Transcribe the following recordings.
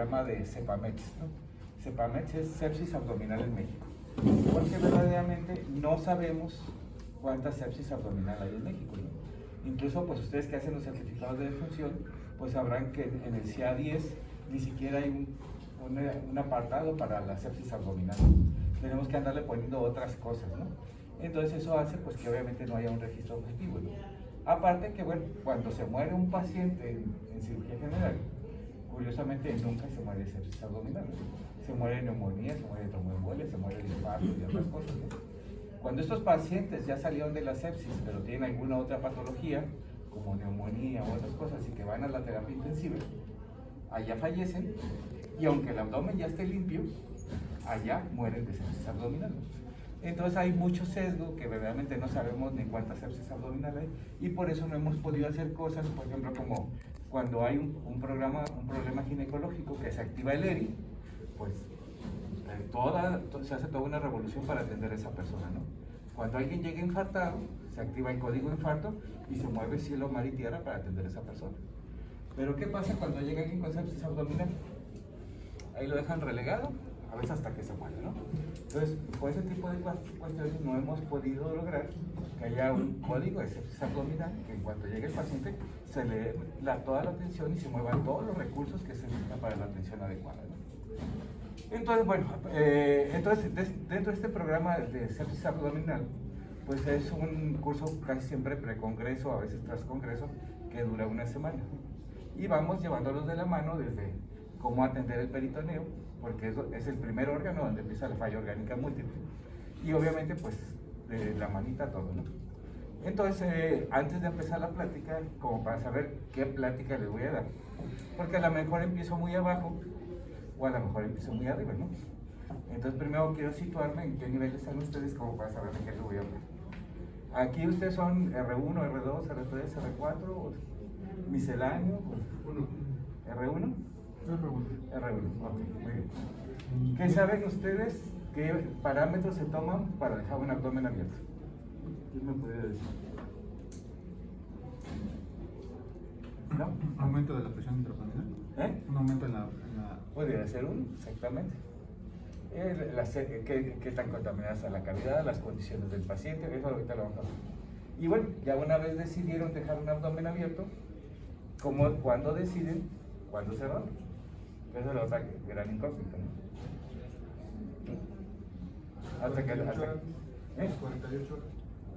programa de CEPAMEX, ¿no? CEPAMEX es sepsis abdominal en México, porque verdaderamente no sabemos cuánta sepsis abdominal hay en México, ¿no? Incluso pues ustedes que hacen los certificados de defunción, pues sabrán que en el CA10 ni siquiera hay un apartado para la sepsis abdominal. Tenemos que andarle poniendo otras cosas, ¿no? Entonces eso hace pues que obviamente no haya un registro objetivo, ¿no? Aparte que, bueno, cuando se muere un paciente en cirugía general, curiosamente nunca se muere de sepsis abdominal, ¿no? Se muere de neumonía, se muere de tromboembolia, se muere de infarto y otras cosas, ¿no? Cuando estos pacientes ya salieron de la sepsis, pero tienen alguna otra patología, como neumonía o otras cosas, y que van a la terapia intensiva, allá fallecen, y aunque el abdomen ya esté limpio, allá mueren de sepsis abdominal, ¿no? Entonces hay mucho sesgo que verdaderamente no sabemos ni cuántas sepsis abdominal hay, y por eso no hemos podido hacer cosas, por ejemplo, como cuando hay un problema ginecológico que se activa el ERI, pues se hace toda una revolución para atender a esa persona, ¿no? Cuando alguien llega infartado, se activa el código infarto y se mueve cielo, mar y tierra para atender a esa persona. Pero ¿qué pasa cuando llega alguien con sepsis abdominal? Ahí lo dejan relegado, a veces hasta que se muere, ¿no? Entonces, por ese tipo de cuestiones no hemos podido lograr que haya un código de sepsis abdominal, que en cuanto llegue el paciente se le dé toda la atención y se muevan todos los recursos que se necesitan para la atención adecuada, ¿no? Entonces, bueno, dentro de este programa de sepsis abdominal, pues es un curso casi siempre precongreso, a veces tras congreso, que dura una semana. Y vamos llevándolos de la mano desde cómo atender el peritoneo, porque es el primer órgano donde empieza la falla orgánica múltiple. Y obviamente, pues, de la manita todo, ¿no? Entonces, antes de empezar la plática, como para saber qué plática les voy a dar, porque a lo mejor empiezo muy abajo, o a lo mejor empiezo muy arriba, ¿no? Entonces primero quiero situarme en qué nivel están ustedes como para saber de qué les voy a hablar. Aquí ustedes son R1, R2, R3, R4, misceláneo, R1. R1, ok, muy bien. ¿Qué saben ustedes qué parámetros se toman para dejar un abdomen abierto? ¿Quién me puede decir? ¿No? ¿Un aumento de la presión intracranial? ¿Un aumento en la... Podría ser uno, exactamente. Qué tan contaminada está la cavidad, las condiciones del paciente, eso ahorita lo vamos a ver. Y bueno, ya una vez decidieron dejar un abdomen abierto, ¿cuándo deciden? ¿Cuándo cerrar? Esa es la otra gran incógnita, ¿no? Hasta que... 48 horas.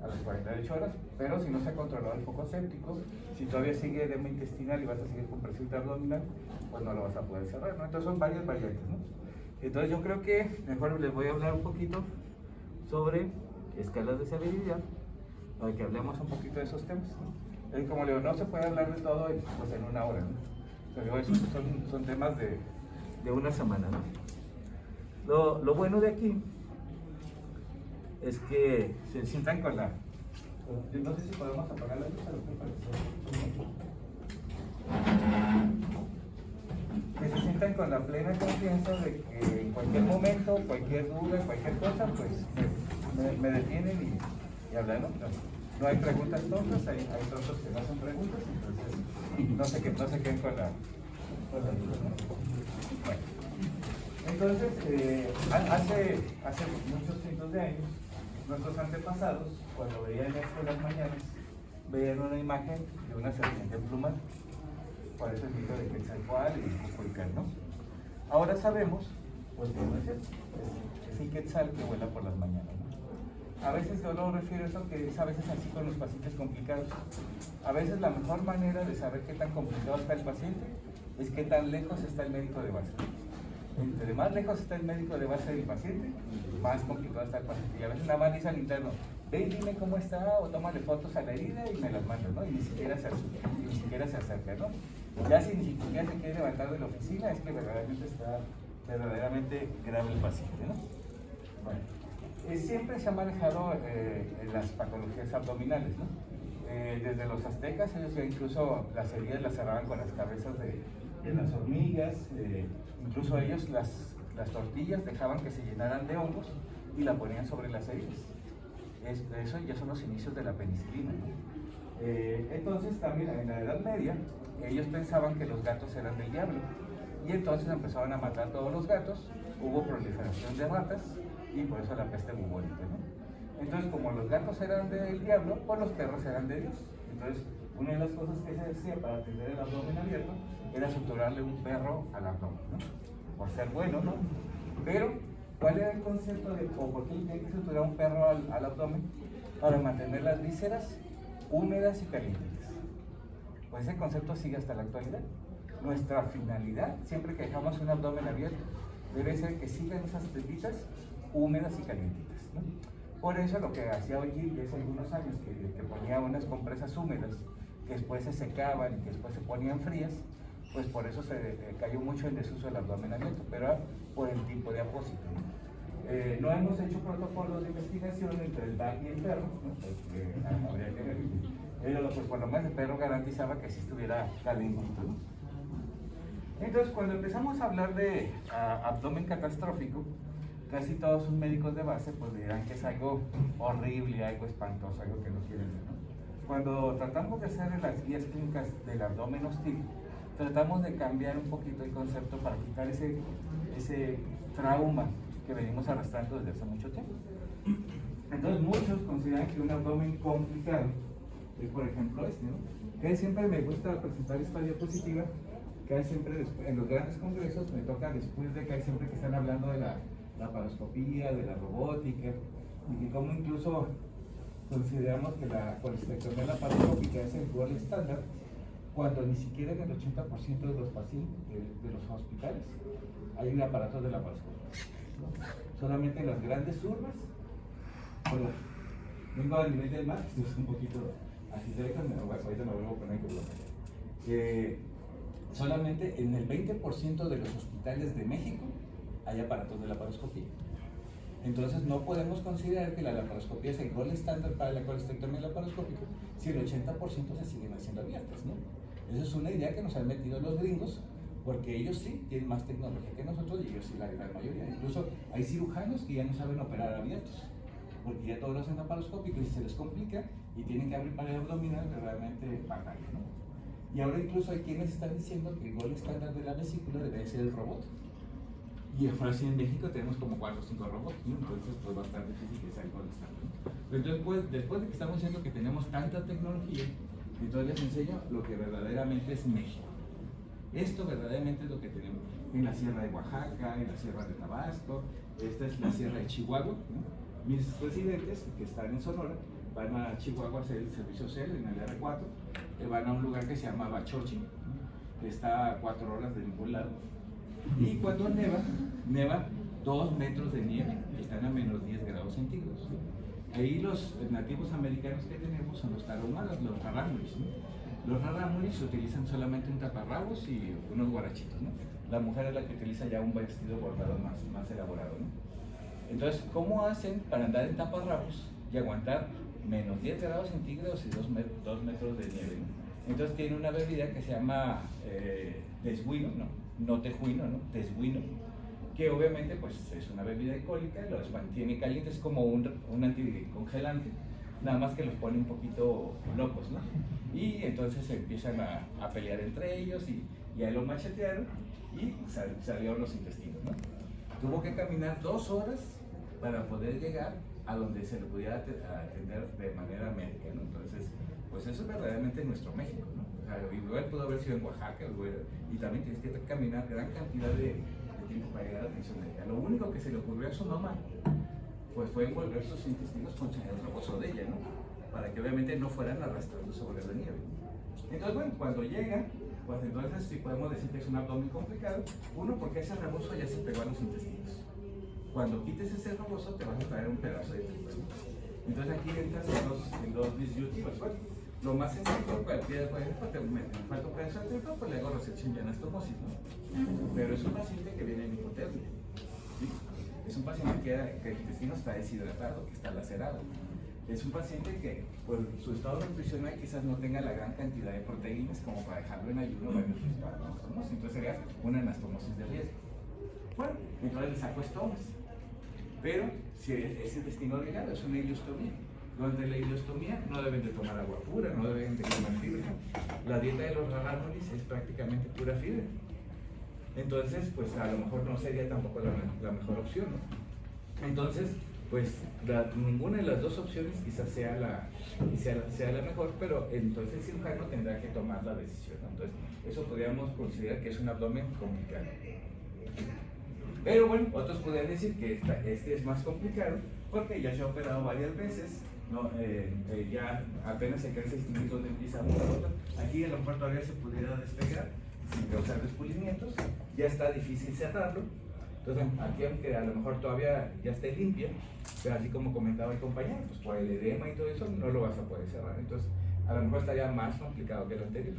A las 48 horas, pero si no se ha controlado el foco séptico, si todavía sigue edema intestinal y vas a seguir con presión abdominal, pues no lo vas a poder cerrar, ¿no? Entonces son varias variantes, ¿no? Entonces yo creo que mejor les voy a hablar un poquito sobre escalas de severidad, para que hablemos un poquito de esos temas, ¿no? Y como le digo, no se puede hablar de todo pues en una hora, ¿no? Pero esos son temas de una semana, ¿no? Lo bueno de aquí es que se sientan con la... No sé si podemos apagar la luz, a lo que parece. Que se sientan con la plena confianza de que en cualquier momento, cualquier duda, cualquier cosa, pues me detienen y hablan, ¿no? No hay preguntas tontas, hay tontos que no hacen preguntas, entonces no se queden con la duda, ¿no? Bueno, entonces, hace muchos cientos de años, nuestros antepasados, cuando veían esto en las mañanas, veían una imagen de una serpiente emplumada. Por eso el mito de Quetzalcóatl y Kukulcán, ¿no? Ahora sabemos, pues que no es eso, es el Quetzal que vuela por las mañanas, ¿no? A veces yo lo refiero a eso, que es a veces así con los pacientes complicados. A veces la mejor manera de saber qué tan complicado está el paciente es qué tan lejos está el médico de base. Entre más lejos está el médico de base del paciente, más complicado está el paciente. Y a veces nada más dice al interno, ve y dime cómo está, o tómale fotos a la herida y me las mandas, ¿no? Y ni siquiera se acerca, ¿no? Ya si ni siquiera se quiere levantar de la oficina, es que verdaderamente está grave el paciente, ¿no? Bueno, siempre se ha manejado las patologías abdominales, ¿no? Desde los aztecas, ellos incluso las heridas las cerraban con las cabezas de las hormigas, incluso ellos las tortillas dejaban que se llenaran de hongos y la ponían sobre las heridas. Eso ya son los inicios de la penicilina, ¿no? Entonces también en la Edad Media ellos pensaban que los gatos eran del diablo Y entonces empezaron a matar todos los gatos, hubo proliferación de ratas y por eso la peste bubónica, ¿no? Entonces, como los gatos eran del diablo, pues los perros eran de Dios. Entonces, una de las cosas que se decía para atender el abdomen abierto era suturarle un perro al abdomen, ¿no? Por ser bueno, ¿no? Pero, ¿cuál era el concepto de, o por qué hay que suturar un perro al abdomen? Para mantener las vísceras húmedas y calientes. Pues ese concepto sigue hasta la actualidad. Nuestra finalidad, siempre que dejamos un abdomen abierto, debe ser que sigan esas tepitas húmedas y calientitas, ¿no? Por eso lo que hacía Gil hace algunos años, que ponía unas compresas húmedas, que después se secaban y que después se ponían frías, pues por eso se cayó mucho en desuso del abdomen abierto, pero era por el tipo de apósito, ¿no? No hemos hecho protocolos de investigación entre el DAC y el perro, ¿no? Porque habría que ver, pero pues por lo menos el perro garantizaba que sí estuviera calentito, ¿no? Entonces, cuando empezamos a hablar de abdomen catastrófico, casi todos sus médicos de base pues dirán que es algo horrible, algo espantoso, algo que no quieren ver, ¿no? Cuando tratamos de hacer las guías clínicas del abdomen hostil, tratamos de cambiar un poquito el concepto para quitar ese trauma que venimos arrastrando desde hace mucho tiempo. Entonces, muchos consideran que un abdomen complicado es, por ejemplo, este, ¿no? Que siempre me gusta presentar esta diapositiva, que hay siempre en los grandes congresos me toca después de que hay siempre que están hablando de la laparoscopía, de la robótica, y que como incluso consideramos que la colestectomía laparoscópica es el gol estándar, cuando ni siquiera en el 80% de los pacientes de los hospitales hay un aparato de laparoscopia, ¿no? Solamente en las grandes urbes, bueno, vengo al nivel del mar, que es un poquito así cerca, ahorita me vuelvo a poner que solamente en el 20% de los hospitales de México hay aparatos de laparoscopía. Entonces no podemos considerar que la laparoscopía es el gol estándar para la colestectomía laparoscópica si el 80% se siguen haciendo abiertas, ¿no? Esa es una idea que nos han metido los gringos, porque ellos sí tienen más tecnología que nosotros y ellos sí la gran mayoría. Incluso hay cirujanos que ya no saben operar abiertos, porque ya todo lo hacen laparoscópico y se les complica y tienen que abrir pared abdominal que realmente batalla, ¿no? Y ahora incluso hay quienes están diciendo que el gol estándar de la vesícula debe ser el robot. Y ahora sí en México tenemos como 4 o 5 robots, ¿no? Entonces pues va a estar difícil que sea el gol estándar, ¿no? Pero entonces después de que estamos diciendo que tenemos tanta tecnología, entonces les enseño lo que verdaderamente es México. Esto verdaderamente es lo que tenemos en la Sierra de Oaxaca, en la Sierra de Tabasco, esta es la Sierra de Chihuahua, ¿no? Mis residentes que están en Sonora van a Chihuahua a hacer el servicio social en el R4, van a un lugar que se llama Bachochi, ¿no? Que está a 4 horas de ningún lado. Y cuando neva 2 metros de nieve y están a menos 10 grados centígrados. Ahí los nativos americanos que tenemos son los tarahumaras, los rarámuris, ¿no? Los rarámuris utilizan solamente un taparrabos y unos guarachitos, ¿no? La mujer es la que utiliza ya un vestido bordado más elaborado, ¿no? Entonces, ¿cómo hacen para andar en taparrabos y aguantar menos 10 grados centígrados y 2 metros de nieve, ¿no? Entonces tiene una bebida que se llama tesguino, no tejuino, ¿no? Tesguino, que obviamente pues es una bebida alcohólica, los mantiene calientes, es como un anticongelante, nada más que los pone un poquito locos, ¿no? Y entonces empiezan a pelear entre ellos y ahí lo machetearon y salieron los intestinos, ¿no? Tuvo que caminar 2 horas para poder llegar a donde se le pudiera atender de manera médica, ¿no? Entonces, pues eso es verdaderamente nuestro México, ¿no? O sea, igual pudo haber sido en Oaxaca, y también tienes que caminar gran cantidad de tiempo para llegar a la atención médica. Lo único que se le ocurrió a su mamá pues fue envolver sus intestinos con el rebozo de ella, ¿no? Para que obviamente no fueran arrastrando sobre la nieve. Entonces, bueno, cuando llega, pues entonces sí podemos decir que es un abdomen complicado. Uno, porque ese rebozo ya se pegó a los intestinos. Cuando quites ese rebozo te vas a traer un pedazo de tripa. Entonces aquí entras en dos disyuntivas. Bueno, lo más sencillo, cualquier me falta un pedazo de tripa, pues le hago resección y anastomosis, ¿no? Pero es un paciente que viene en hipotermia, ¿sí? Es un paciente que el intestino está deshidratado, que está lacerado. Es un paciente que por su estado nutricional quizás no tenga la gran cantidad de proteínas como para dejarlo en ayuno varios días para la anastomosis. Entonces sería una anastomosis de riesgo. Bueno, entonces le saco estomas. Pero si es intestino delgado, es una ileostomía. Durante la ileostomía no deben de tomar agua pura, no deben de comer fibra. La dieta de los rarámuris es prácticamente pura fibra. entonces pues a lo mejor no sería tampoco la mejor opción, ¿no? Entonces, pues ninguna de las dos opciones quizás sea la mejor, pero entonces el cirujano tendrá que tomar la decisión, ¿no? Entonces, eso podríamos considerar que es un abdomen complicado. Pero bueno, otros podrían decir que este es más complicado porque ya se ha operado varias veces, ¿no? Ya apenas se alcanza a distinguir dónde empieza uno o otro. Aquí a lo mejor todavía se pudiera despegar sin causar despulimientos, ya está difícil cerrarlo. Entonces, aquí aunque a lo mejor todavía ya esté limpia, pero así como comentaba el compañero, pues por el edema y todo eso no lo vas a poder cerrar. Entonces, a lo mejor estaría más complicado que el anterior.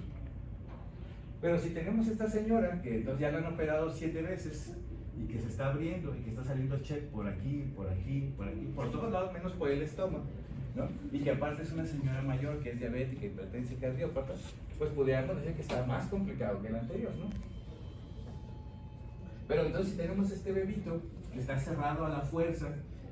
Pero si tenemos esta señora que entonces ya la han operado 7 veces y que se está abriendo y que está saliendo check por aquí, por aquí, por aquí, por todos lados menos por el estómago, ¿no? Y que aparte es una señora mayor que es diabética, hipertensa y cardiópata, pues podríamos decir que está más complicado que el anterior, ¿no? Pero entonces si tenemos este bebito que está cerrado a la fuerza,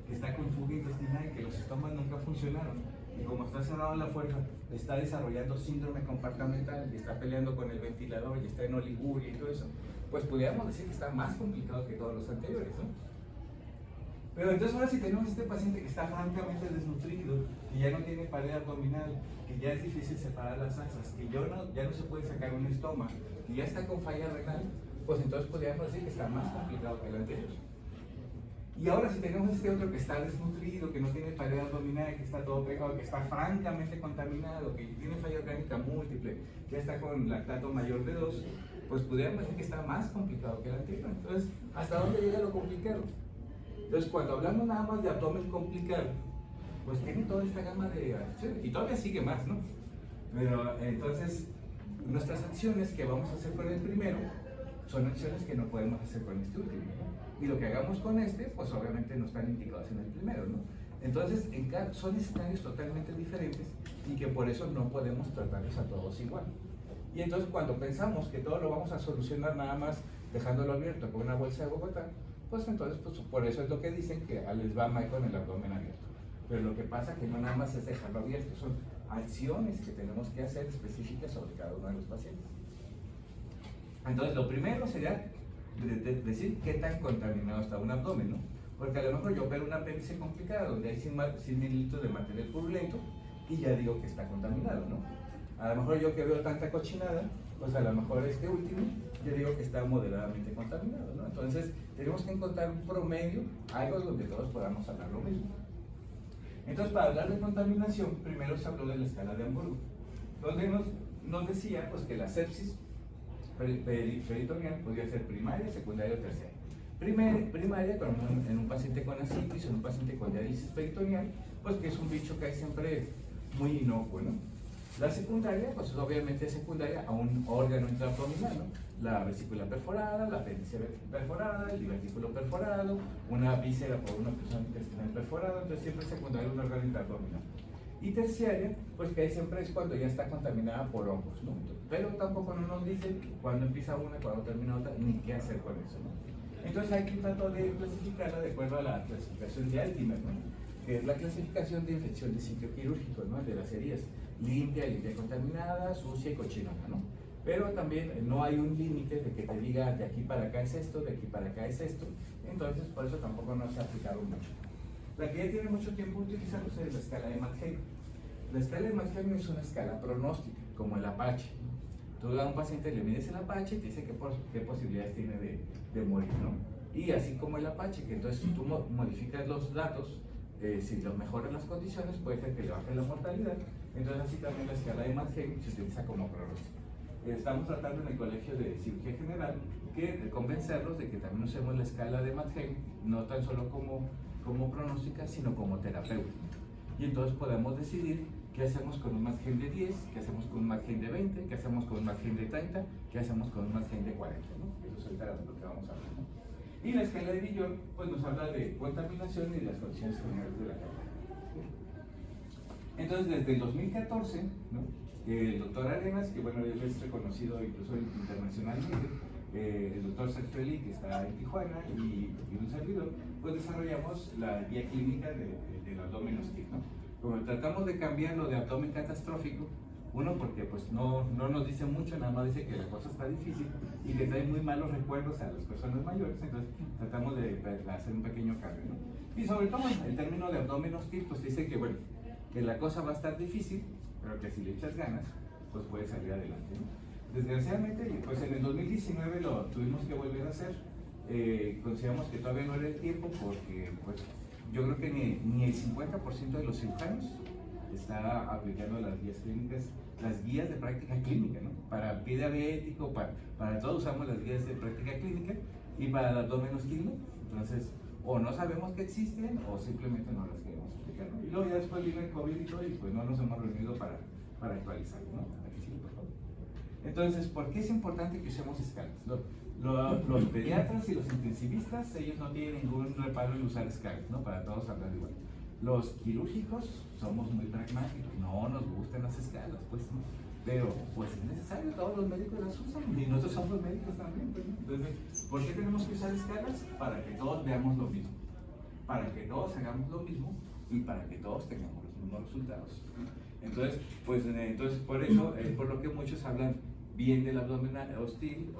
que está con fuga intestinal, que los estómagos nunca funcionaron, y como está cerrado a la fuerza, está desarrollando síndrome compartimental, y está peleando con el ventilador, y está en oliguria y todo eso, pues podríamos decir que está más complicado que todos los anteriores, ¿no? Pero entonces ahora si tenemos este paciente que está francamente desnutrido, que ya no tiene pared abdominal, que ya es difícil separar las asas, que ya no se puede sacar un estómago, que ya está con falla renal, pues entonces podríamos decir que está más complicado que el anterior. Y ahora si tenemos este otro que está desnutrido, que no tiene pared abdominal, que está todo pegado, que está francamente contaminado, que tiene falla orgánica múltiple, que está con lactato mayor de 2, pues podríamos decir que está más complicado que el anterior. Entonces, ¿hasta dónde llega lo complicado? Entonces, cuando hablamos nada más de abdomen complicado, pues tiene toda esta gama de acciones, y todavía sigue más, ¿no? Pero entonces, nuestras acciones que vamos a hacer con el primero, son acciones que no podemos hacer con este último, ¿no? Y lo que hagamos con este, pues obviamente no están indicados en el primero, ¿no? Entonces, son escenarios totalmente diferentes y que por eso no podemos tratarlos a todos igual. Y entonces cuando pensamos que todo lo vamos a solucionar nada más dejándolo abierto con una bolsa de Bogotá, pues entonces pues, por eso es lo que dicen que les va mal con el abdomen abierto. Pero lo que pasa es que no nada más es dejarlo abierto, son acciones que tenemos que hacer específicas sobre cada uno de los pacientes. Entonces, lo primero sería decir qué tan contaminado está un abdomen, ¿no? Porque a lo mejor yo opero un apéndice complicado donde hay 100 mililitros de material purulento y ya digo que está contaminado, ¿no? A lo mejor yo que veo tanta cochinada, pues a lo mejor este último, yo digo que está moderadamente contaminado, ¿no? Entonces, tenemos que encontrar un promedio, algo donde todos podamos hablar lo mismo. Entonces, para hablar de contaminación, primero se habló de la escala de Hamburgo, donde nos decía pues, que la sepsis peritoneal podría ser primaria, secundaria o terciaria. Primaria, en un paciente con ascitis, en un paciente con diálisis peritoneal, pues que es un bicho que hay siempre muy inocuo, ¿no? La secundaria, pues obviamente es secundaria a un órgano intraabdominal, ¿no? La vesícula perforada, la apéndice perforada, el divertículo perforado, una víscera por una presión intestinal perforada, entonces siempre es secundaria a un órgano intraabdominal. Y terciaria, pues que ahí siempre es cuando ya está contaminada por hongos, ¿no? Pero tampoco no nos dicen cuándo empieza una, cuándo termina otra, ni qué hacer con eso, ¿no? Entonces hay que tratar de clasificarla de acuerdo a la clasificación de Altimer, ¿no? Que es la clasificación de infección de sitio quirúrgico, ¿no? De las heridas, limpia, contaminada, sucia y cochinona, ¿no? Pero también no hay un límite de que te diga de aquí para acá es esto, de aquí para acá es esto, entonces por eso tampoco no se ha aplicado mucho. La que ya tiene mucho tiempo utilizándose es la escala de Matt-Hale. La escala de Matt-Hale es una escala pronóstica, como el Apache. Tú a un paciente le mides el Apache y te dice qué posibilidades tiene de morir, ¿no? Y así como el Apache, que entonces si tú modificas los datos, si lo mejoran las condiciones, puede ser que le baje la mortalidad. Entonces así también la escala de Matt-Hale se utiliza como pronóstico. Estamos tratando en el Colegio de Cirugía General de convencerlos de que también usemos la escala de Matt-Hale, no tan solo como pronóstica, sino como terapéutica. Y entonces podemos decidir qué hacemos con un Matt-Hale de 10, qué hacemos con un Matt-Hale de 20, qué hacemos con un Matt-Hale de 30, qué hacemos con un Matt-Hale de 40, ¿no? Eso es ahorita lo que vamos a hablar, ¿no? Y la escala de Villon, pues nos habla de contaminación y de las condiciones generales de la carrera. Entonces, desde el 2014, ¿no? El doctor Arenas, que bueno, él es reconocido incluso internacionalmente, el doctor Sergio Eli, que está en Tijuana, y un servidor, pues desarrollamos la guía clínica del abdomen hostil, ¿no? Como tratamos de cambiar lo de abdomen catastrófico Uno, porque pues no nos dice mucho, nada más dice que la cosa está difícil y que trae muy malos recuerdos a las personas mayores, entonces tratamos de hacer un pequeño cambio, ¿no? Y sobre todo el término de abdomen hostil, pues dice que bueno, que la cosa va a estar difícil, pero que si le echas ganas, pues puedes salir adelante, ¿no? Desgraciadamente, pues en el 2019 lo tuvimos que volver a hacer. Consideramos que todavía no era el tiempo porque pues yo creo que ni el 50% de los cirujanos está aplicando las guías clínicas, las guías de práctica clínica, ¿no? Para pie diabético, para todos usamos las guías de práctica clínica y para el abdomen hostil, ¿no? Entonces, o no sabemos que existen o simplemente no las queremos aplicar, ¿no? Y luego ya después vino el COVID y todo y pues no nos hemos reunido para actualizarlo, ¿no? Aquí sí, por favor. Entonces, ¿por qué es importante que usemos escalas? Los pediatras y los intensivistas, ellos no tienen ningún reparo en usar escalas, ¿no? Para todos hablar igual. Los quirúrgicos somos muy pragmáticos, no nos gustan las escalas, pues no. Pero, pues es necesario, todos los médicos las usan y nosotros somos médicos también, pues, ¿no? Entonces, ¿por qué tenemos que usar escalas? Para que todos veamos lo mismo, para que todos hagamos lo mismo y para que todos tengamos los mismos resultados, ¿no? Entonces, por eso es por lo que muchos hablan bien del abdomen hostil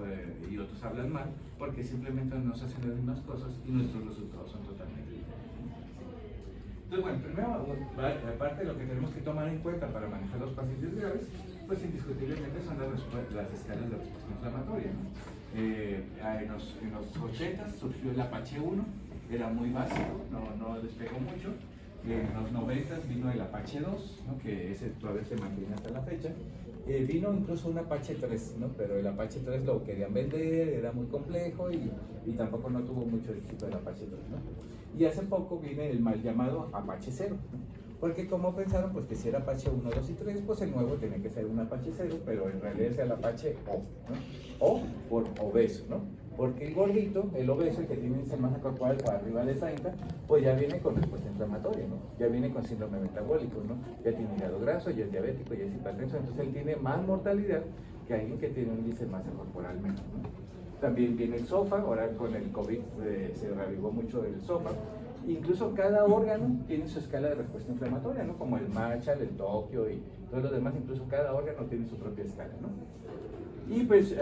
y otros hablan mal, porque simplemente no se hacen las mismas cosas y nuestros resultados son totalmente diferentes. Entonces, bueno, primero, aparte de lo que tenemos que tomar en cuenta para manejar los pacientes graves, pues indiscutiblemente son las escalas de respuesta inflamatoria, ¿no? En los 80 surgió el Apache 1, era muy básico, no despegó mucho. En los 90 vino el Apache 2, ¿no? Que ese todavía se mantiene hasta la fecha. Vino incluso un Apache 3, ¿no? Pero el Apache 3 lo querían vender, era muy complejo y tampoco no tuvo mucho éxito el Apache 3, ¿no? Y hace poco viene el mal llamado Apache 0, ¿no? Porque como pensaron, pues que si era Apache 1, 2 y 3, pues el nuevo tenía que ser un Apache 0, pero en realidad es el Apache O, ¿no? O por obeso, ¿no? Porque el gordito, el obeso, el que tiene índice de masa corporal para arriba de 30, pues ya viene con respuesta inflamatoria, ¿no? Ya viene con síndrome metabólico, ¿no? Ya tiene hígado graso, ya es diabético, ya es hipertenso, entonces él tiene más mortalidad que alguien que tiene un índice de masa corporal menor, ¿no? También viene el SOFA, ahora con el COVID se reavivó mucho el SOFA. Incluso cada órgano tiene su escala de respuesta inflamatoria, ¿no? Como el Marshall, el Tokio y todos los demás, incluso cada órgano tiene su propia escala, ¿no? Y pues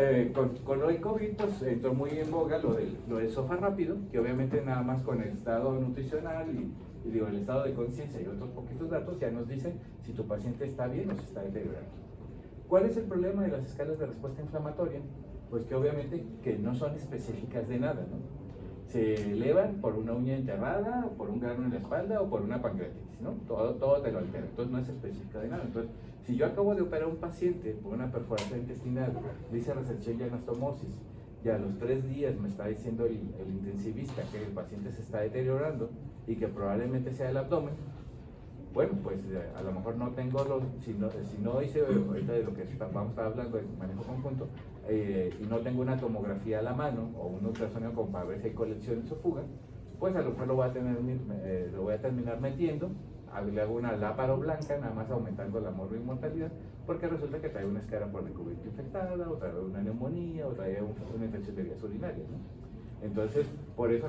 con lo del COVID pues entró muy en boga lo del SOFA rápido, que obviamente nada más con el estado nutricional y digo, el estado de conciencia y otros poquitos datos ya nos dicen si tu paciente está bien o se está deteriorando. ¿Cuál es el problema de las escalas de respuesta inflamatoria? Pues que obviamente que no son específicas de nada, ¿no? Se elevan por una uña enterrada, por un grano en la espalda o por una pancreatitis, ¿no? Todo te lo altera, entonces no es específica de nada. Entonces, si yo acabo de operar a un paciente por una perforación intestinal, dice resección y anastomosis, y a los 3 días me está diciendo el intensivista que el paciente se está deteriorando y que probablemente sea el abdomen, bueno, pues a lo mejor no tengo si no hice ahorita de lo que vamos a estar hablando de manejo conjunto, y no tengo una tomografía a la mano o un ultrasonido como para ver si hay colecciones o fuga, pues a lo mejor lo voy a terminar metiendo, le hago una láparo blanca, nada más aumentando la mortalidad, porque resulta que trae una escara por descubierto infectada, o trae una neumonía, o trae una infección de vías urinarias, ¿no? Entonces, por eso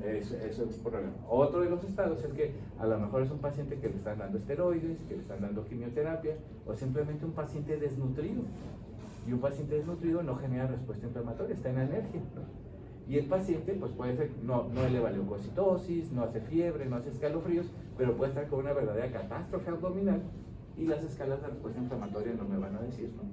eso es un problema. Otro de los estados es que a lo mejor es un paciente que le están dando esteroides, que le están dando quimioterapia, o simplemente un paciente desnutrido. Y un paciente desnutrido no genera respuesta inflamatoria, está en alergia, ¿no? Y el paciente, pues puede ser, no eleva leucocitosis, no hace fiebre, no hace escalofríos, pero puede estar con una verdadera catástrofe abdominal y las escalas de respuesta inflamatoria no me van a decir, ¿no?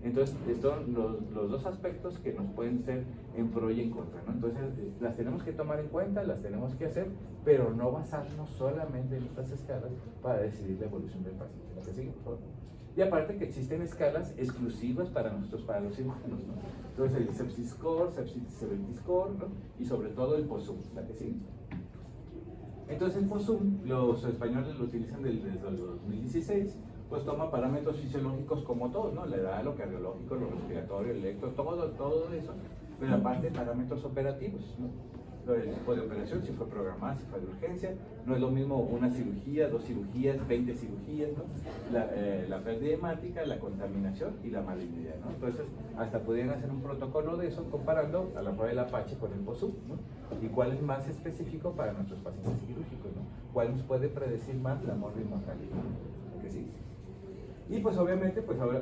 Entonces, estos son los dos aspectos que nos pueden ser en pro y en contra, ¿no? Entonces, las tenemos que tomar en cuenta, las tenemos que hacer, pero no basarnos solamente en estas escalas para decidir la evolución del paciente. ¿La que sigue, por favor? Y aparte que existen escalas exclusivas para nosotros, para los cirujanos, ¿no? Entonces, el Sepsis Score, Sepsis Severity Score, ¿no? Y sobre todo el POSUM, ¿la que sigue? Entonces, el POSUM, los españoles lo utilizan desde el 2016, pues toma parámetros fisiológicos como todos, ¿no? La edad, lo cardiológico, lo respiratorio, el electro, todo eso, pero aparte parámetros operativos, ¿no? El tipo de operación, si fue programada, si fue de urgencia, no es lo mismo una cirugía, 2 cirugías, 20 cirugías, ¿no? La pérdida hemática, la contaminación y la malignidad, ¿no? Entonces, hasta podrían hacer un protocolo de eso comparando a la prueba del Apache con el POSUM, ¿no? Y cuál es más específico para nuestros pacientes quirúrgicos, ¿no? ¿Cuál nos puede predecir más la mortalidad? ¿Que sí? Y pues obviamente, pues ahora,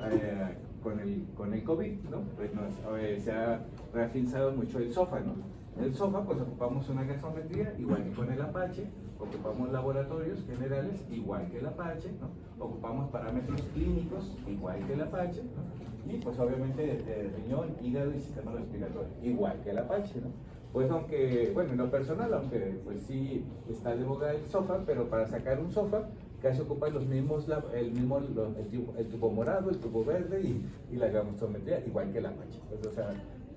con el COVID, ¿no? Pues se ha reafianzado mucho el SOFA, ¿no? En el SOFA pues ocupamos una gasometría, igual que con el Apache, ocupamos laboratorios generales, igual que el Apache, ¿no? Ocupamos parámetros clínicos, igual que el Apache, ¿no? Y pues obviamente de riñón, hígado y sistema respiratorio, igual que el Apache, ¿no? Pues aunque, bueno, en lo personal, aunque pues sí está de moda el SOFA, pero para sacar un SOFA casi ocupa los mismos, el tubo morado, el tubo verde y la gasometría, igual que el Apache. Pues, o sea,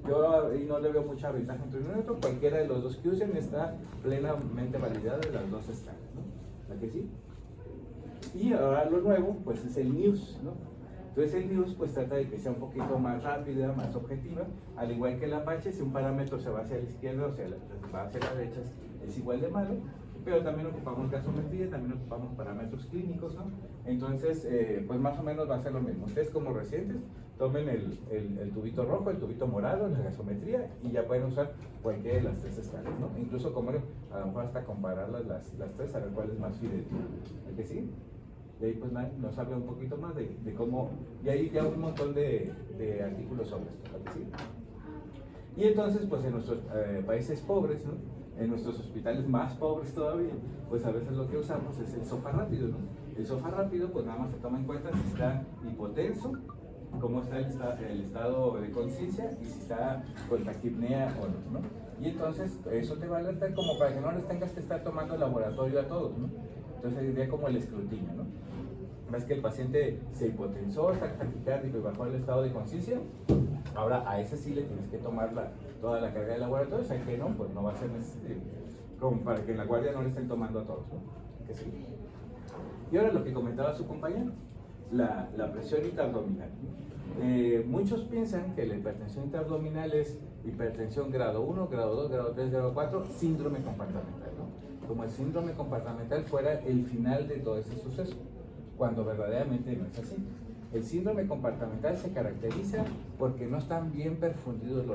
yo ahí no le veo mucha ventaja entre uno y otro, cualquiera de los dos que usen está plenamente validada de las dos escalas, ¿no? ¿A que sí? Y ahora lo nuevo, pues es el NIWS, ¿no? Entonces el NIWS pues trata de que sea un poquito más rápida, más objetiva, al igual que el Apache, si un parámetro se va hacia la izquierda o va hacia la derecha es igual de malo, pero también ocupamos gasometría, también ocupamos parámetros clínicos, ¿no? Entonces, pues más o menos va a ser lo mismo. Ustedes como residentes tomen el tubito rojo, el tubito morado, la gasometría y ya pueden usar cualquiera de las tres escalas, ¿no? Incluso como a lo mejor hasta compararlas las tres a ver cuál es más fidedigno. ¿El que sí? De ahí pues nos habla un poquito más de cómo, y ahí ya un montón de artículos sobre esto, ¿el que sí? Y entonces pues en nuestros países pobres, ¿no? En nuestros hospitales más pobres todavía, pues a veces lo que usamos es el SOFA rápido, ¿no? El SOFA rápido, pues nada más se toma en cuenta si está hipotenso, cómo está el estado de conciencia y si está con taquipnea o no, ¿no? Y entonces eso te va a alertar como para que no les tengas que estar tomando laboratorio a todos, ¿no? Entonces sería como el escrutinio, ¿no? Ves que el paciente se hipotensó, está taquicárdico y bajó el estado de conciencia, ahora a ese sí le tienes que tomar toda la carga de laboratorio, o sea que no, pues no va a ser necesario, como para que en la guardia no le estén tomando a todos, ¿no? Que sí. Y ahora lo que comentaba su compañero, la presión intraabdominal. Muchos piensan que la hipertensión intraabdominal es hipertensión grado 1, grado 2, grado 3, grado 4, síndrome compartimental, ¿no? Como el síndrome compartimental fuera el final de todo ese suceso, cuando verdaderamente no es así. El síndrome compartimental se caracteriza porque no están bien perfundidos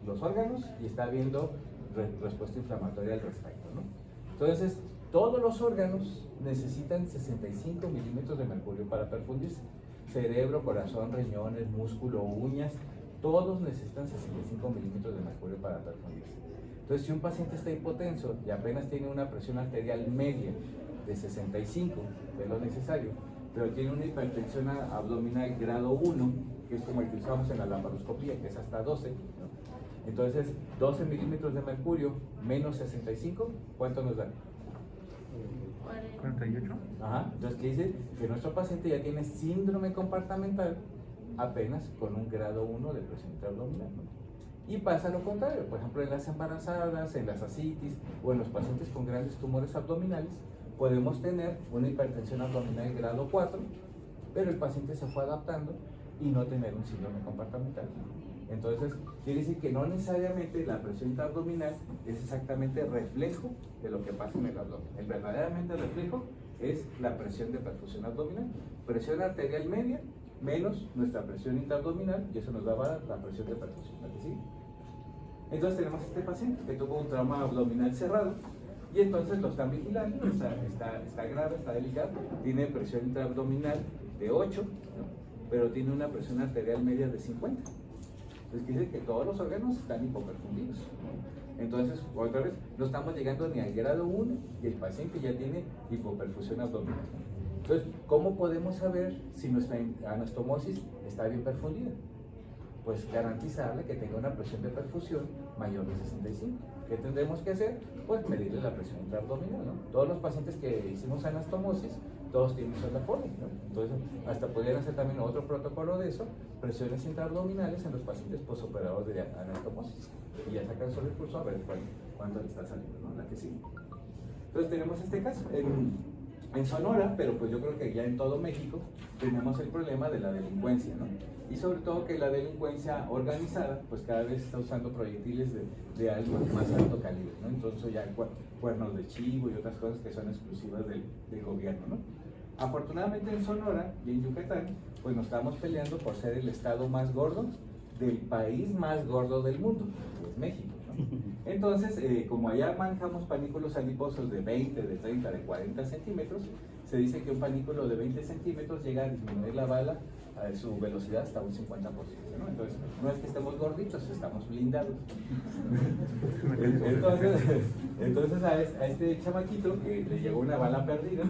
los órganos y está habiendo respuesta inflamatoria al respecto, ¿no? Entonces, todos los órganos necesitan 65 milímetros de mercurio para perfundirse. Cerebro, corazón, riñones, músculo, uñas, todos necesitan 65 milímetros de mercurio para perfundirse. Entonces, si un paciente está hipotenso y apenas tiene una presión arterial media de 65, que es lo necesario, pero tiene una hipertensión abdominal grado 1, que es como el que usamos en la laparoscopía, que es hasta 12, ¿no? Entonces, 12 milímetros de mercurio menos 65, ¿cuánto nos da? 48. Ajá, entonces, ¿qué dice? Que nuestro paciente ya tiene síndrome compartimental apenas con un grado 1 de presión intraabdominal, ¿no? Y pasa lo contrario, por ejemplo, en las embarazadas, en las ascitis o en los pacientes con grandes tumores abdominales, podemos tener una hipertensión abdominal grado 4, pero el paciente se fue adaptando y no tener un síndrome compartimental. Entonces, quiere decir que no necesariamente la presión intraabdominal es exactamente reflejo de lo que pasa en el abdomen. El verdaderamente reflejo es la presión de perfusión abdominal, presión arterial media menos nuestra presión intraabdominal, y eso nos daba la presión de perfusión. ¿Sí? Entonces tenemos este paciente que tuvo un trauma abdominal cerrado y entonces lo están vigilando, está grave, está delicado, tiene presión intraabdominal de 8, ¿no? Pero tiene una presión arterial media de 50. Entonces quiere decir que todos los órganos están hipoperfundidos, ¿no? Entonces, otra vez, no estamos llegando ni al grado 1 y el paciente ya tiene hipoperfusión abdominal, ¿no? Entonces, ¿cómo podemos saber si nuestra anastomosis está bien perfundida? Pues garantizarle que tenga una presión de perfusión mayor de 65. ¿Qué tendremos que hacer? Pues medirle la presión intraabdominal, ¿no? Todos los pacientes que hicimos anastomosis, todos tienen Sotafoley, ¿no? Entonces, hasta podrían hacer también otro protocolo de eso, presiones intraabdominales en los pacientes posoperados de anastomosis. Y ya sacan solo el pulso a ver cuánto le está saliendo, ¿no? La que sigue. Entonces, tenemos este caso en Sonora, pero pues yo creo que ya en todo México tenemos el problema de la delincuencia, ¿no? Y sobre todo que la delincuencia organizada, pues cada vez está usando proyectiles de algo más alto calibre, ¿no? Entonces ya cuernos de chivo y otras cosas que son exclusivas del gobierno, ¿no? Afortunadamente en Sonora y en Yucatán, pues nos estamos peleando por ser el estado más gordo del país más gordo del mundo, que es México, ¿no? Entonces, como allá manejamos panículos adiposos de 20, de 30, de 40 centímetros, se dice que un panículo de 20 centímetros llega a disminuir la bala a su velocidad hasta un 50%, ¿no? Entonces, no es que estemos gorditos, estamos blindados. Entonces a este chamaquito que le llegó una bala perdida,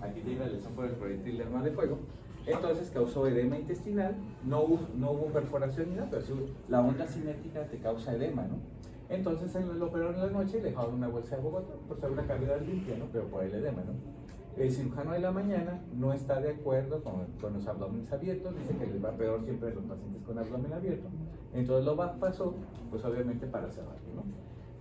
aquí tiene la lesión por el proyectil de arma de fuego, entonces causó edema intestinal, no hubo perforación ni nada, pero sí la onda cinética te causa edema, ¿no? Entonces lo operaron en la noche y le dejaron una bolsa de Bogotá, por ser una cavidad limpia, ¿no? Pero por el edema, ¿no? El cirujano de la mañana no está de acuerdo con los abdómenes abiertos, dice que les va peor siempre a los pacientes con abdomen abierto. Entonces pasó, pues obviamente para cerrarlo, ¿no?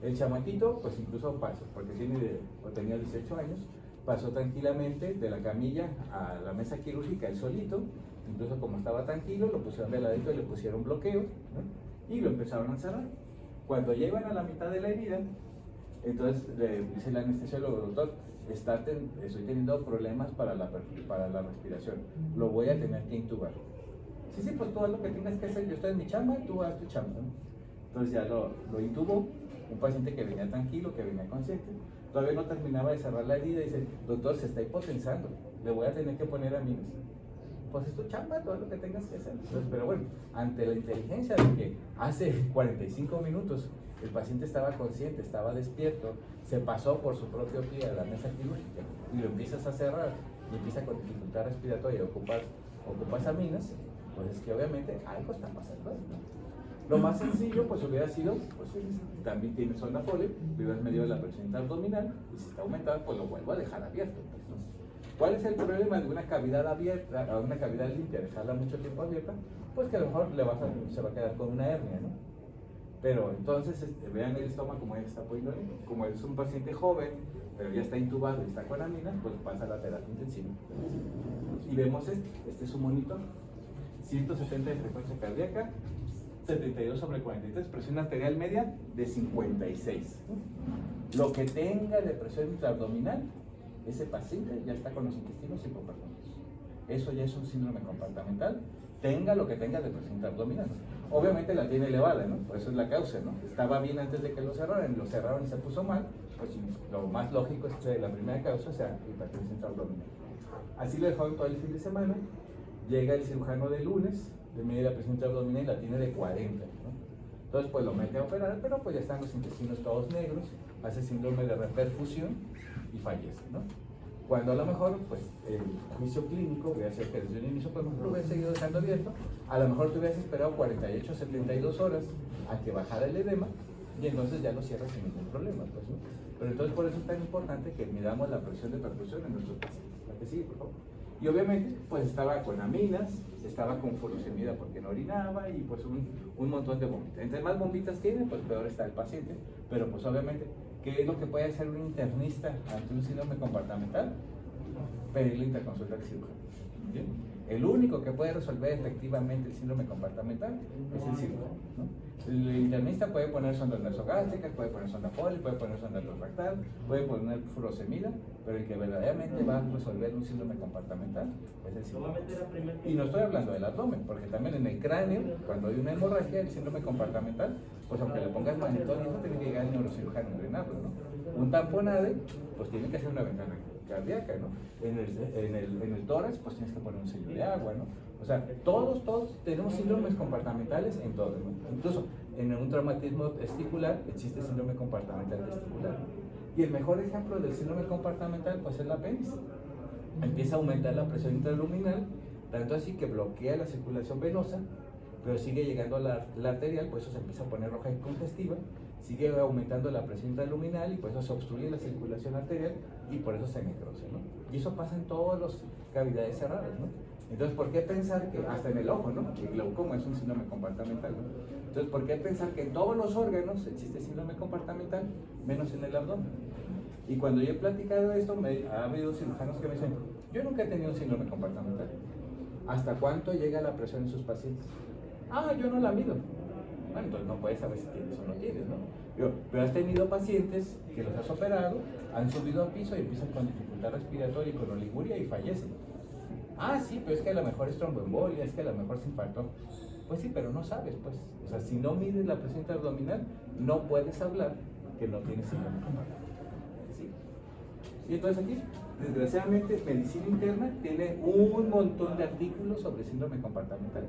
El chamaquito, pues incluso pasó, porque tenía 18 años, pasó tranquilamente de la camilla a la mesa quirúrgica él solito, incluso como estaba tranquilo, lo pusieron de ladito y le pusieron bloqueo, ¿no? Y lo empezaron a cerrar. Cuando llegan a la mitad de la herida, entonces le dice el anestesiólogo, doctor, estoy teniendo problemas para la respiración, lo voy a tener que intubar. Sí, pues tú haz lo que tengas que hacer, yo estoy en mi chamba, tú haz tu chamba, ¿no? Entonces ya lo intubó, un paciente que venía tranquilo, que venía consciente, todavía no terminaba de cerrar la herida y dice, doctor, se está hipotensando, le voy a tener que poner amines. Pues es tu chamba, todo lo que tengas que hacer. Entonces, pero bueno, ante la inteligencia de que hace 45 minutos el paciente estaba consciente, estaba despierto, se pasó por su propio pie a la mesa quirúrgica y lo empiezas a cerrar y empieza con dificultad respiratoria y ocupas aminas, pues es que obviamente algo está pasando, ¿no? Lo más sencillo pues hubiera sido, pues también tiene sonda Foley, vivas medio de la presión abdominal y si está aumentada pues lo vuelvo a dejar abierto, pues, ¿no? ¿Cuál es el problema de una cavidad abierta a una cavidad limpia, dejarla mucho tiempo abierta? Pues que a lo mejor se va a quedar con una hernia, ¿no? Pero entonces, vean el estómago como está poniendo, como es un paciente joven, pero ya está intubado y está con aminas, pues pasa a la terapia intensiva. Y vemos este es un monitor, 170 de frecuencia cardíaca, 72/43, presión arterial media de 56. Lo que tenga de presión intraabdominal, ese paciente ya está con los intestinos hipoperfusos. Eso ya es un síndrome compartimental, tenga lo que tenga de presión intraabdominal. Obviamente la tiene elevada, ¿no? Por eso es la causa, ¿no? Estaba bien antes de que lo cerraran y se puso mal, pues lo más lógico es que la primera causa sea hipertensión intraabdominal. Así lo dejaron todo el fin de semana, llega el cirujano de lunes, le mide la presión intraabdominal y la tiene de 40, ¿no? Entonces pues lo mete a operar, pero pues ya están los intestinos todos negros, hace síndrome de reperfusión y fallece, ¿no? Cuando a lo mejor, pues, el juicio clínico hubiera sido que desde el inicio, pues, lo hubiera seguido dejando abierto, a lo mejor te hubieras esperado 48 o 72 horas a que bajara el edema, y entonces ya lo cierras sin ningún problema, pues, ¿no? Pero entonces por eso es tan importante que midamos la presión de perfusión en nuestros pacientes. La que sigue, por favor. Y obviamente, pues, estaba con aminas, estaba con furosemida porque no orinaba, y pues un montón de vómitos. Entre más bombitas tiene, pues peor está el paciente, pero pues obviamente, ¿qué es lo que puede hacer un internista ante un síndrome compartimental? Pedirle interconsulta al cirujano. ¿Bien? El único que puede resolver efectivamente el síndrome compartimental es el cirujano, ¿no? El internista puede poner sondas nasogástricas, puede poner sonda Foley, puede poner sonda rectal, puede poner furosemida, pero el que verdaderamente va a resolver un síndrome compartimental es el cirujano. Y no estoy hablando del abdomen, porque también en el cráneo, cuando hay una hemorragia, el síndrome compartimental, pues aunque le pongas manitón, no tiene que llegar al neurocirujano a drenarlo, ¿no? Un tamponade, pues tiene que hacer una ventana cardíaca, ¿no? En el tórax, pues tienes que poner un sello de agua, ¿no? O sea, todos tenemos síndromes compartimentales en todo, ¿no? Incluso en un traumatismo testicular existe síndrome compartimental testicular. Y el mejor ejemplo del síndrome compartimental, pues es la apéndice. Empieza a aumentar la presión intraluminal, tanto así que bloquea la circulación venosa, pero sigue llegando a la arterial, pues eso se empieza a poner roja y congestiva, sigue aumentando la presión intraluminal y por eso se obstruye la circulación arterial y por eso se necrosa, ¿no? Y eso pasa en todas las cavidades cerradas, ¿no? Entonces, ¿por qué pensar que hasta en el ojo, ¿no? El glaucoma es un síndrome compartimental, ¿no? Entonces, ¿por qué pensar que en todos los órganos existe síndrome compartimental, menos en el abdomen? Y cuando yo he platicado esto, ha habido cirujanos que me dicen, yo nunca he tenido un síndrome compartimental. ¿Hasta cuánto llega la presión en sus pacientes? Ah, yo no la mido. Bueno, entonces no puedes saber si tienes o no tienes, ¿no? Pero has tenido pacientes que los has operado, han subido a piso y empiezan con dificultad respiratoria y con oliguria y fallecen. Ah, sí, pero es que a lo mejor es tromboembolia, es que a lo mejor se infartó. Pues sí, pero no sabes, pues. O sea, si no mides la presión intraabdominal, no puedes hablar que no tienes síndrome compartimental. ¿Sí? Y entonces aquí, desgraciadamente, medicina interna tiene un montón de artículos sobre síndrome comportamental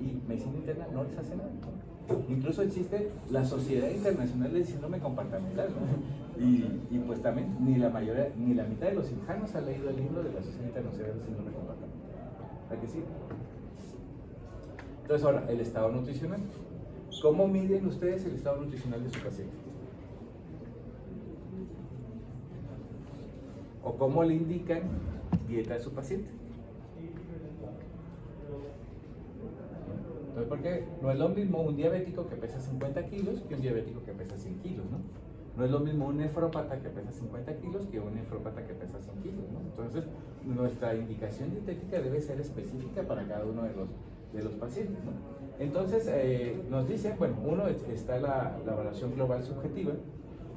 y medicina interna no les hace nada, ¿no? Incluso existe la Sociedad Internacional del Síndrome Comportamental, ¿no? Y pues también ni la mitad de los cirujanos ha leído el libro de la Sociedad Internacional del Síndrome Comportamental. ¿Verdad que sí? Entonces ahora, el estado nutricional. ¿Cómo miden ustedes el estado nutricional de su paciente? ¿O cómo le indican dieta de su paciente? Entonces, porque no es lo mismo un diabético que pesa 50 kilos que un diabético que pesa 100 kilos, ¿no? No es lo mismo un nefrópata que pesa 50 kilos que un nefrópata que pesa 100 kilos, ¿no? Entonces, nuestra indicación dietética debe ser específica para cada uno de los pacientes, ¿no? Entonces, nos dicen, bueno, uno está la evaluación global subjetiva,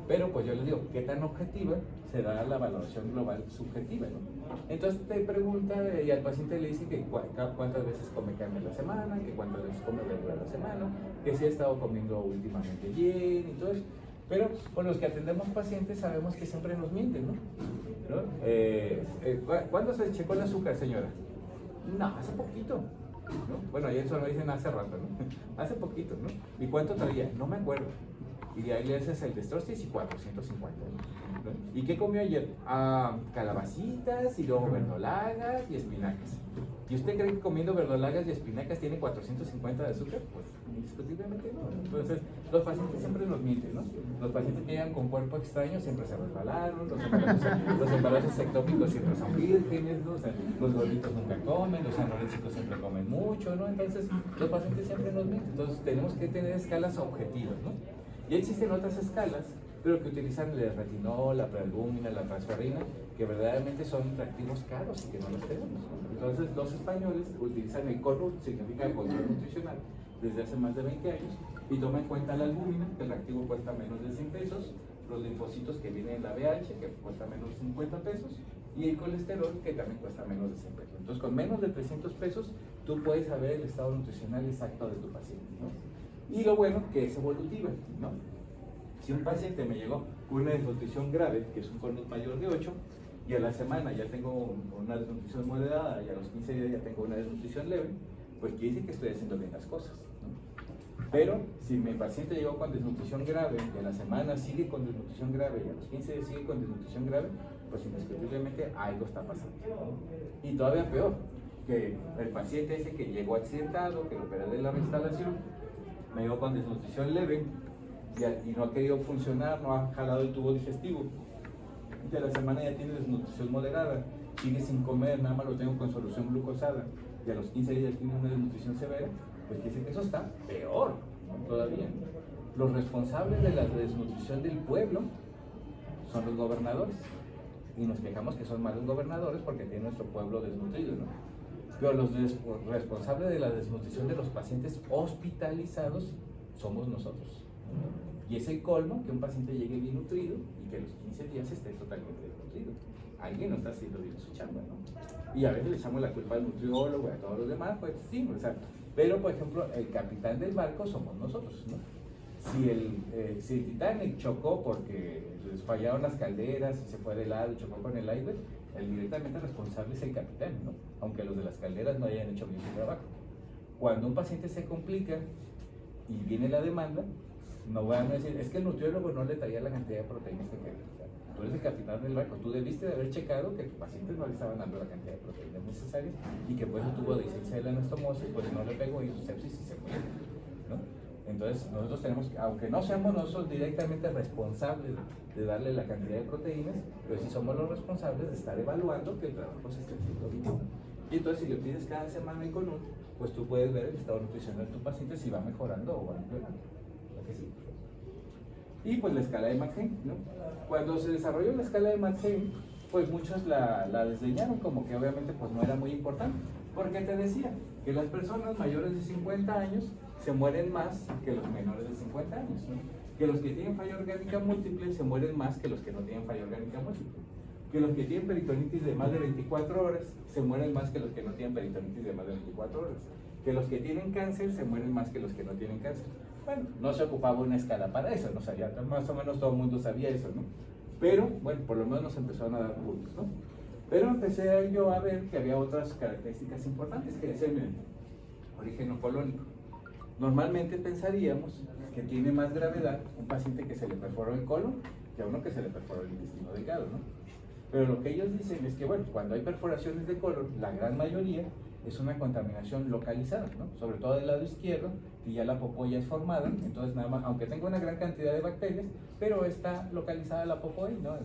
pero pues yo les digo, ¿qué tan objetiva será la evaluación global subjetiva, ¿no? Entonces te pregunta y al paciente le dice que cuántas veces come carne a la semana, que cuántas veces come verdura a la semana, que si ha estado comiendo últimamente bien y todo eso. Pero con los que atendemos pacientes sabemos que siempre nos mienten, ¿no? ¿Cuándo se checó el azúcar, señora? No, hace poquito, ¿no? Bueno, y eso lo dicen hace rato, ¿no? Hace poquito, ¿no? ¿Y cuánto traía? No me acuerdo. Y de ahí le haces el destrostis y 450, ¿no? ¿Y qué comió ayer? Calabacitas y luego verdolagas y espinacas. ¿Y usted cree que comiendo verdolagas y espinacas tiene 450 de azúcar? Pues indiscutiblemente no. Entonces, los pacientes siempre nos mienten, ¿no? Los pacientes que llegan con cuerpo extraño siempre se resbalaron, los embarazos ectópicos siempre son vírgenes, ¿no? O sea, los gorditos nunca comen, los anoréxicos siempre comen mucho, ¿no? Entonces, los pacientes siempre nos mienten. Entonces, tenemos que tener escalas objetivas, ¿no? Y existen otras escalas, pero que utilizan el retinol, la prealbúmina, la transferrina, que verdaderamente son reactivos caros y que no los tenemos, ¿no? Entonces, los españoles utilizan el CONUT, significa control nutricional, desde hace más de 20 años, y toma en cuenta la albúmina, que el reactivo cuesta menos de 100 pesos, los linfocitos que vienen en la BH, que cuesta menos de 50 pesos, y el colesterol, que también cuesta menos de 100 pesos. Entonces, con menos de 300 pesos, tú puedes saber el estado nutricional exacto de tu paciente, ¿no? Y lo bueno que es evolutiva, ¿no? Si un paciente me llegó con una desnutrición grave, que es un CONUT mayor de 8, y a la semana ya tengo una desnutrición moderada y a los 15 días ya tengo una desnutrición leve, pues quiere decir que estoy haciendo bien las cosas, ¿no? Pero si mi paciente llegó con desnutrición grave y a la semana sigue con desnutrición grave y a los 15 días sigue con desnutrición grave, pues indiscutiblemente algo está pasando, ¿no? Y todavía peor, que el paciente ese que llegó accidentado, que lo operé de la reinstalación, me llegó con desnutrición leve y no ha querido funcionar, no ha jalado el tubo digestivo, y a la semana ya tiene desnutrición moderada, sigue sin comer, nada más lo tengo con solución glucosada, y a los 15 días tiene una desnutrición severa, pues quiere decir que eso está peor, ¿no? Todavía. Los responsables de la desnutrición del pueblo son los gobernadores, y nos quejamos que son malos gobernadores porque tiene nuestro pueblo desnutrido, ¿no? Pero los responsables de la desnutrición de los pacientes hospitalizados somos nosotros. Y es el colmo que un paciente llegue bien nutrido y que a los 15 días esté totalmente desnutrido. Alguien no está haciendo bien su chamba, ¿no? Y a veces le echamos la culpa al nutriólogo y a todos los demás, pues sí, o sea, pero por ejemplo, el capitán del barco somos nosotros, ¿no? Si el Titanic chocó porque les fallaron las calderas y se fue de lado y chocó con el iceberg, el directamente responsable es el capitán, ¿no? Aunque los de las calderas no hayan hecho bien su trabajo. Cuando un paciente se complica y viene la demanda, no van a decir, es que el nutriólogo no le traía la cantidad de proteínas que quería. Tú eres el capitán del barco, tú debiste de haber checado que tu paciente no le estaban dando la cantidad de proteínas necesarias y que por eso tuvo disencia de la anastomosis, pues no le pegó, hizo sepsis y se murió, ¿no? Entonces nosotros tenemos, aunque no seamos nosotros directamente responsables de darle la cantidad de proteínas, pero sí somos los responsables de estar evaluando que el trabajo se esté haciendo bien. Y entonces si le pides cada semana y con uno, pues tú puedes ver el estado nutricional de tu paciente si va mejorando o va empeorando. ¿Verdad que sí? Y pues la escala de Mackheim, ¿no? Cuando se desarrolló la escala de Mackheim, pues muchos la desdeñaron como que obviamente pues no era muy importante, porque te decía que las personas mayores de 50 años se mueren más que los menores de 50 años, ¿no? Que los que tienen falla orgánica múltiple se mueren más que los que no tienen falla orgánica múltiple, que los que tienen peritonitis de más de 24 horas se mueren más que los que no tienen peritonitis de más de 24 horas, que los que tienen cáncer se mueren más que los que no tienen cáncer. Bueno, no se ocupaba una escala para eso, ¿no? Sabía, más o menos todo el mundo sabía eso, ¿no? Pero, bueno, por lo menos nos empezaron a dar puntos, ¿no? Pero empecé yo a ver que había otras características importantes que decían el origen oncológico. Normalmente pensaríamos que tiene más gravedad un paciente que se le perforó el colon que a uno que se le perforó el intestino delgado, ¿no? Pero lo que ellos dicen es que, bueno, cuando hay perforaciones de colon, la gran mayoría es una contaminación localizada, ¿no? Sobre todo del lado izquierdo, y ya la popó ya es formada, entonces nada más, aunque tenga una gran cantidad de bacterias, pero está localizada la popó ahí, ¿no?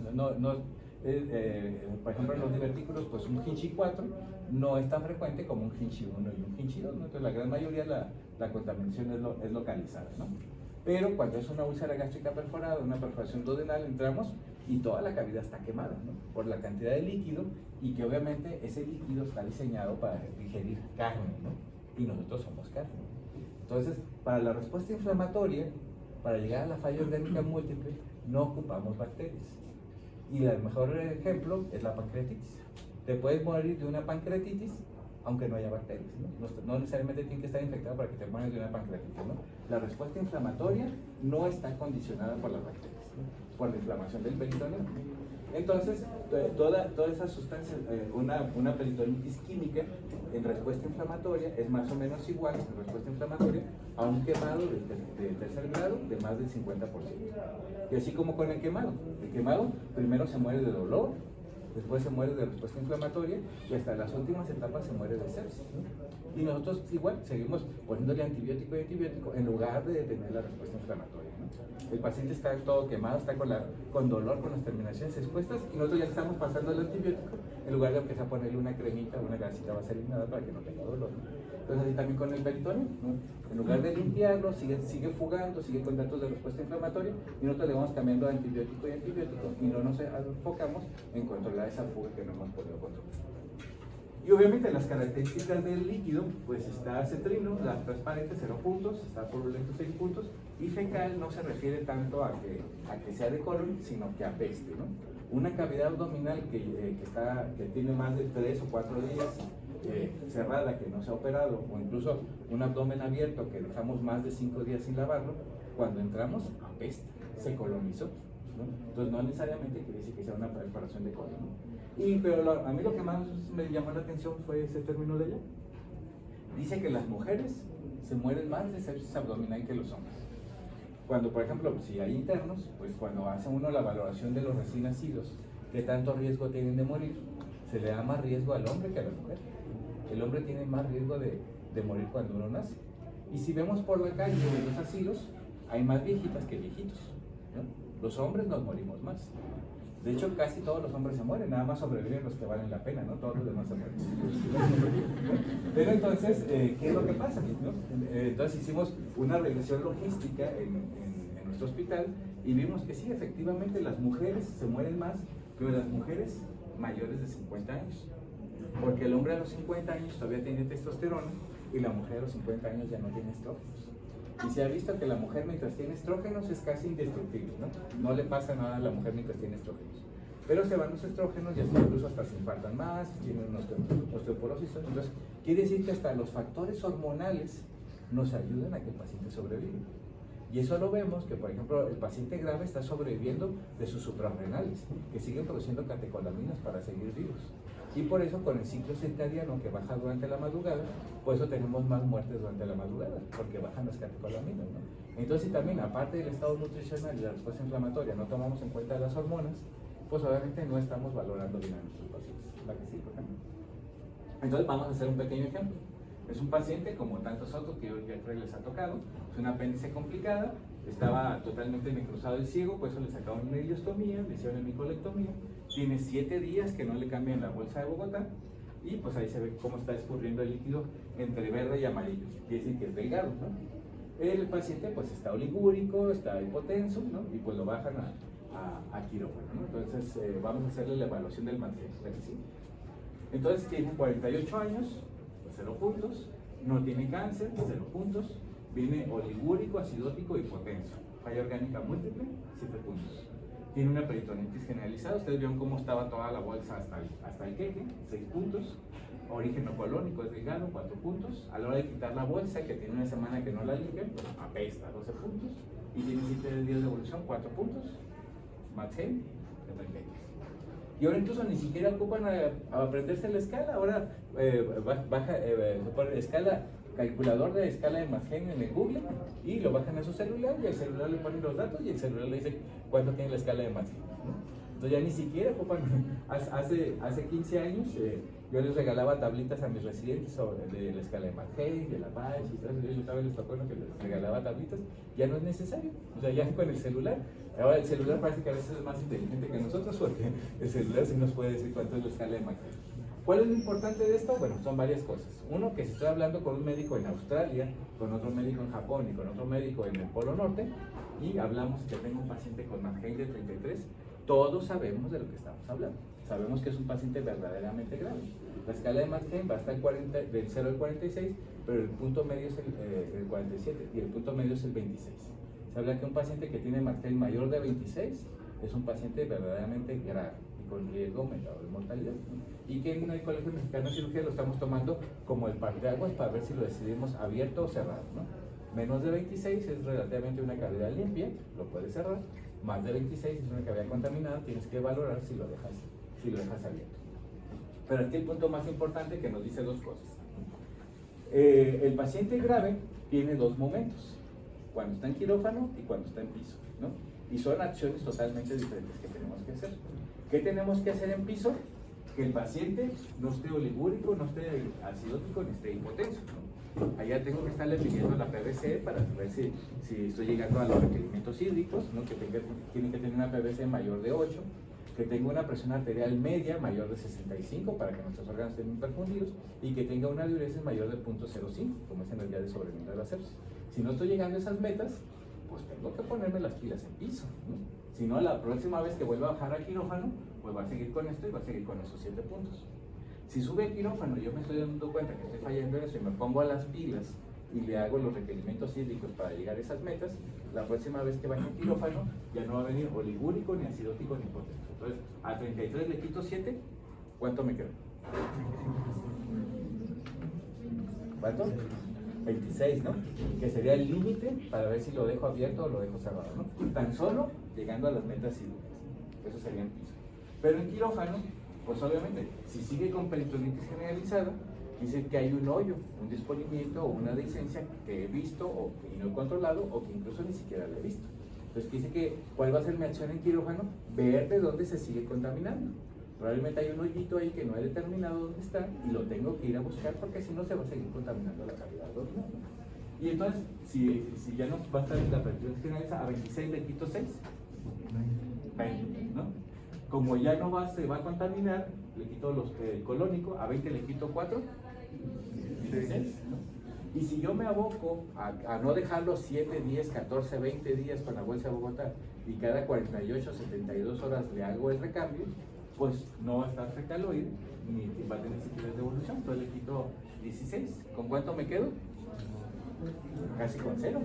Por ejemplo, en los divertículos, pues un Hinchey 4 no es tan frecuente como un Hinchey 1 y un Hinchey 2, ¿no? Entonces la gran mayoría la contaminación es localizada, ¿no? Pero cuando es una úlcera gástrica perforada, una perforación duodenal, entramos y toda la cavidad está quemada, ¿no? Por la cantidad de líquido, y que obviamente ese líquido está diseñado para digerir carne, ¿no? Y nosotros somos carne. Entonces, para la respuesta inflamatoria, para llegar a la falla orgánica múltiple, no ocupamos bacterias. Y el mejor ejemplo es la pancreatitis. Te puedes morir de una pancreatitis aunque no haya bacterias, ¿no? No necesariamente tiene que estar infectado para que te mueras de una pancreatitis, ¿no? La respuesta inflamatoria no está condicionada por las bacterias, ¿no? Por la inflamación del peritoneo. Entonces, toda esa sustancia, una peritonitis química en respuesta inflamatoria es más o menos igual en respuesta inflamatoria a un quemado de tercer grado de más del 50%. Y así como con el quemado primero se muere de dolor, después se muere de respuesta inflamatoria y hasta las últimas etapas se muere de sepsis, ¿no? Y nosotros igual seguimos poniéndole antibiótico y antibiótico en lugar de detener la respuesta inflamatoria, ¿no? El paciente está todo quemado, está con dolor, con las terminaciones expuestas, y nosotros ya estamos pasando el antibiótico en lugar de empezar a ponerle una cremita o una gasita vaselinada para que no tenga dolor, ¿no? Entonces así también con el peritoneo, ¿no? En lugar de limpiarlo, sigue fugando, sigue con datos de respuesta inflamatoria, y nosotros le vamos cambiando de antibiótico y antibiótico y no nos enfocamos en controlar esa fuga que no hemos podido controlar. Y obviamente las características del líquido, pues está cetrino, la transparente 0 puntos, está purulento 6 puntos, y fecal no se refiere tanto a que sea de colon, sino que apeste, ¿no? Una cavidad abdominal que tiene más de 3 o 4 días cerrada, que no se ha operado, o incluso un abdomen abierto que dejamos más de 5 días sin lavarlo, cuando entramos apesta, se colonizó, ¿no? Entonces no necesariamente quiere decir que sea una perforación de colon, ¿no? Pero a mí lo que más me llamó la atención fue ese término de ella. Dice que las mujeres se mueren más de sepsis abdominal que los hombres. Cuando, por ejemplo, si hay internos, pues cuando hace uno la valoración de los recién nacidos, qué tanto riesgo tienen de morir, se le da más riesgo al hombre que a la mujer. El hombre tiene más riesgo de morir cuando uno nace. Y si vemos por la calle en los asilos, hay más viejitas que viejitos, ¿no? Los hombres nos morimos más. De hecho, casi todos los hombres se mueren, nada más sobreviven los que valen la pena, ¿no? Todos los demás se mueren. Pero entonces, ¿qué es lo que pasa? ¿No? Entonces hicimos una regresión logística en nuestro hospital y vimos que sí, efectivamente, las mujeres se mueren más, pero las mujeres mayores de 50 años. Porque el hombre a los 50 años todavía tiene testosterona y la mujer a los 50 años ya no tiene estrógenos. Y se ha visto que la mujer mientras tiene estrógenos es casi indestructible, ¿no? No le pasa nada a la mujer mientras tiene estrógenos. Pero se van los estrógenos y incluso hasta se infartan más, tienen osteoporosis. Entonces, quiere decir que hasta los factores hormonales nos ayudan a que el paciente sobreviva. Y eso lo vemos que, por ejemplo, el paciente grave está sobreviviendo de sus suprarrenales, que siguen produciendo catecolaminas para seguir vivos. Y por eso con el ciclo circadiano que baja durante la madrugada, por eso tenemos más muertes durante la madrugada, porque bajan las catecolaminas, ¿no? Entonces, si también, aparte del estado nutricional y la respuesta inflamatoria, no tomamos en cuenta las hormonas, pues obviamente no estamos valorando bien a nuestros pacientes. ¿La que sí, por ejemplo? Entonces, vamos a hacer un pequeño ejemplo. Es un paciente, como tantos otros que hoy les ha tocado, es una apéndice complicada, estaba totalmente necrosado el ciego, por eso le sacaron una ileostomía, le hicieron hemicolectomía, tiene 7 días que no le cambian la bolsa de Bogotá, y pues ahí se ve cómo está escurriendo el líquido entre verde y amarillo, quiere decir que es delgado, ¿no? El paciente pues está oligúrico, está hipotenso, ¿no? Y pues lo bajan a quirófano, ¿no? Entonces vamos a hacerle la evaluación del material, ¿verdad que sí? Entonces tiene 48 años, 0 puntos, no tiene cáncer, 0 puntos, viene oligúrico, acidótico, hipotenso, falla orgánica múltiple, 7 puntos. Tiene una peritonitis generalizada, ustedes vieron cómo estaba toda la bolsa hasta el queque, 6 puntos. Origen colónico es delgado, 4 puntos. A la hora de quitar la bolsa, que tiene una semana que no la limpian, pues apesta, 12 puntos. Y tiene 7 días de evolución, 4 puntos. Maxim, de 33. Y ahora incluso ni siquiera ocupan a aprenderse la escala. Ahora se pone escala, calculador de escala de Masheim en el Google y lo bajan a su celular y el celular le pone los datos y el celular le dice cuánto tiene la escala de Masheim, ¿no? Entonces ya ni siquiera ocupan. Hace 15 años yo les regalaba tablitas a mis residentes de la escala de Masheim, de la Apache, y todo eso. Yo también les tocó que les regalaba tablitas. Ya no es necesario. O sea, ya con el celular. Ahora el celular parece que a veces es más inteligente que nosotros porque el celular sí nos puede decir cuánto es la escala de Masheim. ¿Cuál es lo importante de esto? Bueno, son varias cosas. Uno, que si estoy hablando con un médico en Australia, con otro médico en Japón y con otro médico en el Polo Norte, y hablamos que tengo un paciente con Masheim de 33, todos sabemos de lo que estamos hablando. Sabemos que es un paciente verdaderamente grave. La escala de Masheim va hasta el 40, del 0 al 46, pero el punto medio es el 47 y el punto medio es el 26. Se habla que un paciente que tiene Masheim mayor de 26 es un paciente verdaderamente grave y con riesgo aumentado de mortalidad. Y que en el Colegio Mexicano de Cirugía lo estamos tomando como el parteaguas para ver si lo decidimos abierto o cerrado, ¿no? Menos de 26 es relativamente una cavidad limpia, lo puedes cerrar. Más de 26 es una cavidad contaminada, tienes que valorar si lo dejas abierto. Pero aquí el punto más importante que nos dice dos cosas. El paciente grave tiene dos momentos, cuando está en quirófano y cuando está en piso, ¿no? Y son acciones totalmente diferentes que tenemos que hacer. ¿Qué tenemos que hacer en piso? Que el paciente no esté oligúrico, no esté acidótico, ni esté hipotenso, ¿no? Allá tengo que estarle midiendo la PVC para ver si estoy llegando a los requerimientos hídricos, ¿no? Que tiene que tener una PVC mayor de 8, que tenga una presión arterial media mayor de 65 para que nuestros órganos estén perfundidos y que tenga una diuresis mayor de 0.05, como es en el día de sobrevenida de la sepsis. Si no estoy llegando a esas metas, pues tengo que ponerme las pilas en piso, ¿no? Si no, la próxima vez que vuelva a bajar a quirófano, pues va a seguir con esto y va a seguir con esos 7 puntos. Si sube a quirófano y yo me estoy dando cuenta que estoy fallando en eso y me pongo a las pilas y le hago los requerimientos hídricos para llegar a esas metas, la próxima vez que vaya a quirófano ya no va a venir oligúrico, ni acidótico, ni hipotenso. Entonces, a 33 le quito 7, ¿cuánto me queda? ¿Cuánto? 26, ¿no? Que sería el límite para ver si lo dejo abierto o lo dejo cerrado, ¿no? Tan solo llegando a las metas hídricas. Eso sería en piso. Pero en quirófano, pues obviamente, si sigue con peritonitis generalizada, dice que hay un hoyo, un disponimiento o una dehiscencia que he visto y no he controlado o que incluso ni siquiera lo he visto. Entonces dice que, ¿cuál va a ser mi acción en quirófano? Ver de dónde se sigue contaminando. Probablemente hay un hoyito ahí que no he determinado dónde está y lo tengo que ir a buscar porque si no se va a seguir contaminando la cavidad abdominal. Y entonces, si ya no va a estar en la peritonitis generalizada, a 26 le quito 6, 20, ¿no? Como ya no se va a contaminar, le quito el colónico, a 20 le quito 4, 16, ¿no? Y si yo me aboco a no dejarlo 7, 10, 14, 20 días con la bolsa de Bogotá y cada 48, 72 horas le hago el recambio, pues no va a estar fecaloide ni va a tener siquiera de evolución. Entonces le quito 16. ¿Con cuánto me quedo? Casi con 0.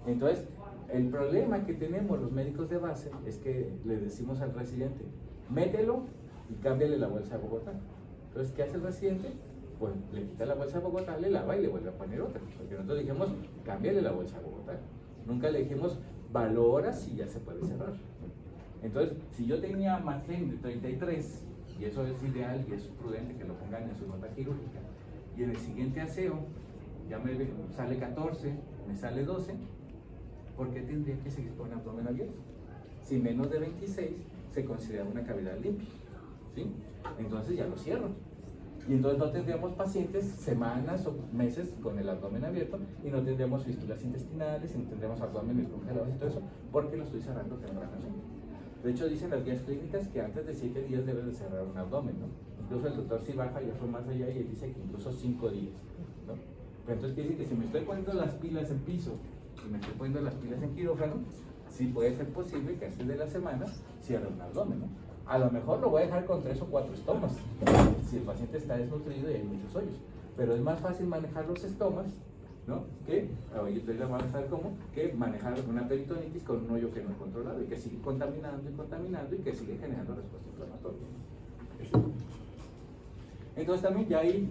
Entonces, el problema que tenemos los médicos de base es que le decimos al residente, mételo y cámbiale la bolsa de Bogotá. Entonces, ¿qué hace el residente? Pues le quita la bolsa de Bogotá, le lava y le vuelve a poner otra. Porque nosotros dijimos, cámbiale la bolsa de Bogotá. Nunca le dijimos, valora si ya se puede cerrar. Entonces, si yo tenía Masheim de 33, y eso es ideal y es prudente que lo pongan en su nota quirúrgica, y en el siguiente aseo ya me sale 14, me sale 12, ¿por qué tendría que seguir con el abdomen abierto? Si menos de 26 se considera una cavidad limpia, ¿sí? Entonces ya lo cierro. Y entonces no tendríamos pacientes semanas o meses con el abdomen abierto y no tendríamos fístulas intestinales y no tendríamos abdómenes congelados y todo eso porque lo estoy cerrando tempranamente. De hecho dicen las guías clínicas que antes de 7 días debes de cerrar un abdomen, ¿no? Incluso el doctor sí baja y fue más allá y él dice que incluso 5 días, ¿no? Pero entonces quiere decir que si me estoy poniendo las pilas en piso y me estoy poniendo las pilas en quirófano, sí puede ser posible que antes de la semana cierre un abdomen, ¿no? A lo mejor lo voy a dejar con 3 o 4 estomas, si el paciente está desnutrido y hay muchos hoyos. Pero es más fácil manejar los estomas, ¿no? Que, y ustedes ya van a saber cómo, que manejar una peritonitis con un hoyo que no es controlado y que sigue contaminando y que sigue generando respuesta inflamatoria. Entonces también ya hay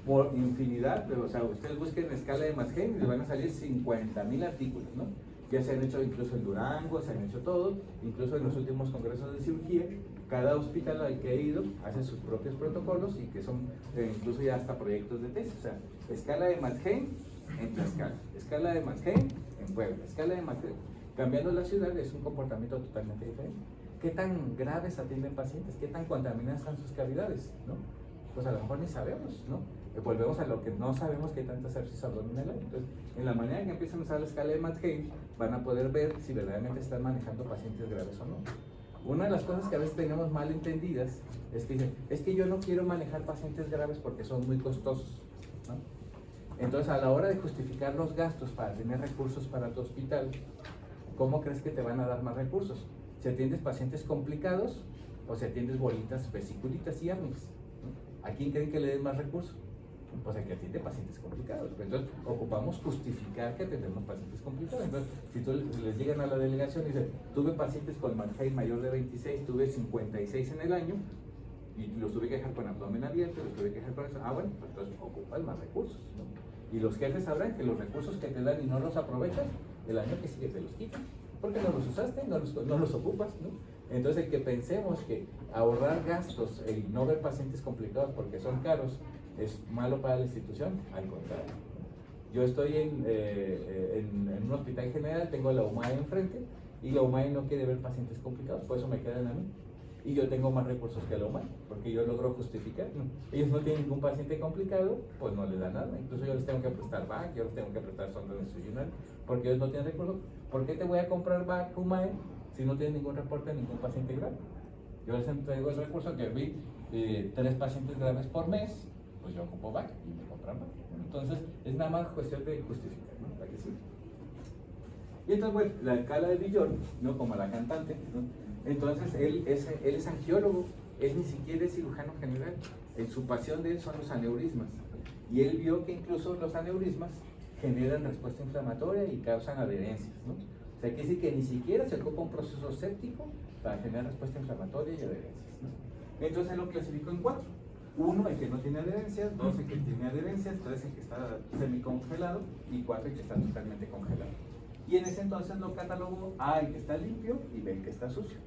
por infinidad, o sea, ustedes busquen escala de Masheim y les van a salir 50,000 artículos, ¿no? Ya se han hecho incluso en Durango, se han hecho todo, incluso en los últimos congresos de cirugía, cada hospital al que ha ido hace sus propios protocolos y que son incluso ya hasta proyectos de tesis. O sea, escala de Matzheim en Tlaxcala, escala de Matzheim en Puebla, escala de Matzheim. Cambiando la ciudad es un comportamiento totalmente diferente. ¿Qué tan graves atienden pacientes? ¿Qué tan contaminadas están sus cavidades? ¿No? Pues a lo mejor ni sabemos, ¿no? Volvemos a lo que no sabemos, que hay tanta sepsis abdominal. Entonces, en la manera en que empiezan a usar la escala de Matzheim, van a poder ver si verdaderamente están manejando pacientes graves o no. Una de las cosas que a veces tenemos mal entendidas es que dicen, es que yo no quiero manejar pacientes graves porque son muy costosos, ¿no? Entonces, a la hora de justificar los gastos para tener recursos para tu hospital, ¿cómo crees que te van a dar más recursos? Si atiendes pacientes complicados o si atiendes bolitas, vesiculitas y hernias, ¿no? ¿A quién creen que le den más recursos? Pues a que atiende pacientes complicados. Entonces, ocupamos justificar que atendemos pacientes complicados. Entonces, si tú les llegan a la delegación y dicen, tuve pacientes con Matzheim mayor de 26, tuve 56 en el año, y los tuve que dejar con abdomen abierto, los tuve que dejar con eso. Ah, bueno, pues entonces ocupas más recursos, ¿no? Y los jefes sabrán que los recursos que te dan y no los aprovechas, el año que sigue te los quitan, porque no los usaste, no los ocupas, ¿no? Entonces, el que pensemos que ahorrar gastos y no ver pacientes complicados porque son caros es malo para la institución, al contrario. Yo estoy en un hospital general, tengo la UMAE enfrente, y la UMAE no quiere ver pacientes complicados, por eso me quedan a mí. Y yo tengo más recursos que la UMAE, porque yo logro justificar, ¿no? Ellos no tienen ningún paciente complicado, pues no les da nada. Incluso yo les tengo que prestar VAC, yo les tengo que prestar sonda longitudinal, porque ellos no tienen recursos. ¿Por qué te voy a comprar VAC UMAE si no tienes ningún reporte de ningún paciente grave? Yo les entrego el recurso que vi 3 pacientes graves por mes, pues yo ocupo VAC y me compran VAC. Entonces, es nada más cuestión de justificar, ¿no? ¿Para qué sirve? Y entonces, bueno, la escala de Villor, ¿no? Como la cantante, ¿no? Entonces, él es angiólogo, él ni siquiera es cirujano general. Su pasión de él son los aneurismas. Y él vio que incluso los aneurismas generan respuesta inflamatoria y causan adherencias, ¿no? O sea, quiere decir que ni siquiera se ocupa un proceso séptico para generar respuesta inflamatoria y adherencias, ¿no? Entonces, él lo clasificó en 4. 1, el que no tiene adherencias, 2, el que tiene adherencias, 3, el que está semicongelado y 4, el que está totalmente congelado. Y en ese entonces lo catalogó A, el que está limpio, y B, el que está sucio.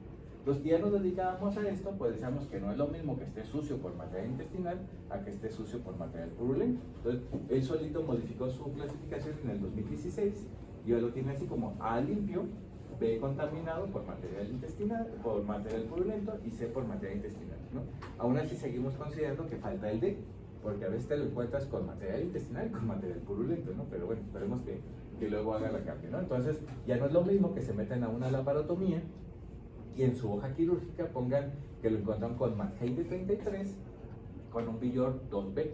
Los que ya nos dedicábamos a esto, pues decíamos que no es lo mismo que esté sucio por material intestinal a que esté sucio por material purulento. Entonces, él solito modificó su clasificación en el 2016 y ya lo tiene así como A limpio, B contaminado por material intestinal, por material purulento y C por material intestinal, ¿no? Aún así seguimos considerando que falta el D, porque a veces te lo encuentras con material intestinal y con material purulento, ¿no? Pero bueno, esperemos que luego haga la cambio, ¿no? Entonces, ya no es lo mismo que se metan a una laparotomía y en su hoja quirúrgica pongan que lo encuentran con Matzheim de 33, con un Villor 2B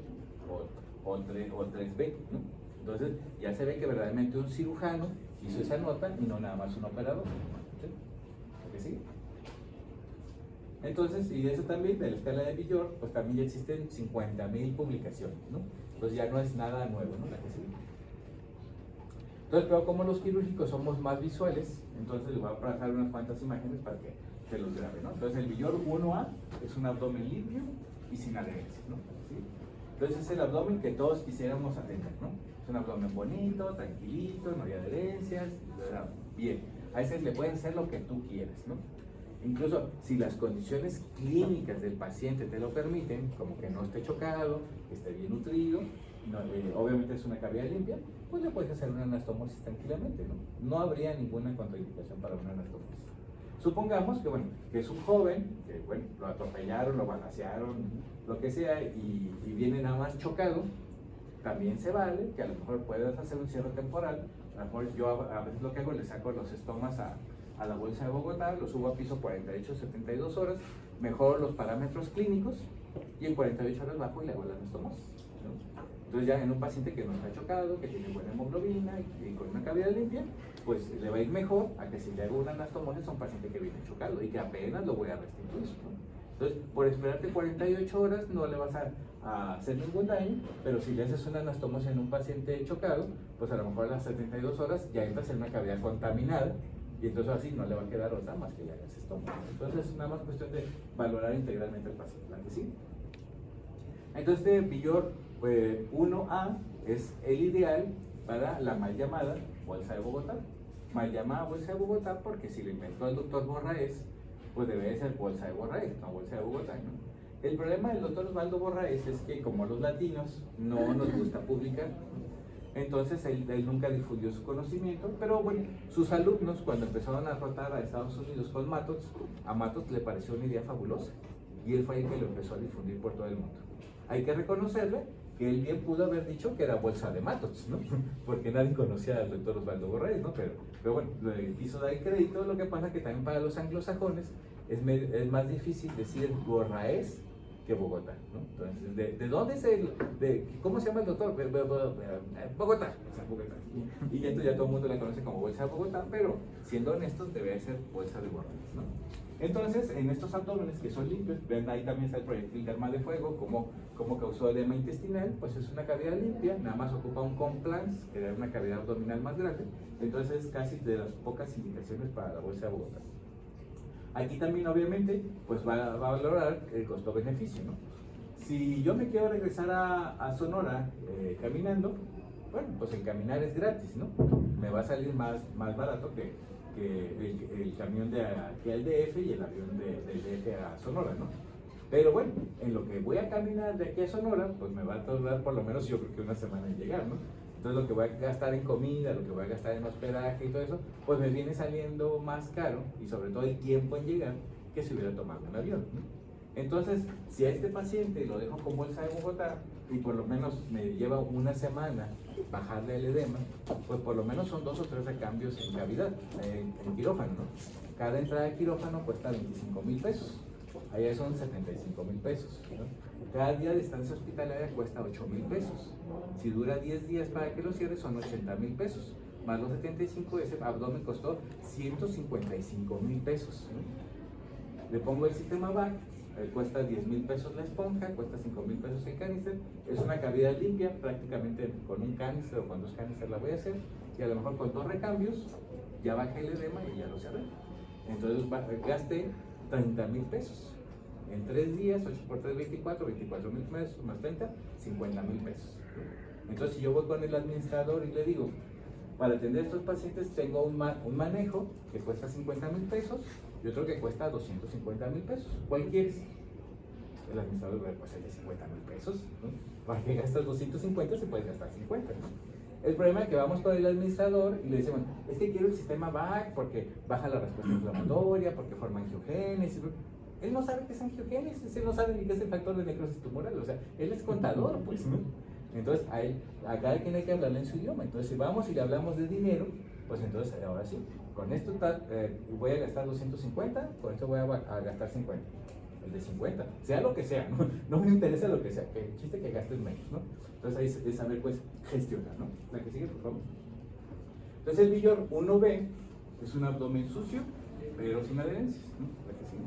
o 3B, ¿no? Entonces, ya se ve que verdaderamente un cirujano hizo esa nota y no nada más un operador, ¿sí? ¿Por qué sí? Entonces, y eso también, de la escala de Villor, pues también ya existen 50,000 publicaciones, ¿no? Entonces ya no es nada nuevo, ¿no? La que sí. Entonces, pero como los quirúrgicos somos más visuales, entonces les voy a pasar unas cuantas imágenes para que se los grabe, ¿no? Entonces, el Villor 1A es un abdomen limpio y sin adherencias, ¿no? ¿Sí? Entonces, es el abdomen que todos quisiéramos atender, ¿no? Es un abdomen bonito, tranquilito, no hay adherencias, bien. A veces le pueden ser lo que tú quieras, ¿no? Incluso si las condiciones clínicas del paciente te lo permiten, como que no esté chocado, que esté bien nutrido, no, obviamente es una cavidad limpia, pues le puedes hacer una anastomosis tranquilamente, ¿no? No habría ninguna contraindicación para una anastomosis. Supongamos que, bueno, que es un joven, que, bueno, lo atropellaron, lo balacearon, lo que sea, y viene nada más chocado, también se vale que a lo mejor puedas hacer un cierre temporal. A lo mejor yo a veces lo que hago, le saco los estomas a la bolsa de Bogotá, lo subo a piso 48, 72 horas, mejoro los parámetros clínicos y en 48 horas bajo y le hago la anastomosis, ¿no? Entonces ya en un paciente que no está chocado, que tiene buena hemoglobina y con una cavidad limpia, pues le va a ir mejor a que si le hago una anastomosis a un paciente que viene chocado y que apenas lo voy a restituir, ¿no? Entonces, por esperarte 48 horas no le vas a hacer ningún daño, pero si le haces una anastomosis en un paciente chocado, pues a lo mejor a las 72 horas ya entras en una cavidad contaminada y entonces así no le va a quedar otra más que le hagas estómago. Entonces es nada más cuestión de valorar integralmente al paciente, ¿verdad que sí? Entonces este Villor 1A es el ideal para la mal llamada bolsa de Bogotá. mal llamada bolsa de Bogotá, porque si lo inventó el doctor Borraez, pues debe de ser bolsa de Borraez, no bolsa de Bogotá, ¿no? El problema del doctor Osvaldo Borraez es que como los latinos no nos gusta publicar, entonces él nunca difundió su conocimiento, pero bueno, sus alumnos cuando empezaron a rotar a Estados Unidos con Mattox, a Mattox le pareció una idea fabulosa y él fue el que lo empezó a difundir por todo el mundo. Hay que reconocerle que él bien pudo haber dicho que era bolsa de Mattox, ¿no? Porque nadie conocía al doctor Osvaldo Borraez, ¿no? Pero bueno, le quiso dar el crédito. Lo que pasa que también para los anglosajones es más difícil decir Borraez que Bogotá, ¿no? Entonces, ¿de dónde es cómo se llama el doctor? Bogotá, o sea, Bogotá. Y entonces ya todo el mundo la conoce como bolsa de Bogotá, pero siendo honestos debe ser bolsa de Borraez, ¿no? Entonces, en estos abdómenes que son limpios, ven ahí también está el proyectil de arma de fuego, como causó edema intestinal, pues es una cavidad limpia, nada más ocupa un compliance, que era una cavidad abdominal más grande, entonces es casi de las pocas indicaciones para la bolsa de Bogotá. Aquí también obviamente pues va a valorar el costo-beneficio, ¿no? Si yo me quiero regresar a Sonora caminando, bueno, pues el caminar es gratis, ¿no? Me va a salir más barato que el camión de aquí al DF y el avión del DF a Sonora, ¿no? Pero bueno, en lo que voy a caminar de aquí a Sonora, pues me va a tardar por lo menos yo creo que una semana en llegar, ¿no? Entonces lo que voy a gastar en comida, lo que voy a gastar en hospedaje y todo eso, pues me viene saliendo más caro y sobre todo el tiempo en llegar que si hubiera tomado un avión, ¿no? Entonces, si a este paciente lo dejo con bolsa de Bogotá y por lo menos me lleva una semana bajarle el edema, pues por lo menos son 2 o 3 recambios en cavidad, en quirófano, ¿no? Cada entrada de quirófano cuesta 25,000 pesos, allá son 75,000 pesos, ¿no? Cada día de estancia hospitalaria cuesta 8,000 pesos. Si dura 10 días para que lo cierre, son 80,000 pesos. Más los 75, ese abdomen costó 155,000 pesos, ¿no? Le pongo el sistema VAC, cuesta 10,000 pesos la esponja, cuesta 5,000 pesos el canister. Es una cavidad limpia, prácticamente con un canister o con 2 canisters la voy a hacer. Y a lo mejor con 2 recambios ya baja el edema y ya lo cerré. Entonces gasté 30,000 pesos. En 3 días, 8 por 3, 24,000 pesos más 30, 50,000 pesos. Entonces, si yo voy con el administrador y le digo, para atender a estos pacientes tengo un manejo que cuesta 50,000 pesos y otro que cuesta 250,000 pesos. ¿Cuál quieres? El administrador le pues el de 50,000 pesos, ¿no? ¿Para qué gastas 250 si puedes gastar 50, ¿no? El problema es que vamos con el administrador y le decimos, es que quiero el sistema VAC porque baja la respuesta inflamatoria, porque forma angiogénesis. Él no sabe qué es angiogénesis, él no sabe ni qué es el factor de necrosis tumoral, o sea, él es contador, pues, ¿no? Entonces, a cada quien hay que hablarle en su idioma. Entonces, si vamos y le hablamos de dinero, pues entonces, ahora sí, con esto voy a gastar 250, con esto voy a gastar 50. El de 50, sea lo que sea, ¿no? No me interesa lo que sea, que el chiste que gastes menos, ¿no? Entonces, ahí es saber, pues, gestionar, ¿no? La que sigue, por favor. Entonces, el Villor 1B es un abdomen sucio, pero sin adherencias, ¿no? La que sigue.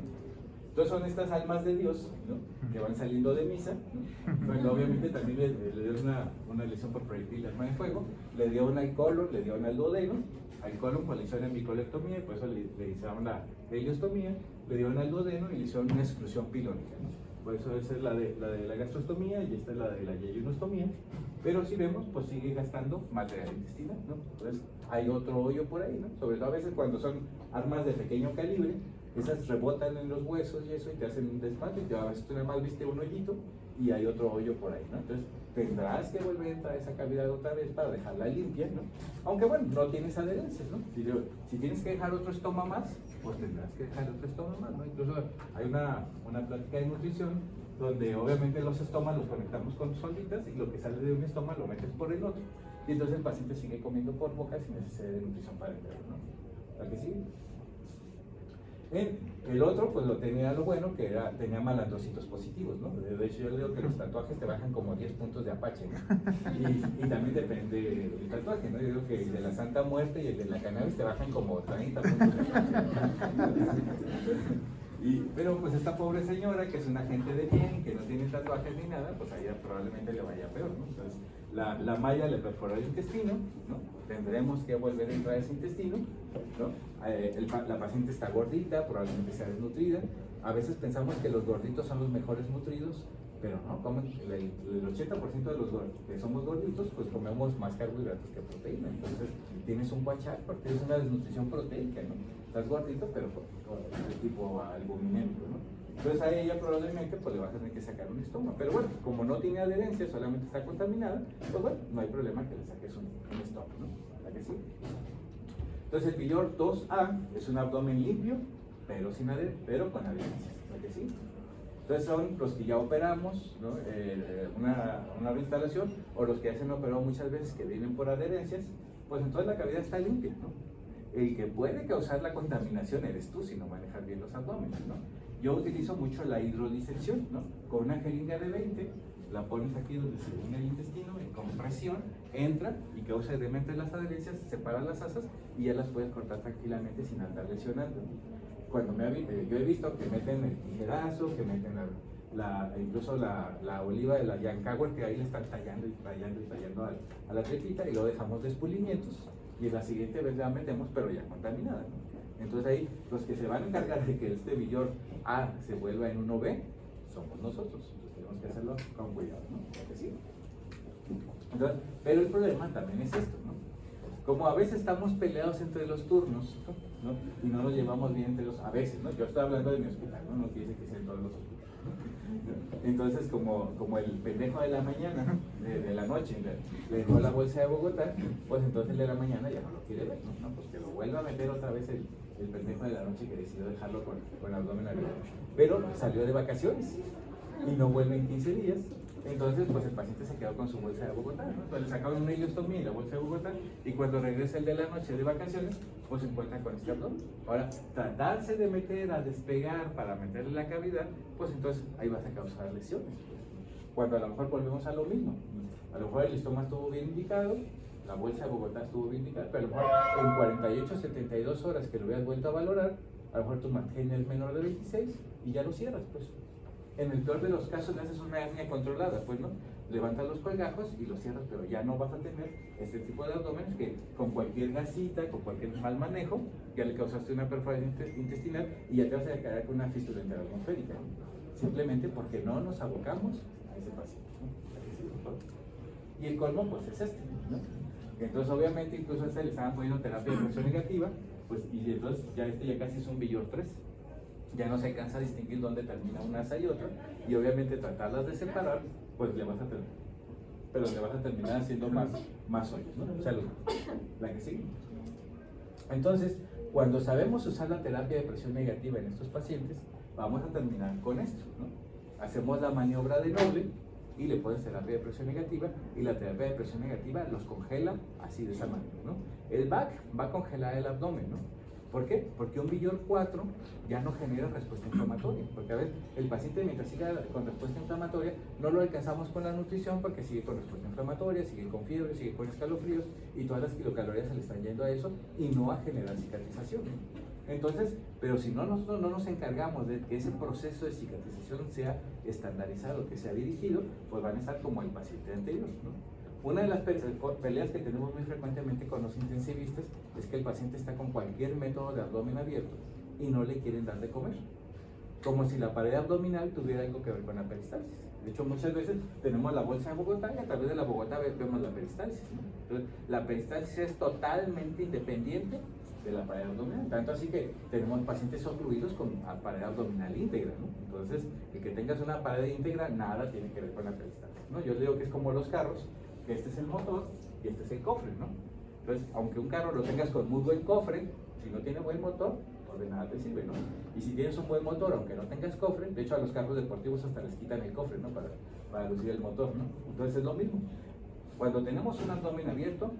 Entonces son estas almas de Dios, ¿no? Que van saliendo de misa, ¿no? Bueno, obviamente también le dio una lesión por proyectil de arma de fuego, le dio una alcolon, le dio una aldodeno, alcolon pues le hicieron embicolectomía y por eso le hicieron la ileostomía, le dio un aldodeno y le hicieron una exclusión pilónica, ¿no? Por eso esa es la de la gastrostomía y esta es la de la yeyonostomía, pero si vemos pues sigue gastando material intestinal, ¿no? Entonces hay otro hoyo por ahí, ¿no? Sobre todo a veces cuando son armas de pequeño calibre, esas rebotan en los huesos y eso y te hacen un desmadre, y a veces tú nada más viste un hoyito y hay otro hoyo por ahí, ¿no? Entonces tendrás que volver a entrar a esa cavidad otra vez para dejarla limpia, ¿no? Aunque bueno, no tienes adherencias, ¿no? Si tienes que dejar otro estoma más, pues tendrás que dejar otro estoma más, ¿no? Incluso hay una plática de nutrición donde obviamente los estomas los conectamos con sonditas y lo que sale de un estoma lo metes por el otro y entonces el paciente sigue comiendo por boca sin necesidad de nutrición para el perro, ¿no? ¿A que sigue? El otro, pues lo tenía lo bueno, que tenía malandrocitos positivos, ¿no? De hecho, yo le digo que los tatuajes te bajan como 10 puntos de Apache, ¿no? Y también depende del tatuaje, ¿no? Yo digo que el de la Santa Muerte y el de la cannabis te bajan como 30 puntos de Apache. Pero pues esta pobre señora, que es una gente de bien, que no tiene tatuajes ni nada, pues a ella probablemente le vaya peor, ¿no? Entonces, la malla le perforó el intestino, ¿no? Tendremos que volver a entrar a ese intestino, ¿no? La paciente está gordita, probablemente sea desnutrida. A veces pensamos que los gorditos son los mejores nutridos, Pero no, comen el 80% de los que somos gorditos, pues comemos más carbohidratos que proteína. Entonces tienes un guachar porque es una desnutrición proteica, ¿no? Estás gordito, pero de tipo albuminémico, ¿no? Entonces a ella probablemente pues le vas a tener que sacar un estómago. Pero bueno, como no tiene adherencia, solamente está contaminada, pues bueno, no hay problema que le saques un estómago, ¿no? ¿Verdad que sí? Entonces el Billor 2A es un abdomen limpio, pero con adherencias, ¿verdad que sí? Entonces son los que ya operamos, ¿no? Una reinstalación, o los que ya se han operado muchas veces que vienen por adherencias, pues entonces la cavidad está limpia, ¿no? El que puede causar la contaminación eres tú si no manejas bien los abdómenes, ¿no? Yo utilizo mucho la hidrodisección, ¿no? Con una jeringa de 20, la pones aquí donde se une el intestino, en compresión, entra y causa incremento en las adherencias, separa las asas y ya las puedes cortar tranquilamente sin andar lesionando. Cuando yo he visto que meten el tijerazo, que meten incluso la oliva de la Yankauer, que ahí le están tallando y tallando a la trepita y lo dejamos de espulimientos y la siguiente vez la metemos pero ya contaminada, ¿no? Entonces ahí los que se van a encargar de que este Billor A se vuelva en 1B somos nosotros. Entonces tenemos que hacerlo con cuidado, ¿no? ¿Que sí? Entonces, pero el problema también es esto, ¿no? Como a veces estamos peleados entre los turnos, ¿no? Y no nos llevamos bien entre los... A veces, ¿no? Yo estoy hablando de mi hospital, ¿no? No quiere decir que sea en todos los hospitales, ¿no? Entonces, como el pendejo de la mañana, de la noche, le dejó la bolsa de Bogotá, pues entonces el de la mañana ya no lo quiere ver, ¿no? Pues que lo vuelva a meter otra vez el pendejo de la noche que decidió dejarlo con abdomen abierto. Pero salió de vacaciones y no vuelve en 15 días. Entonces, pues el paciente se quedó con su bolsa de Bogotá, ¿no? Entonces le sacaron una ileostomía y la bolsa de Bogotá, y cuando regresa el de la noche de vacaciones, pues se encuentra con este abdomen. Ahora, tratarse de meter a despegar para meterle la cavidad, pues entonces ahí vas a causar lesiones. Pues. Cuando a lo mejor volvemos a lo mismo. A lo mejor el estómago estuvo bien indicado, la bolsa de Bogotá estuvo bien indicada, pero a lo mejor en 48, 72 horas que lo hubieras vuelto a valorar, a lo mejor tu margen es menor de 26 y ya lo cierras, pues. En el peor de los casos le haces una hernia controlada, pues, ¿no? Levantas los colgajos y los cierras, pero ya no vas a tener este tipo de abdómenes que con cualquier gasita, con cualquier mal manejo, ya le causaste una perforación intestinal y ya te vas a quedar con una fístula enteroatmosférica, ¿no? Simplemente porque no nos abocamos a ese paciente, ¿no? Y el colmo, pues, es este, ¿no? Entonces, obviamente, incluso a este le estaban poniendo terapia de presión negativa, pues, y entonces ya ya casi es un Billor 3. Ya no se alcanza a distinguir dónde termina una asa y otra, y obviamente tratarlas de separar, pues le vas a terminar haciendo más hoyos, ¿no? Salud. La que sigue. Entonces, cuando sabemos usar la terapia de presión negativa en estos pacientes, vamos a terminar con esto, ¿no? Hacemos la maniobra de Noble y le pones terapia de presión negativa, y la terapia de presión negativa los congela así, de esa manera, ¿no? El BAC va a congelar el abdomen, ¿no? ¿Por qué? Porque un Billor 4 ya no genera respuesta inflamatoria, porque a veces el paciente mientras siga con respuesta inflamatoria no lo alcanzamos con la nutrición porque sigue con respuesta inflamatoria, sigue con fiebre, sigue con escalofríos y todas las kilocalorías se le están yendo a eso y no a generar cicatrización. Entonces, pero si nosotros no nos encargamos de que ese proceso de cicatrización sea estandarizado, que sea dirigido, pues van a estar como el paciente anterior, ¿no? Una de las peleas que tenemos muy frecuentemente con los intensivistas es que el paciente está con cualquier método de abdomen abierto y no le quieren dar de comer, como si la pared abdominal tuviera algo que ver con la peristalsis. De hecho, muchas veces tenemos la bolsa de Bogotá y a través de la Bogotá vemos la peristalsis, ¿no? Entonces, la peristalsis es totalmente independiente de la pared abdominal, tanto así que tenemos pacientes ocluidos con pared abdominal íntegra, ¿no? Entonces, el que tengas una pared íntegra nada tiene que ver con la peristalsis, ¿no? Yo digo que es como los carros, que este es el motor y este es el cofre, ¿no? Entonces, aunque un carro lo tengas con muy buen cofre, si no tiene buen motor, pues de nada te sirve, ¿no? Y si tienes un buen motor, aunque no tengas cofre, de hecho a los carros deportivos hasta les quitan el cofre, ¿no? Para lucir el motor, ¿no? Entonces es lo mismo. Cuando tenemos un abdomen abierto,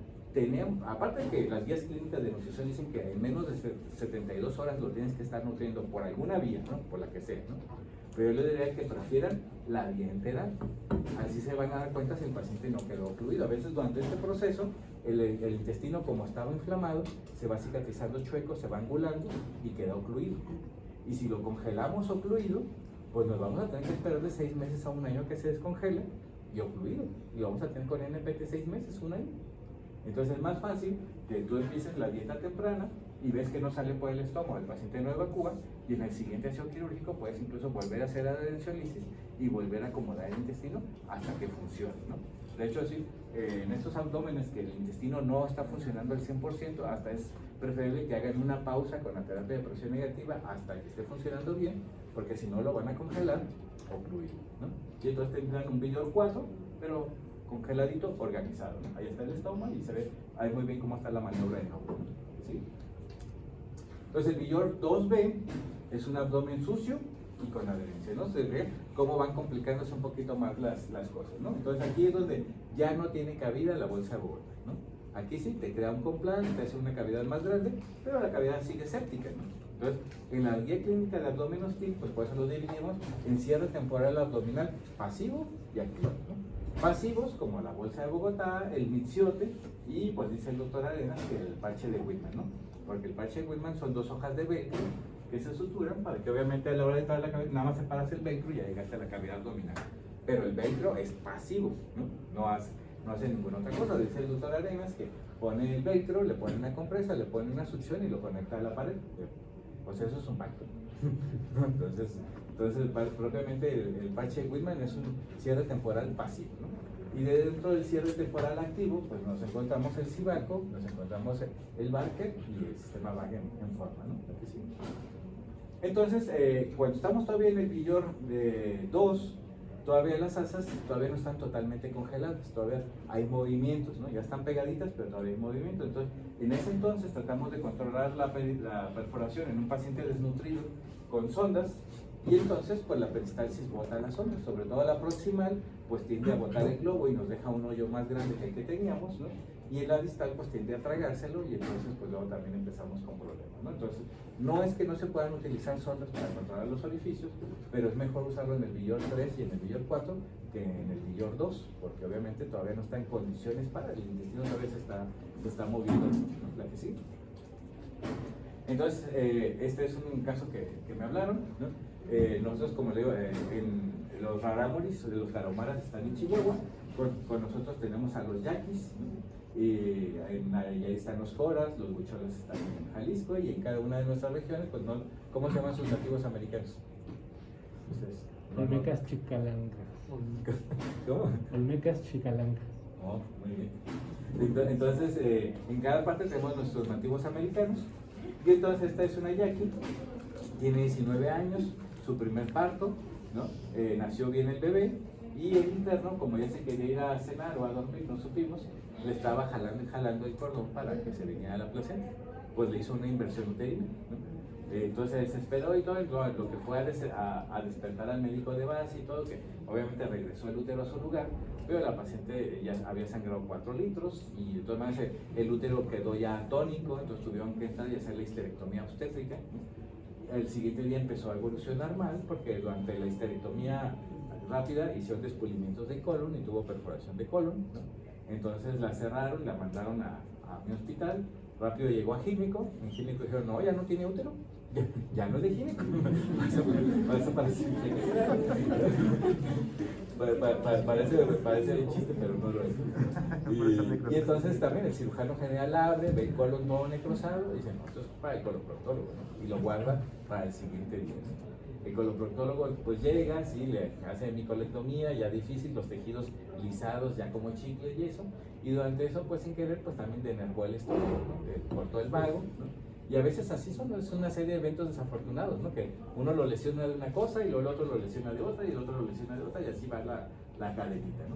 aparte de que las guías clínicas de nutrición dicen que en menos de 72 horas lo tienes que estar nutriendo por alguna vía, ¿no? Por la que sea, ¿no? Pero yo les diría que prefieran la vía enteral. Así se van a dar cuenta si el paciente no quedó ocluido. A veces durante este proceso, el intestino, como estaba inflamado, se va cicatrizando chueco, se va angulando y queda ocluido. Y si lo congelamos ocluido, pues nos vamos a tener que esperar de 6 meses a 1 año que se descongele y ocluido. Y lo vamos a tener con NPT 6 meses, 1 año. Entonces es más fácil que tú empieces la dieta temprana y ves que no sale por el estómago, el paciente no evacúa, y en el siguiente aseo quirúrgico puedes incluso volver a hacer adherenciolisis y volver a acomodar el intestino hasta que funcione, ¿no? De hecho, sí, en estos abdómenes que el intestino no está funcionando al 100%, hasta es preferible que hagan una pausa con la terapia de presión negativa hasta que esté funcionando bien, porque si no lo van a congelar o fluir, ¿no? Y entonces tendrán un Villor 4, pero congeladito, organizado, ¿no? Ahí está el estómago y se ve ahí muy bien cómo está la maniobra de nuevo, ¿sí? Entonces el Villor 2B es un abdomen sucio y con adherencia, ¿no? Se ve cómo van complicándose un poquito más las cosas, ¿no? Entonces aquí es donde ya no tiene cabida la bolsa de Bogotá, ¿no? Aquí sí te crea un complejo, te hace una cavidad más grande, pero la cavidad sigue séptica, ¿no? Entonces, en la guía clínica de abdomen hostil, pues por eso lo dividimos en cierre temporal abdominal pasivo y activo, ¿no? Pasivos, como la bolsa de Bogotá, el mixiote, y pues dice el doctor Arenas que el parche de Whitman, ¿no? Porque el parche de Whitman son 2 hojas de velcro que se suturan para que obviamente a la hora de entrar a la cabeza, nada más separas el velcro y ya llegaste a la cavidad abdominal. Pero el velcro es pasivo, ¿no? No hace ninguna otra cosa. Dice el doctor Arenas que pone el velcro, le pone una compresa, le pone una succión y lo conecta a la pared. Pues eso es un pacto. Entonces propiamente el parche de Whitman es un cierre temporal pasivo, ¿no? Y dentro del cierre temporal activo, pues nos encontramos el Cibaco, nos encontramos el Barker y el sistema Wagen en forma, ¿no? Aquí sí. Entonces, cuando estamos todavía en el Villor 2, todavía las asas todavía no están totalmente congeladas, todavía hay movimientos, ¿no? Ya están pegaditas, pero todavía hay movimientos. Entonces, en ese entonces tratamos de controlar la perforación en un paciente desnutrido con sondas, y entonces pues la peristalsis bota las sondas, sobre todo la proximal pues tiende a botar el globo y nos deja un hoyo más grande que el que teníamos, ¿no? Y en la distal pues tiende a tragárselo y entonces pues luego también empezamos con problemas, ¿no? Entonces no es que no se puedan utilizar sondas para controlar los orificios, pero es mejor usarlo en el Villor 3 y en el Villor 4 que en el Villor 2, porque obviamente todavía no está en condiciones para, el intestino todavía se está moviendo, ¿no? La que sí. Entonces, este es un caso que me hablaron, ¿no? Nosotros, como le digo, en los rarámuris, los tarahumaras están en Chihuahua, con nosotros tenemos a los yaquis, ¿no? Y ahí están los joras, los huicholes están en Jalisco, y en cada una de nuestras regiones, pues no, ¿cómo se llaman sus nativos americanos? Olmecas chicalangas. ¿Cómo? Olmecas chicalangas. Oh, muy bien. Entonces, en cada parte tenemos nuestros nativos americanos, y entonces esta es una yaqui, tiene 19 años, su primer parto, ¿no? Nació bien el bebé, y el interno, como ya se quería ir a cenar o a dormir, no supimos, le estaba jalando y jalando el cordón para que se viniera la placenta. Pues le hizo una inversión uterina, ¿no? Entonces se desesperó y todo, lo que fue a despertar al médico de base y todo, que obviamente regresó el útero a su lugar, pero la paciente ya había sangrado 4 litros y de todas maneras el útero quedó ya atónico, entonces tuvieron que entrar y hacer la histerectomía obstétrica, ¿no? El siguiente día empezó a evolucionar mal porque durante la histerectomía rápida hicieron despulimientos de colon y tuvo perforación de colon, ¿no? Entonces la cerraron, la mandaron a mi hospital, rápido llegó a Gímico, en Gímico dijeron, no, ya no tiene útero, ya no es de Gímico. Parece un chiste, pero no lo es. Y entonces también el cirujano general abre, ve el colon todo necrosado y dice, no, esto es para el coloproctólogo, ¿no? Y lo guarda para el siguiente día, ¿no? El coloproctólogo pues llega, sí, le hace micolectomía, ya difícil, los tejidos lisados ya como chicle y eso, y durante eso pues sin querer pues también denervó el estómago, ¿no? Cortó el vago, ¿no? Y a veces así es una serie de eventos desafortunados, ¿no? Que uno lo lesiona de una cosa y luego el otro lo lesiona de otra y el otro lo lesiona de otra y así va la cadenita, ¿no?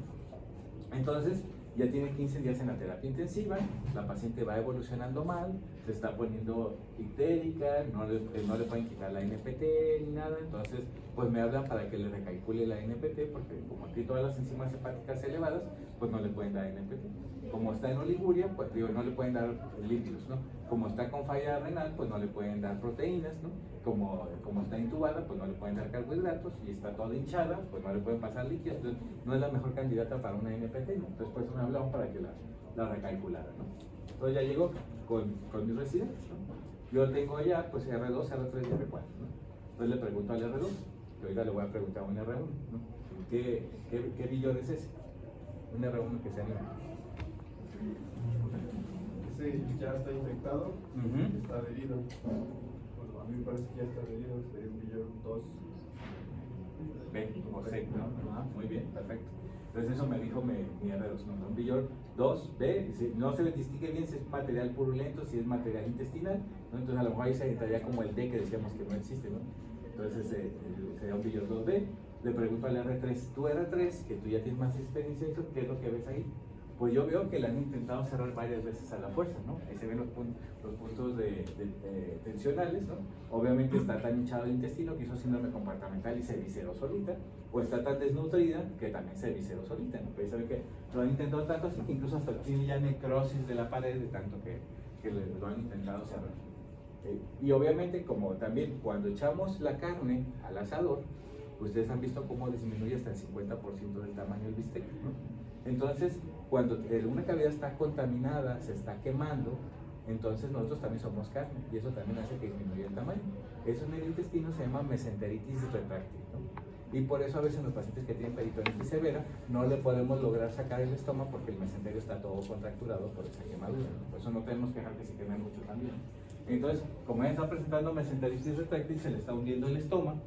Entonces ya tiene 15 días en la terapia intensiva, la paciente va evolucionando mal, se está poniendo ictérica, no le pueden quitar la NPT ni nada, entonces pues me hablan para que le recalcule la NPT, porque como aquí todas las enzimas hepáticas elevadas, pues no le pueden dar NPT. Como está en oliguria, pues digo, no le pueden dar lípidos, ¿no? Como está con falla renal, pues no le pueden dar proteínas, ¿no? Como está intubada, pues no le pueden dar carbohidratos, y está toda hinchada, pues no le pueden pasar líquidos, entonces no es la mejor candidata para una NPT, ¿no? Entonces por eso me hablaron para que la recalculara, ¿no? Entonces ya llegó con mis residentes, ¿no? Yo tengo ya pues R2, R3 y R4, ¿no? Entonces le pregunto al R2, que ahorita le voy a preguntar a un R1, ¿no? ¿Qué billón es ese? Un R1 que se anima. Ese ya está infectado, está adherido. A mí me parece que ya está medido, sería 1.000.000 B o C, ¿no? Ajá, muy bien, perfecto. Entonces eso me dijo mi R2, ¿no? 1.000.000.2, B, no se le distingue bien si es material purulento, si es material intestinal, ¿no? Entonces a lo mejor ahí se entraría como el D que decíamos que no existe, ¿no? Entonces sería 1.000.000.2B. Le pregunto al R3, tú R3, que tú ya tienes más experiencia, ¿qué es lo que ves ahí? Pues yo veo que le han intentado cerrar varias veces a la fuerza, ¿no? Ahí se ven los puntos tensionales, ¿no? Obviamente está tan hinchado el intestino que hizo síndrome comportamental y se visceró solita, o está tan desnutrida que también se visceró solita, ¿no? Pero sabe que lo han intentado tanto así que incluso hasta tiene ya necrosis de la pared de tanto que lo han intentado cerrar. Y obviamente, como también cuando echamos la carne al asador, ustedes han visto cómo disminuye hasta el 50% del tamaño del bistec, ¿no? Entonces, cuando una cavidad está contaminada, se está quemando, entonces nosotros también somos carne y eso también hace que disminuya el tamaño. Eso en el intestino se llama mesenteritis retráctil, ¿no? Y por eso a veces los pacientes que tienen peritonitis severa no le podemos lograr sacar el estómago porque el mesenterio está todo contracturado por esa quemadura, ¿no? Por eso no tenemos que dejar que se queme mucho también. Entonces, como ella está presentando mesenteritis retráctil, se le está hundiendo el estómago.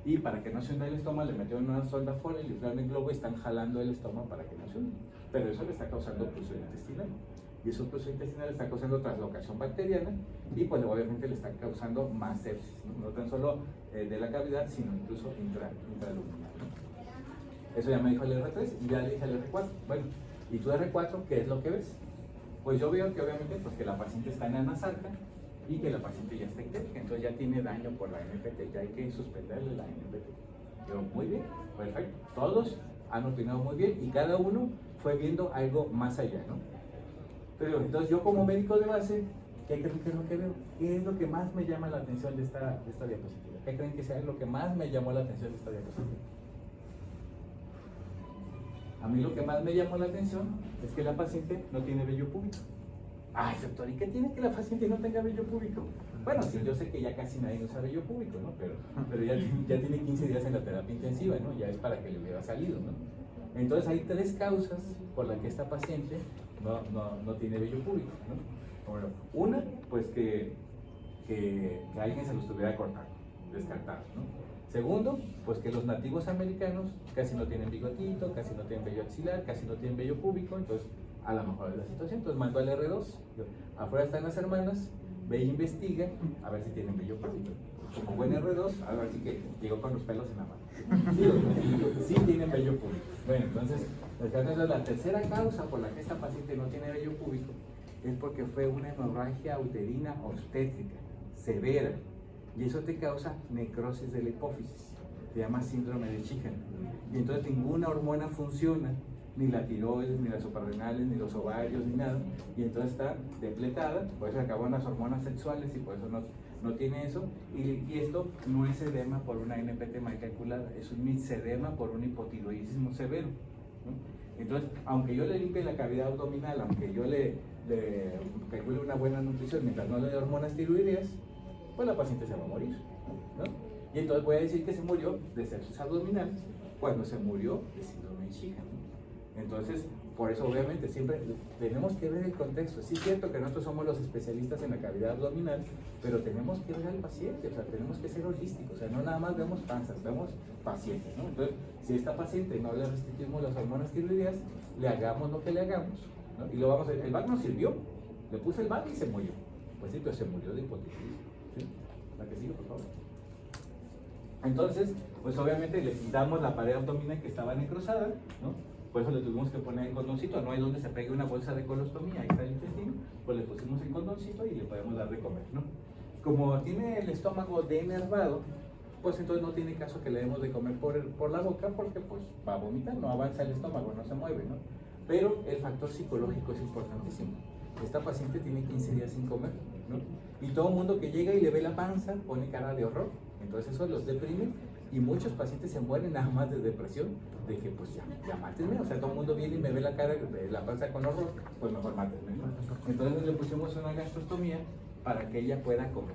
Y para que no se hunda el estómago, le metieron una sonda fuera y le inflaron el globo y están jalando el estómago para que no se hunda. Pero eso le está causando obstrucción intestinal. Y esa obstrucción intestinal le está causando translocación bacteriana y pues obviamente le está causando más sepsis, no tan solo de la cavidad, sino incluso intraluminal, ¿no? Eso ya me dijo el R3 y ya le dije al R4. Bueno, ¿y tu R4 qué es lo que ves? Pues yo veo que obviamente pues, que la paciente está en anasarca y que la paciente ya está ictérica, entonces ya tiene daño por la NPT, ya hay que suspenderle la NPT. Pero muy bien, perfecto. Todos han opinado muy bien y cada uno fue viendo algo más allá, ¿no? Pero entonces yo como médico de base, ¿qué creen que es lo que veo? ¿Qué es lo que más me llama la atención de esta diapositiva? ¿Qué creen que sea lo que más me llamó la atención de esta diapositiva? A mí lo que más me llamó la atención es que la paciente no tiene vello púbico. Ay, doctor, ¿y qué tiene que la paciente no tenga vello púbico? Bueno, sí, yo sé que ya casi nadie usa vello púbico, ¿no? Pero ya tiene 15 días en la terapia intensiva, ¿no? Ya es para que le hubiera salido, ¿no? Entonces hay 3 causas por las que esta paciente no tiene vello púbico, ¿no? Bueno, una, pues que alguien se lo estuviera cortando, descartado, ¿no? Segundo, pues que los nativos americanos casi no tienen bigotito, casi no tienen vello axilar, casi no tienen vello púbico, entonces a lo mejor es la situación. Entonces mandó al R2, afuera están las hermanas, ve e investiga a ver si tienen vello púbico. Como buen R2, a ver si que llegó con los pelos en la mano. Sí tienen vello púbico. Bueno, entonces la tercera causa por la que esta paciente no tiene vello púbico es porque fue una hemorragia uterina obstétrica severa y eso te causa necrosis de la hipófisis, se llama síndrome de Sheehan, y entonces ninguna hormona funciona, ni la tiroides, ni las suprarrenales, ni los ovarios, ni nada, y entonces está depletada, por eso acaban las hormonas sexuales y por eso no tiene eso, y esto no es edema por una NPT mal calculada, es un mixedema por un hipotiroidismo severo, ¿no? Entonces, aunque yo le limpie la cavidad abdominal, aunque yo le calcule una buena nutrición mientras no le dé hormonas tiroideas, pues la paciente se va a morir, ¿no? Y entonces voy a decir que se murió de sepsis abdominal cuando se murió de síndrome de Sheehan. Entonces, por eso obviamente siempre tenemos que ver el contexto. Sí es cierto que nosotros somos los especialistas en la cavidad abdominal, pero tenemos que ver al paciente, o sea, tenemos que ser holísticos, o sea, no nada más vemos panzas, vemos pacientes, ¿no? Entonces, si a esta paciente no le restringimos las hormonas tiroideas, le hagamos lo que le hagamos, ¿no? Y lo vamos a ver, el VAC no sirvió, le puse el VAC y se murió. Pues sí, pero se murió de hipotiroidismo, ¿sí? La que sigue, por favor. Entonces, pues obviamente le quitamos la pared abdominal que estaba necrosada, ¿no? Por eso le tuvimos que poner el condoncito, no hay donde se pegue una bolsa de colostomía, ahí está el intestino, pues le pusimos el condoncito y le podemos dar de comer, ¿no? Como tiene el estómago denervado, pues entonces no tiene caso que le demos de comer por la boca porque pues va a vomitar, no avanza el estómago, no se mueve, ¿no? Pero el factor psicológico es importantísimo. Esta paciente tiene 15 días sin comer, ¿no? Y todo el mundo que llega y le ve la panza pone cara de horror, entonces eso los deprime y muchos pacientes se mueren nada más de depresión, de que pues ya mátenme, o sea, todo el mundo viene y me ve la cara de la panza con horror, pues mejor mátenme, ¿no? Entonces le pusimos una gastrostomía para que ella pueda comer.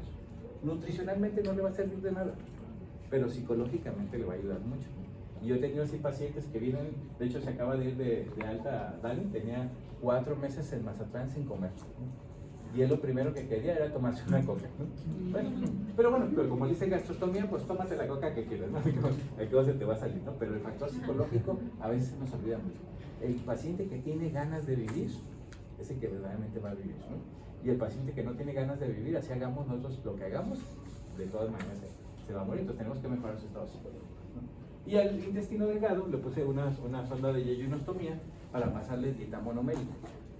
Nutricionalmente no le va a servir de nada, pero psicológicamente le va a ayudar mucho. Y yo he tenido así pacientes que vienen, de hecho se acaba de ir de alta Dani, tenía 4 meses en Mazatlán sin comer, ¿no? y él lo primero que quería era tomarse una coca, ¿no? Bueno, pero como dice gastrostomía, pues tómate la coca que quieras, ¿no? Aquí se te va a salir, ¿no? Pero el factor psicológico a veces se nos olvida mucho. El paciente que tiene ganas de vivir es el que verdaderamente va a vivir, ¿no? Y el paciente que no tiene ganas de vivir, así hagamos nosotros lo que hagamos, de todas maneras se va a morir. Entonces tenemos que mejorar su estado psicológico, ¿no? Y al intestino delgado le puse una sonda de yeyoinostomía para pasarle dieta monomérica.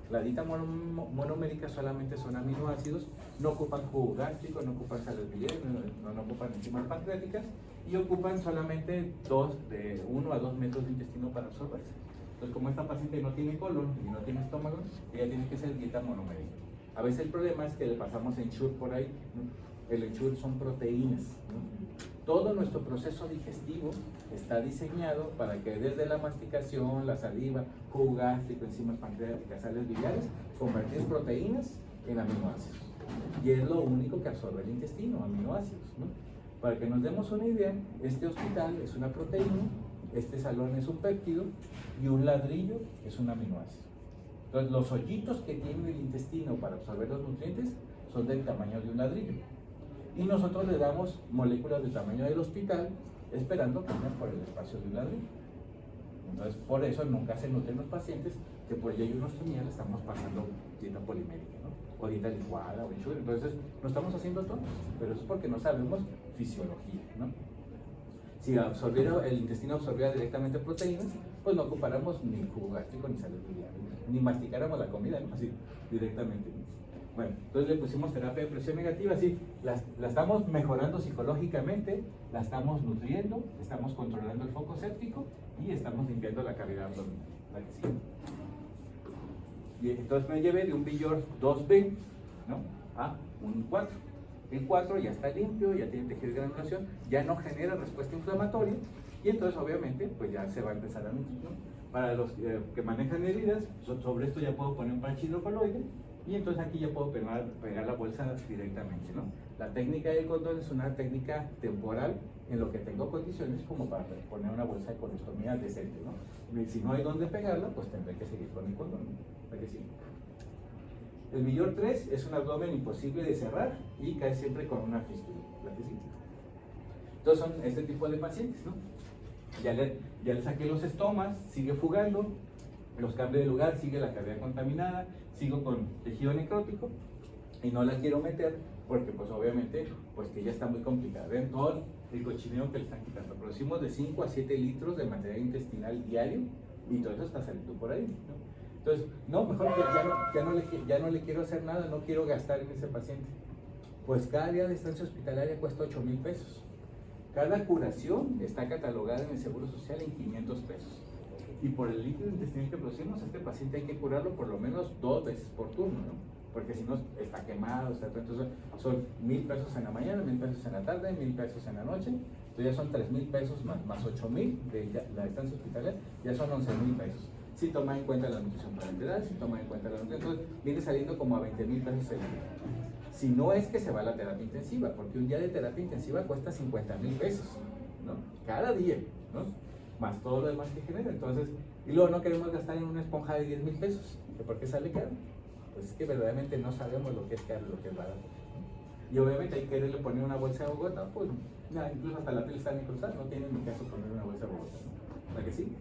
La dieta monomérica solamente son aminoácidos, no ocupan jugo gástrico, no ocupan sales biliares, no ocupan enzimas pancreáticas y ocupan solamente de 1 a 2 metros de intestino para absorberse. Entonces, como esta paciente no tiene colon y no tiene estómago, ella tiene que ser dieta monomérica. A veces el problema es que le pasamos Ensure por ahí, ¿no? El Ensure son proteínas, ¿no? Todo nuestro proceso digestivo está diseñado para que desde la masticación, la saliva, jugo gástrico, enzimas pancreáticas, sales biliares, convertir proteínas en aminoácidos. Y es lo único que absorbe el intestino, aminoácidos, ¿no? Para que nos demos una idea, este hospital es una proteína, este salón es un péptido y un ladrillo es un aminoácido. Entonces, los hoyitos que tiene el intestino para absorber los nutrientes son del tamaño de un ladrillo. Y nosotros le damos moléculas del tamaño del hospital, esperando que vayan por el espacio de un ladrillo. Entonces, por eso nunca se nutren los pacientes que por yeyoinostomía le estamos pasando dieta polimérica, ¿no? O dieta licuada, o Ensure. Entonces, no estamos haciendo todo, pero eso es porque no sabemos fisiología, ¿no? Si el intestino absorbiera directamente proteínas, pues no ocupáramos ni jugo gástrico ni sales biliares, ni masticáramos la comida, ¿no? Así, directamente, ¿no? Bueno, entonces le pusimos terapia de presión negativa, sí, la estamos mejorando psicológicamente, la estamos nutriendo, estamos controlando el foco séptico y estamos limpiando la cavidad abdominal, la que sigue. Y entonces me llevé de un Billor 2B, ¿no? A un 4. El 4 ya está limpio, ya tiene tejido de granulación, ya no genera respuesta inflamatoria y entonces obviamente pues ya se va a empezar a nutrir, ¿no? Para los que manejan heridas, sobre esto ya puedo poner un parche hidrocoloide y entonces aquí ya puedo pegar la bolsa directamente, ¿no? La técnica del condón es una técnica temporal en lo que tengo condiciones como para poner una bolsa de colostomía decente, ¿no? Y si no hay dónde pegarla, pues tendré que seguir con el condón, ¿no? ¿Para que sí? El Billor 3 es un abdomen imposible de cerrar y cae siempre con una fístula, ¿la que sí? Entonces son este tipo de pacientes, ¿no? Ya le saqué los estomas, sigue fugando, los cambio de lugar, sigue la cavidad contaminada, sigo con tejido necrótico y no la quiero meter porque pues obviamente pues que ya está muy complicada. Ven todo el cochineo que le están quitando. Producimos de 5 a 7 litros de material intestinal diario y todo eso está saliendo por ahí, ¿no? Entonces, no, mejor ya no le quiero hacer nada, no quiero gastar en ese paciente. Pues cada día de estancia hospitalaria cuesta 8,000 pesos. Cada curación está catalogada en el Seguro Social en 500 pesos. Y por el líquido intestinal que producimos, este paciente hay que curarlo por lo menos 2 veces por turno, ¿no? Porque si no, está quemado, entonces son 1,000 pesos en la mañana, 1,000 pesos en la tarde, 1,000 pesos en la noche. Entonces ya son 3,000 pesos más 8,000 de la estancia hospitalaria, ya son 11,000 pesos. Si toma en cuenta la nutrición parenteral, si toma en cuenta la nutrición, entonces viene saliendo como a 20,000 pesos el día. Si no es que se va a la terapia intensiva, porque un día de terapia intensiva cuesta 50,000 pesos, ¿no? Cada día, ¿no? Más todo lo demás que genera. Entonces, y luego no queremos gastar en una esponja de 10,000 pesos. ¿Por qué sale caro? Pues es que verdaderamente no sabemos lo que es caro y lo que es barato, ¿no? Y obviamente hay que quererle poner una bolsa de Bogotá, pues nada, incluso hasta la piel está necrosada, no tiene ni caso poner una bolsa de Bogotá, ¿no? ¿Para que sí?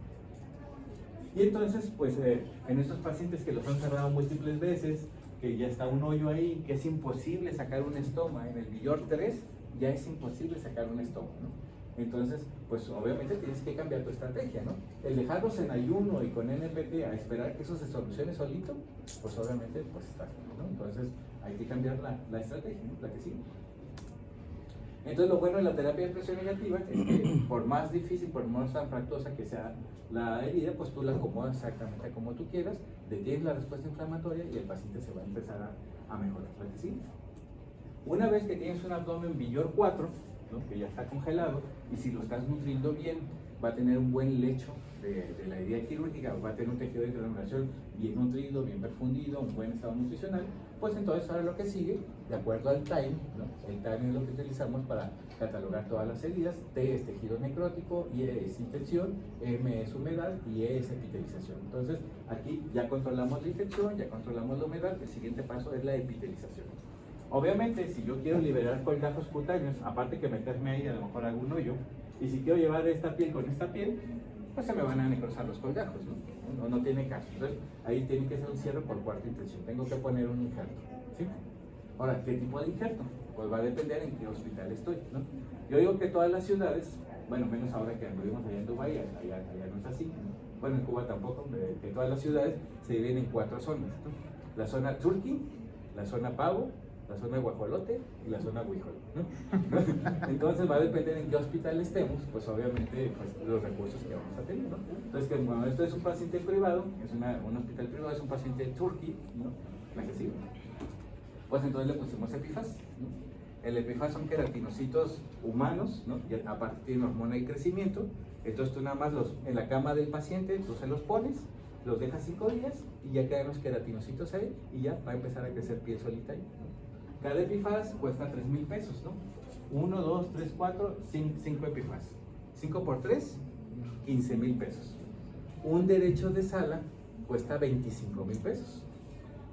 Y entonces, pues en estos pacientes que los han cerrado múltiples veces, que ya está un hoyo ahí, que es imposible sacar un estoma, en el Billor 3 ya es imposible sacar un estoma, ¿no? Entonces, pues obviamente tienes que cambiar tu estrategia, ¿no? El dejarlos en ayuno y con NPT a esperar que eso se solucione solito, pues obviamente pues está, ¿no? Entonces hay que cambiar la estrategia, ¿no? La que sigue. Entonces lo bueno de la terapia de presión negativa es que por más difícil, por más anfractuosa que sea la herida, pues tú la acomodas exactamente como tú quieras, detienes la respuesta inflamatoria y el paciente se va a empezar a mejorar. ¿La que sigue? Una vez que tienes un abdomen Billor 4, ¿no? Que ya está congelado, y si lo estás nutriendo bien, va a tener un buen lecho de la herida quirúrgica, va a tener un tejido de granulación bien nutrido, bien perfundido, un buen estado nutricional, pues entonces ahora lo que sigue, de acuerdo al time, ¿no? El time es lo que utilizamos para catalogar todas las heridas. T es tejido necrótico, I es infección, M es humedad y E es epitelización. Entonces aquí ya controlamos la infección, ya controlamos la humedad, el siguiente paso es la epitelización. Obviamente, si yo quiero liberar colgajos cutáneos, aparte que meterme ahí, a lo mejor hago un hoyo, y si quiero llevar esta piel con esta piel, pues se me van a necrosar los colgajos, ¿no? No tiene caso. Entonces, ahí tiene que ser un cierre por cuarta intención. Tengo que poner un injerto, ¿sí? Ahora, ¿qué tipo de injerto? Pues va a depender en qué hospital estoy, ¿no? Yo digo que todas las ciudades, bueno, menos ahora que anduvimos allá en Dubái, allá no es así, ¿no? Bueno, en Cuba tampoco, que todas las ciudades se dividen en 4 zonas, ¿no? La zona Turkey, la zona Pavo, la zona de Guajolote y la zona Huíjolo, ¿no? Entonces va a depender en qué hospital estemos, pues obviamente pues, los recursos que vamos a tener, ¿no? Entonces que cuando esto es un paciente privado, es un hospital privado, es un paciente Turkey, ¿no? La que sigue. Pues entonces le pusimos Epifaz, ¿no? El Epifaz son queratinocitos humanos, ¿no? Y aparte tiene hormona de crecimiento, entonces tú nada más en la cama del paciente, tú se los pones, los dejas 5 días y ya quedan los queratinocitos ahí y ya va a empezar a crecer piel solita ahí, ¿no? Cada Epifaz cuesta 3,000 pesos, ¿no? 1, 2, 3, 4, 5 Epifaz. 5 por 3, 15,000 pesos. Un derecho de sala cuesta 25,000 pesos.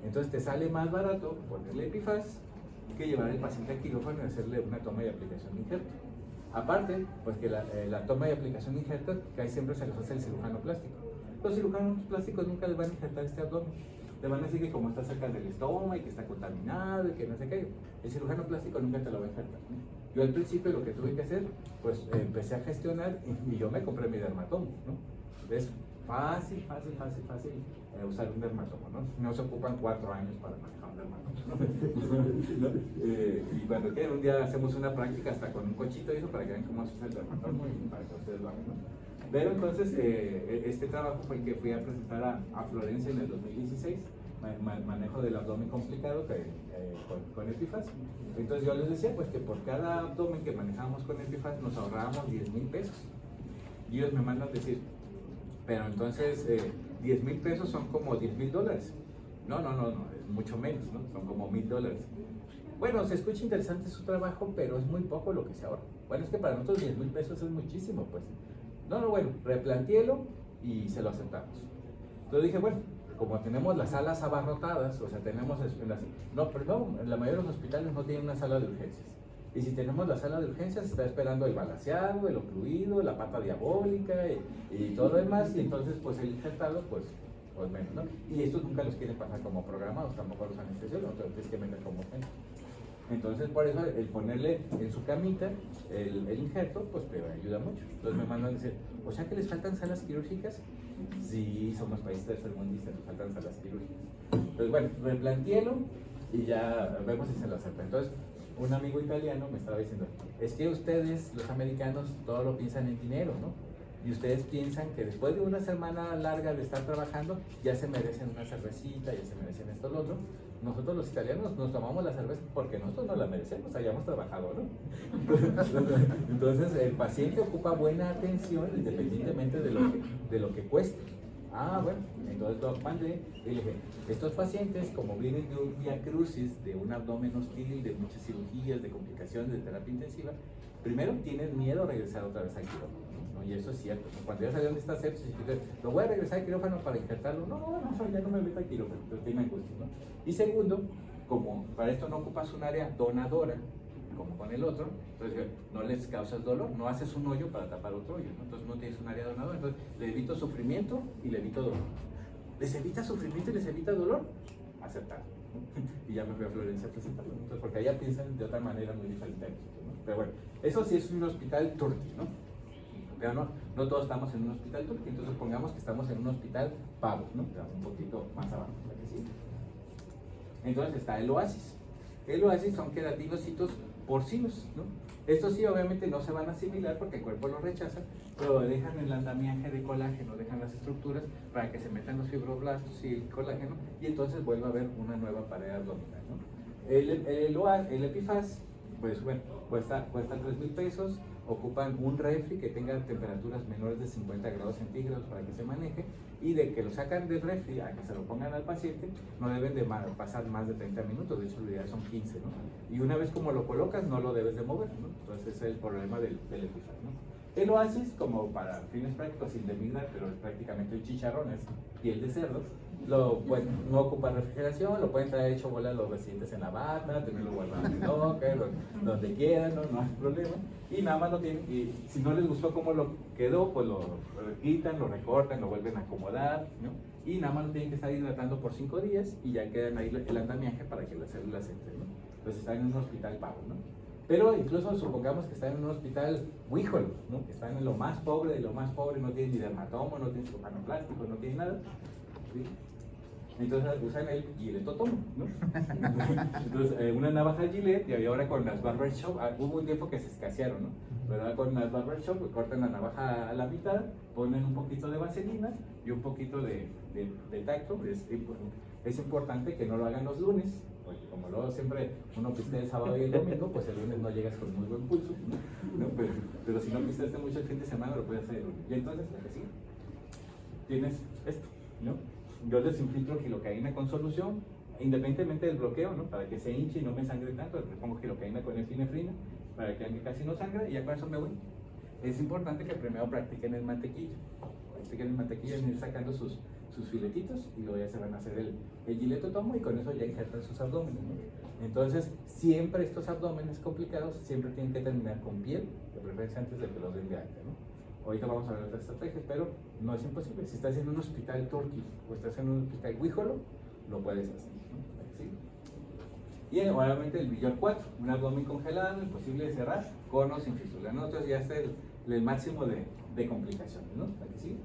Entonces te sale más barato ponerle Epifaz que llevar al paciente al quirófano y hacerle una toma y aplicación de injerto. Aparte, pues que la toma y aplicación de injerto casi siempre se los hace el cirujano plástico. Los cirujanos plásticos nunca les van a injertar este abdomen. Te van a decir que como está cerca del estómago y que está contaminado y que no sé qué. El cirujano plástico nunca te lo va a injertar, ¿no? Yo al principio lo que tuve que hacer, pues empecé a gestionar y yo me compré mi dermatomo, ¿no? Es fácil usar un dermatomo, ¿no? No se ocupan 4 años para manejar un dermatomo, ¿no? Y cuando quieran un día hacemos una práctica hasta con un cochito y eso para que vean cómo se usa el dermatomo y para que ustedes lo hagan, ¿no? Pero entonces, este trabajo fue el que fui a presentar a Florencia en el 2016, manejo del abdomen complicado con Epifaz. Entonces yo les decía pues que por cada abdomen que manejábamos con Epifaz nos ahorrábamos 10,000 pesos. Y ellos me mandan decir, pero entonces 10,000 pesos son como 10,000 dólares. No, es mucho menos, ¿no? Son como 1,000 dólares. Bueno, se escucha interesante su trabajo, pero es muy poco lo que se ahorra. Bueno, es que para nosotros 10,000 pesos es muchísimo, pues. Bueno, replantéelo y se lo aceptamos. Entonces dije, bueno, como tenemos las salas abarrotadas, o sea, tenemos en la mayoría de los hospitales no tienen una sala de urgencias. Y si tenemos la sala de urgencias, está esperando el balaceado, el ocluido, la pata diabólica y todo lo demás, y entonces pues el injertado, pues menos, ¿no? Y estos nunca los quieren pasar como programados, tampoco los anestesiólogos, los tienes que meter como urgencia. Entonces, por eso, el ponerle en su camita el injerto, pues te ayuda mucho. Entonces me mandan a decir, o sea que les faltan salas quirúrgicas. Sí, somos países tercermundistas, nos faltan salas quirúrgicas. Entonces, bueno, replantéelo y ya vemos si se lo acepta. Entonces, un amigo italiano me estaba diciendo, es que ustedes, los americanos, todo lo piensan en dinero, ¿no? Y ustedes piensan que después de una semana larga de estar trabajando, ya se merecen una cervecita, ya se merecen esto, lo otro. Nosotros los italianos nos tomamos la cerveza porque nosotros no la merecemos, hayamos trabajado, ¿no? Entonces el paciente ocupa buena atención independientemente de lo que cueste. Bueno, entonces lo mandé y le dije, estos pacientes como vienen de un viacrucis, de un abdomen hostil, de muchas cirugías, de complicaciones, de terapia intensiva, primero tienen miedo a regresar otra vez al quirófano, ¿no? Y eso es cierto, ¿no? Cuando ya salieron de esta sepsis, lo voy a regresar al quirófano para injertarlo, no, ya no me meto al quirófano, pero tiene angustia, ¿no? Y segundo, como para esto no ocupas un área donadora, como con el otro, entonces no les causas dolor, no haces un hoyo para tapar otro hoyo, ¿no? Entonces no tienes un área donadora, entonces le evito sufrimiento y le evito dolor. ¿Les evita sufrimiento y les evita dolor? Aceptar. Y ya me fui a Florencia a presentarlo, entonces, porque allá piensan de otra manera muy diferente a nosotros, ¿no? Pero bueno, eso sí es un hospital turqui, ¿no? Pero no todos estamos en un hospital turqui, entonces pongamos que estamos en un hospital Pavo, ¿no? Un poquito más abajo, ¿verdad que sí? Entonces está el oasis. El oasis son queratinocitos porcinos, ¿no? Estos sí obviamente no se van a asimilar porque el cuerpo los rechaza, pero dejan el andamiaje de colágeno, dejan las estructuras para que se metan los fibroblastos y el colágeno y entonces vuelve a haber una nueva pared abdominal, ¿no? El Epifaz, pues bueno, cuesta 3,000 pesos, ocupan un refri que tenga temperaturas menores de 50 grados centígrados para que se maneje, y de que lo sacan del refri a que se lo pongan al paciente no deben de pasar más de 30 minutos, de hecho lo ideal son 15, ¿no? Y una vez como lo colocas no lo debes de mover, ¿no? Entonces ese es el problema del Epiphar, ¿no? El Oasis, como para fines prácticos, sin demigrar, pero es prácticamente un chicharrón, es piel de cerdo, no ocupa refrigeración, lo pueden traer hecho bola los residentes en la bata, tenerlo guardado en el locker, donde quieran, no hay problema. Y nada más lo tienen, y si no les gustó cómo lo quedó, pues lo quitan, lo recortan, lo vuelven a acomodar, ¿no? Y nada más lo tienen que estar hidratando por 5 días y ya quedan ahí el andamiaje para que las células entren, ¿no? Entonces están en un hospital pago, ¿no? Pero incluso supongamos que están en un hospital huíjolo, ¿no? Que están en lo más pobre de lo más pobre, no tienen ni dermatomo, no tienen cirujano plástico, no tienen nada, ¿sí? Entonces usan el gilettotomo, ¿no? Entonces una navaja Gillette, y ahora con las barbershop, hubo un tiempo que se escasearon, ¿no? ¿Verdad? Con las barbershop cortan la navaja a la mitad, ponen un poquito de vaselina y un poquito de tacto. Es importante que no lo hagan los lunes, porque como luego siempre uno pistea el sábado y el domingo, pues el lunes no llegas con muy buen pulso, ¿no? Pero si no pisteaste mucho el fin de semana, lo puedes hacer el lunes. Y entonces, lo que sigue, tienes esto, ¿no? Yo les infiltro gilocaína con solución, independientemente del bloqueo, ¿no? Para que se hinche y no me sangre tanto, le pongo gilocaína con epinefrina, para que casi no sangre, y ya con eso me voy. Es importante que primero practiquen el mantequilla. Practiquen el mantequilla, ir sacando sus filetitos, y luego ya se van a hacer el gilettotomo, y con eso ya injertan sus abdómenes, ¿no? Entonces, siempre estos abdómenes complicados, siempre tienen que terminar con piel, de preferencia antes de que los den de alta, ¿no? Ahorita vamos a ver otras estrategias, pero no es imposible. Si estás en un hospital turqui o estás en un hospital huíjolo, lo puedes hacer, ¿no? ¿Sí? Y obviamente el Villor 4, un abdomen congelado, imposible de cerrar, con o sin fístula, ¿no? Entonces ya está el máximo de complicaciones, ¿no? ¿Sí?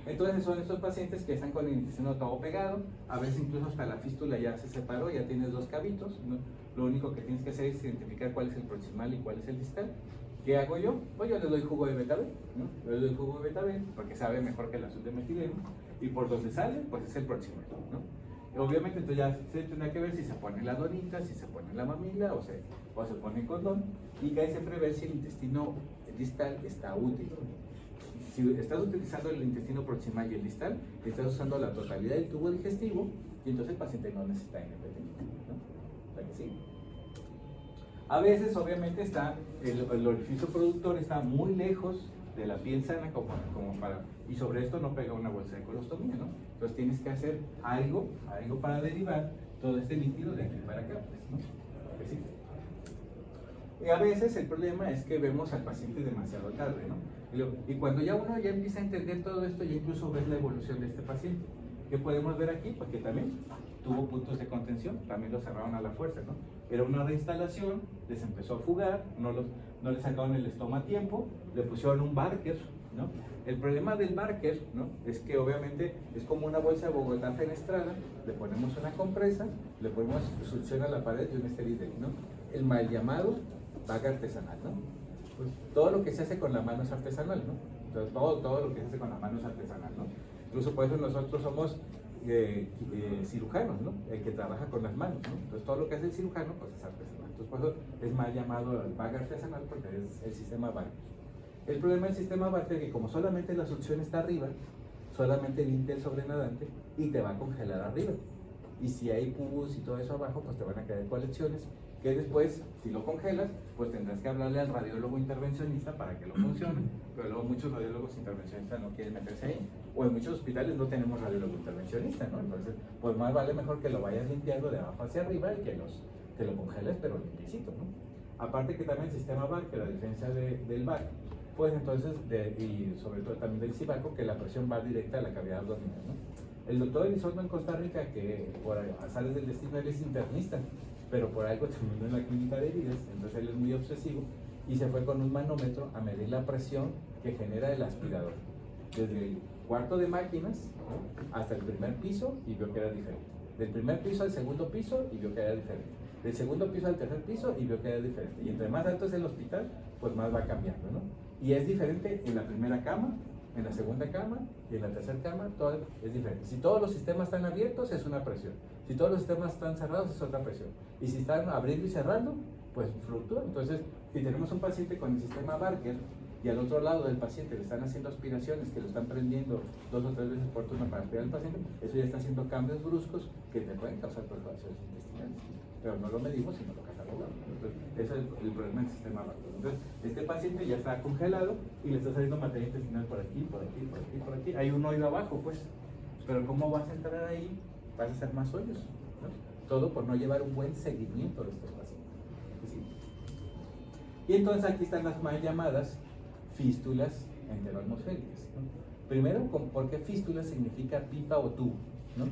Entonces son estos pacientes que están con el intestino todo pegado, a veces incluso hasta la fístula ya se separó, ya tienes 2 cavitos, ¿no? Lo único que tienes que hacer es identificar cuál es el proximal y cuál es el distal. ¿Qué hago yo? Pues yo le doy jugo de betabel, ¿no? Le doy jugo de betabel porque sabe mejor que el azul de metileno, y por donde sale, pues es el proximal, ¿no? Obviamente entonces ya se tendrá que ver si se pone la donita, si se pone la mamila o se pone condón, y que hay siempre ver si el intestino distal está útil. Si estás utilizando el intestino proximal y el distal, estás usando la totalidad del tubo digestivo, y entonces el paciente no necesita NPT, ¿no? ¿Para que sí? A veces, obviamente, está el orificio productor está muy lejos de la piel sana como para, y sobre esto no pega una bolsa de colostomía, ¿no? Entonces tienes que hacer algo para derivar todo este líquido de aquí para acá, pues, ¿no? ¿Sí? Y a veces el problema es que vemos al paciente demasiado tarde, ¿no? Y cuando ya uno ya empieza a entender todo esto, ya incluso ves la evolución de este paciente. ¿Qué podemos ver aquí? Porque también tuvo puntos de contención, también lo cerraron a la fuerza, ¿no? Era una reinstalación, les empezó a fugar, no le sacaron el estoma a tiempo, le pusieron un Barker, ¿no? El problema del Barker, ¿no? Es que obviamente es como una bolsa de Bogotá fenestrada, le ponemos una compresa, le ponemos succión a la pared y un esteridel, ¿no? El mal llamado bag artesanal, ¿no? Pues todo lo que se hace con la mano es artesanal, ¿no? Entonces, todo lo que se hace con la mano es artesanal, ¿no? Incluso por eso nosotros somos cirujanos, ¿no? El que trabaja con las manos, ¿no? Entonces todo lo que hace el cirujano pues es artesanal. Entonces por eso es mal llamado el bag artesanal, porque es el sistema Barker. El problema del sistema Barker es que como solamente la succión está arriba, solamente limpia el sobrenadante y te va a congelar arriba. Y si hay pus y todo eso abajo, pues te van a quedar colecciones que después, si lo congelas, pues tendrás que hablarle al radiólogo intervencionista para que lo funcione, pero luego muchos radiólogos intervencionistas no quieren meterse ahí, o en muchos hospitales no tenemos radiólogo intervencionista, ¿no? Entonces, pues más vale mejor que lo vayas limpiando de abajo hacia arriba y que lo congeles, pero limpiecito, ¿no? Aparte que también el sistema Barker, a diferencia del BAC, pues entonces, y sobre todo también del Cibaco, que la presión va directa a la cavidad abdominal, ¿no? El doctor Elizondo en Costa Rica, que por azares del destino él es internista, pero por algo terminó en la clínica de heridas, entonces él es muy obsesivo y se fue con un manómetro a medir la presión que genera el aspirador, desde el cuarto de máquinas, ¿no? Hasta el primer piso, y vio que era diferente. Del primer piso al segundo piso y vio que era diferente. Del segundo piso al tercer piso y vio que era diferente. Y entre más alto es el hospital, pues más va cambiando, ¿no? Y es diferente en la primera cama, en la segunda cama y en la tercera cama, todo es diferente. Si todos los sistemas están abiertos, es una presión. Si todos los sistemas están cerrados, es otra presión. Y si están abriendo y cerrando, pues fluctúa. Entonces, Si tenemos un paciente con el sistema Barker y al otro lado del paciente le están haciendo aspiraciones, que lo están prendiendo 2 o 3 veces por turno para aspirar al paciente, eso ya está haciendo cambios bruscos que te pueden causar perforaciones intestinales. Pero no lo medimos, sino lo catalogamos. Entonces, ese es el problema del sistema Barker. Entonces, este paciente ya está congelado y le está saliendo materia intestinal por aquí, por aquí, por aquí, por aquí. Hay un hoyo abajo, pues. Pero ¿cómo vas a entrar ahí? Vas a hacer más hoyos, ¿no? Todo por no llevar un buen seguimiento de estos pacientes. ¿Sí? Y entonces aquí están las mal llamadas fístulas enteroatmosféricas, ¿no? Primero, porque fístula significa pipa o tubo, ¿no?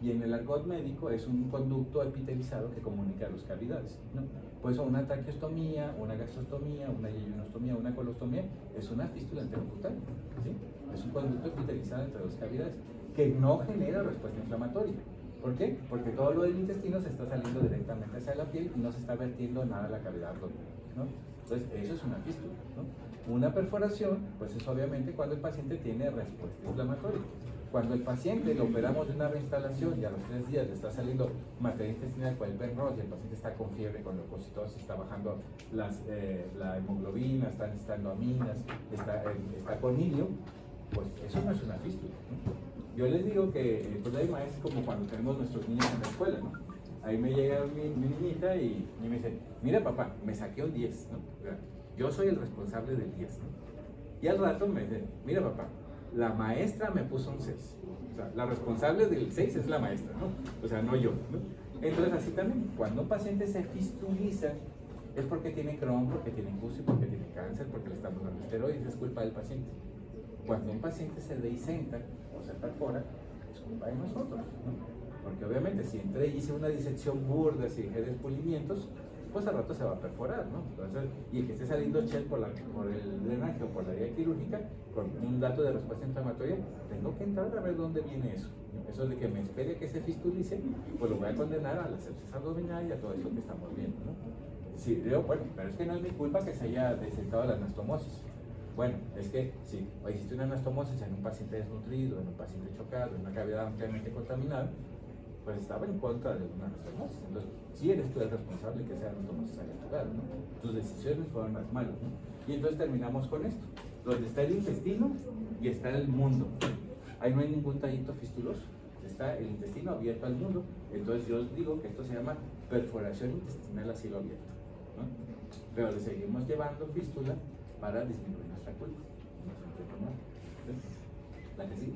Y en el argot médico es un conducto epitelizado que comunica las cavidades, ¿no? Por eso una traqueostomía, una gastrostomía, una yeyonostomía, una colostomía es una fístula enterocutánea, ¿sí? Es un conducto epitelizado entre dos cavidades que no genera respuesta inflamatoria. ¿Por qué? Porque todo lo del intestino se está saliendo directamente hacia la piel y no se está vertiendo nada a la cavidad abdominal, ¿no? Entonces, eso es una fístula, ¿no? Una perforación, pues es obviamente cuando el paciente tiene respuesta inflamatoria. Cuando el paciente lo operamos de una reinstalación y a los 3 días le está saliendo materia intestinal con el Penrose y el paciente está con fiebre, con leucocitosis, está bajando la hemoglobina, está necesitando aminas, está con ilio, pues eso no es una fístula, ¿no? Yo les digo que el problema es como cuando tenemos nuestros niños en la escuela, ¿no? Ahí me llega mi niñita y me dice, mira papá, me saqué un 10, ¿no? O sea, yo soy el responsable del 10, ¿no? Y al rato me dice, mira papá, la maestra me puso un 6. O sea, la responsable del 6 es la maestra, ¿no? O sea, no yo, ¿no? Entonces así también, cuando un paciente se fistuliza, es porque tiene Crohn, porque tiene CUSI, porque tiene cáncer, porque le estamos dando esteroides, es culpa del paciente. Cuando un paciente se dehiscenta o se perfora, es culpa de nosotros, ¿no? Porque obviamente si entré y hice una disección burda, si dejé despulimientos, pues al rato se va a perforar, ¿no? Entonces, y el que esté saliendo shell por el drenaje o por la vía quirúrgica, con un dato de respuesta inflamatoria, tengo que entrar a ver dónde viene eso, ¿no? Eso de que me espere que se fistulice, pues lo voy a condenar a la sepsis abdominal y a todo eso que estamos viendo, ¿no? Sí, digo, bueno, pero es que no es mi culpa que se haya desentado la anastomosis. Bueno, es que si existe una anastomosis en un paciente desnutrido, en un paciente chocado, en una cavidad ampliamente contaminada, pues estaba en contra de una anastomosis. Entonces, sí eres tú el responsable que esa anastomosis haya lugar, ¿no? Tus decisiones fueron las malas, ¿no? Y entonces terminamos con esto, donde está el intestino y está el mundo. Ahí no hay ningún tallito fistuloso, está el intestino abierto al mundo. Entonces yo os digo que esto se llama perforación intestinal a cielo abierto, ¿no? Pero le seguimos llevando fístula para disminuir nuestra culpa. ¿La que sigue?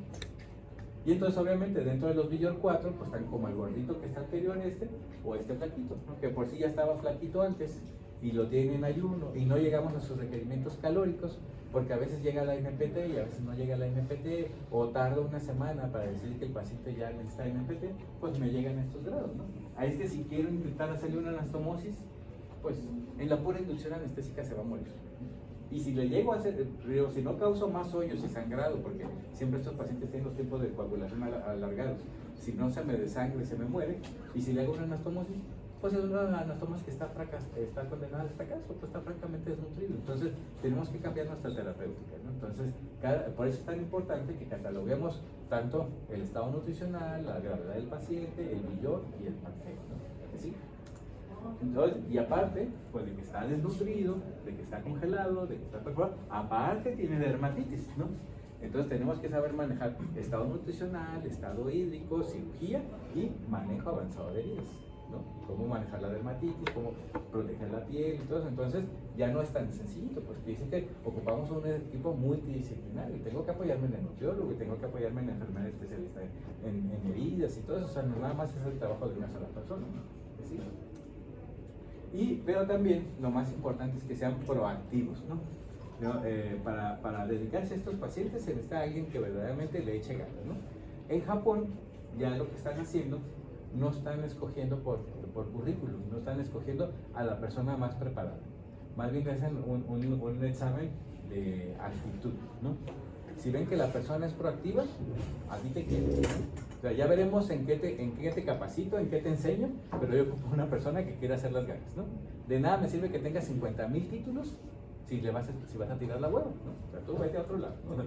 Y entonces obviamente dentro de los Villor 4 pues están como el gordito que está anterior a este o este flaquito, ¿no? Que por sí ya estaba flaquito antes y lo tiene en ayuno y no llegamos a sus requerimientos calóricos porque a veces llega la NPT y a veces no llega la NPT o tarda una semana para decir que el paciente ya necesita NPT, pues me llegan estos grados, ¿no? A este si quiero intentar hacerle una anastomosis, pues en la pura inducción anestésica se va a morir. Y si le llego a hacer, pero si no causo más hoyos y sangrado, porque siempre estos pacientes tienen los tiempos de coagulación alargados, si no se me desangre, se me muere, y si le hago una anastomosis, pues es una anastomosis que está condenada al fracaso, pues está francamente desnutrido. Entonces tenemos que cambiar nuestra terapéutica, ¿no? Entonces, por eso es tan importante que cataloguemos tanto el estado nutricional, la gravedad del paciente, el Villor y el manejo, ¿no? ¿Sí? Entonces, y aparte, pues de que está desnutrido, de que está congelado, de que está perforado, aparte tiene dermatitis, ¿no? Entonces tenemos que saber manejar estado nutricional, estado hídrico, cirugía y manejo avanzado de heridas, ¿no? Cómo manejar la dermatitis, cómo proteger la piel y todo eso. Entonces ya no es tan sencillito, porque dicen que ocupamos un equipo multidisciplinario. Tengo que apoyarme en el nutriólogo y tengo que apoyarme en la enfermera especialista en heridas y todo eso. O sea, no nada más es el trabajo de una sola persona, ¿no? ¿Sí? Pero también lo más importante es que sean proactivos, ¿no? Para dedicarse a estos pacientes se necesita alguien que verdaderamente le eche ganas, ¿no? En Japón ya lo que están haciendo, no están escogiendo por currículum, no están escogiendo a la persona más preparada, más bien hacen un examen de actitud, ¿no? Si ven que la persona es proactiva, a ti te quieren, ¿no? O sea, ya veremos en qué te capacito, en qué te enseño, pero yo ocupo una persona que quiera hacer las ganas, ¿no? De nada me sirve que tengas 50,000 títulos si vas a tirar la hueva, ¿no? O sea, tú vete a otro lado, ¿no?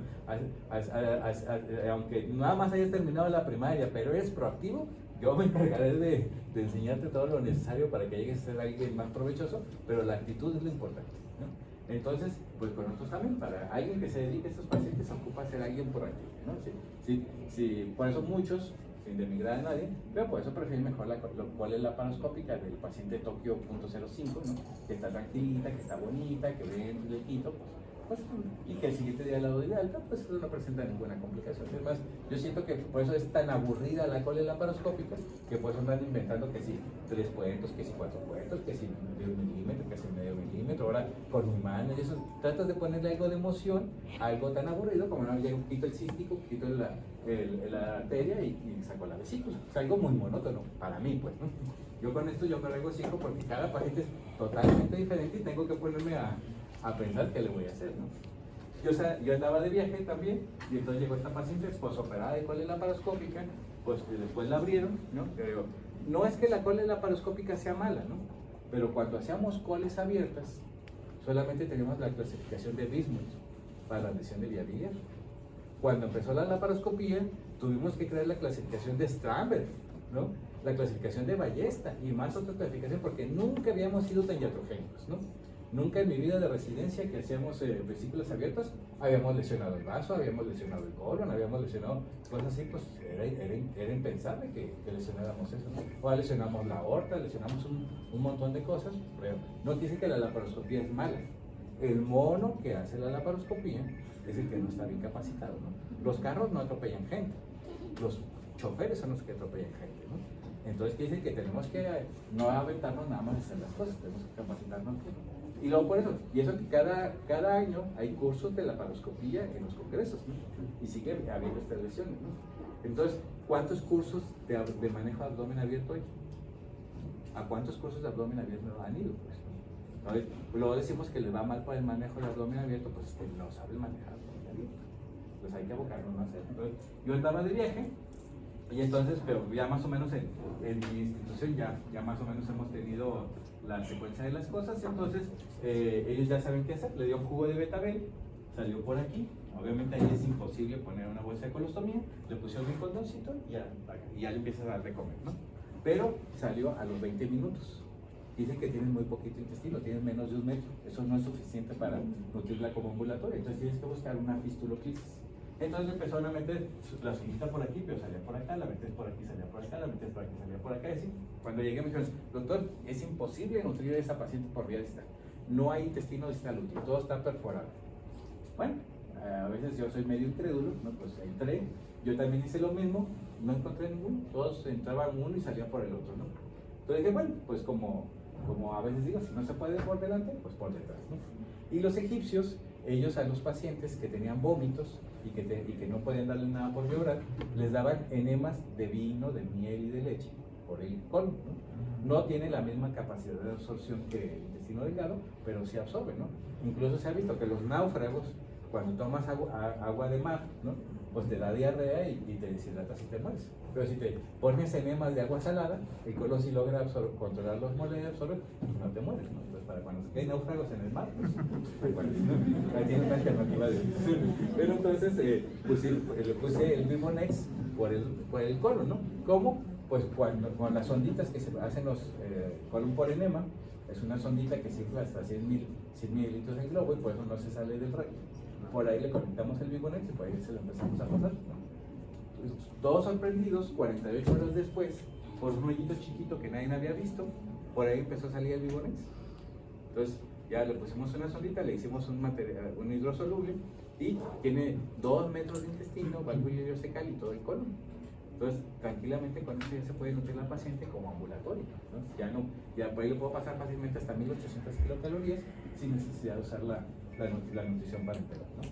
Aunque nada más hayas terminado la primaria, pero eres proactivo, Yo me encargaré de enseñarte todo lo necesario para que llegues a ser alguien más provechoso, pero la actitud es lo importante, ¿no? Entonces, pues con nosotros también, para alguien que se dedique a estos pacientes, se ocupa ser alguien proactivo, ¿no? Por eso muchos, sin demigrar a nadie, pero por eso prefieren mejor cuál es la laparoscópica del paciente Tokio .05, ¿no? Que está tranquilita, que está bonita, que ve en el quito, pues, y que el siguiente día la doy de alta, pues eso no presenta ninguna complicación. Es más, yo siento que por eso es tan aburrida la cola laparoscópica, que por eso andan inventando que si 3 puertos, que si 4 puertos, que si de 1 milímetro, que si medio milímetro, ahora con mi mano, y eso, tratas de ponerle algo de emoción a algo tan aburrido como no, ya quito el cístico, quito la arteria y saco la vesícula. Es algo muy monótono para mí, pues, ¿no? Yo con esto yo me regocijo porque cada paciente es totalmente diferente y tengo que ponerme a pensar qué le voy a hacer, ¿no? Yo andaba de viaje también y entonces llegó esta paciente posoperada de cola laparoscópica, pues después la abrieron, ¿no? Pero no es que la cola laparoscópica sea mala, ¿no? Pero cuando hacíamos coles abiertas, solamente teníamos la clasificación de Bismuth para la lesión de vía biliar. Cuando empezó la laparoscopía, tuvimos que crear la clasificación de Stramberg, ¿no? La clasificación de Ballesta y más otra clasificación porque nunca habíamos sido tan iatrogénicos, ¿no? Nunca en mi vida de residencia que hacíamos vesículas abiertas habíamos lesionado el vaso, habíamos lesionado el colon, habíamos lesionado cosas así, pues era impensable que lesionáramos eso, ¿no? O lesionamos la aorta, lesionamos un montón de cosas, pero no dice que la laparoscopía es mala. El mono que hace la laparoscopía es el que no está bien capacitado, ¿no? Los carros no atropellan gente, los choferes son los que atropellan gente, ¿no? Entonces quiere decir que tenemos que no aventarnos nada más a hacer las cosas, tenemos que capacitarnos. Y luego por eso, y eso que cada año hay cursos de laparoscopía en los congresos, ¿no? Y sigue habiendo estas lesiones, ¿no? Entonces, ¿cuántos cursos de manejo de abdomen abierto hay? ¿A cuántos cursos de abdomen abierto han ido? Pues, ¿no? Entonces, luego decimos que les va mal por el manejo del abdomen abierto, pues es que no saben manejar el abdomen abierto. Pues hay que abocarnos a hacer. Entonces, yo andaba de viaje. Y entonces, pero ya más o menos en mi institución ya más o menos hemos tenido la secuencia de las cosas, entonces ellos ya saben qué hacer, le dio jugo de betabel, salió por aquí, obviamente ahí es imposible poner una bolsa de colostomía, le pusieron un condoncito y ya le empieza a dar de comer, ¿no? Pero salió a los 20 minutos. Dicen que tienen muy poquito intestino, tienen menos de 1 metro, eso no es suficiente para nutrirla como ambulatoria, entonces tienes que buscar una fistuloclisis. Entonces empezaron a meter la sonita por aquí, pero salía por acá, la metes por aquí, salía por acá, la metes por aquí, salía por acá. Y así. Cuando llegué me dijeron, doctor, es imposible nutrir a esa paciente por vía distal. No hay intestino distal útil, todo está perforado. Bueno, a veces yo soy medio incrédulo, ¿no? Pues entré, yo también hice lo mismo, no encontré ninguno, todos entraban uno y salían por el otro, ¿no? Entonces dije, bueno, pues como a veces digo, si no se puede por delante, pues por detrás, ¿no? Y los egipcios, ellos a los pacientes que tenían vómitos y que no podían darle nada por vía oral, les daban enemas de vino, de miel y de leche por el colon, ¿no? No tiene la misma capacidad de absorción que el intestino delgado, pero sí absorbe, ¿no? Incluso se ha visto que los náufragos, cuando tomas agua de mar, ¿no? Pues te da diarrea y te deshidratas y te mueres. Pero si te pones enemas de agua salada, el colon sí logra controlar los moles y absorber, y no te mueres, ¿no? Entonces, para cuando hay náufragos en el mar, pues bueno, ¿no? Ahí tiene una alternativa de... Pero entonces le puse el Vivonex por el colon, ¿no? ¿Cómo? Pues con las sonditas que se hacen los colon por enema, es una sondita que se infla hasta 100 mililitros en globo y por eso no se sale del recto. Por ahí le conectamos el Vivonex y por ahí se lo empezamos a pasar, ¿no? Entonces, todos sorprendidos, 48 horas después, por un hoyito chiquito que nadie había visto, por ahí empezó a salir el Vivonex. Entonces ya le pusimos una sondita, le hicimos un hidrosoluble y tiene 2 metros de intestino, válvula secal y todo el colon. Entonces, tranquilamente con eso ya se puede nutrir la paciente como ambulatorio, ¿no? Ya por ahí le puedo pasar fácilmente hasta 1800 kilocalorías sin necesidad de usar la nutrición parenteral, ¿no?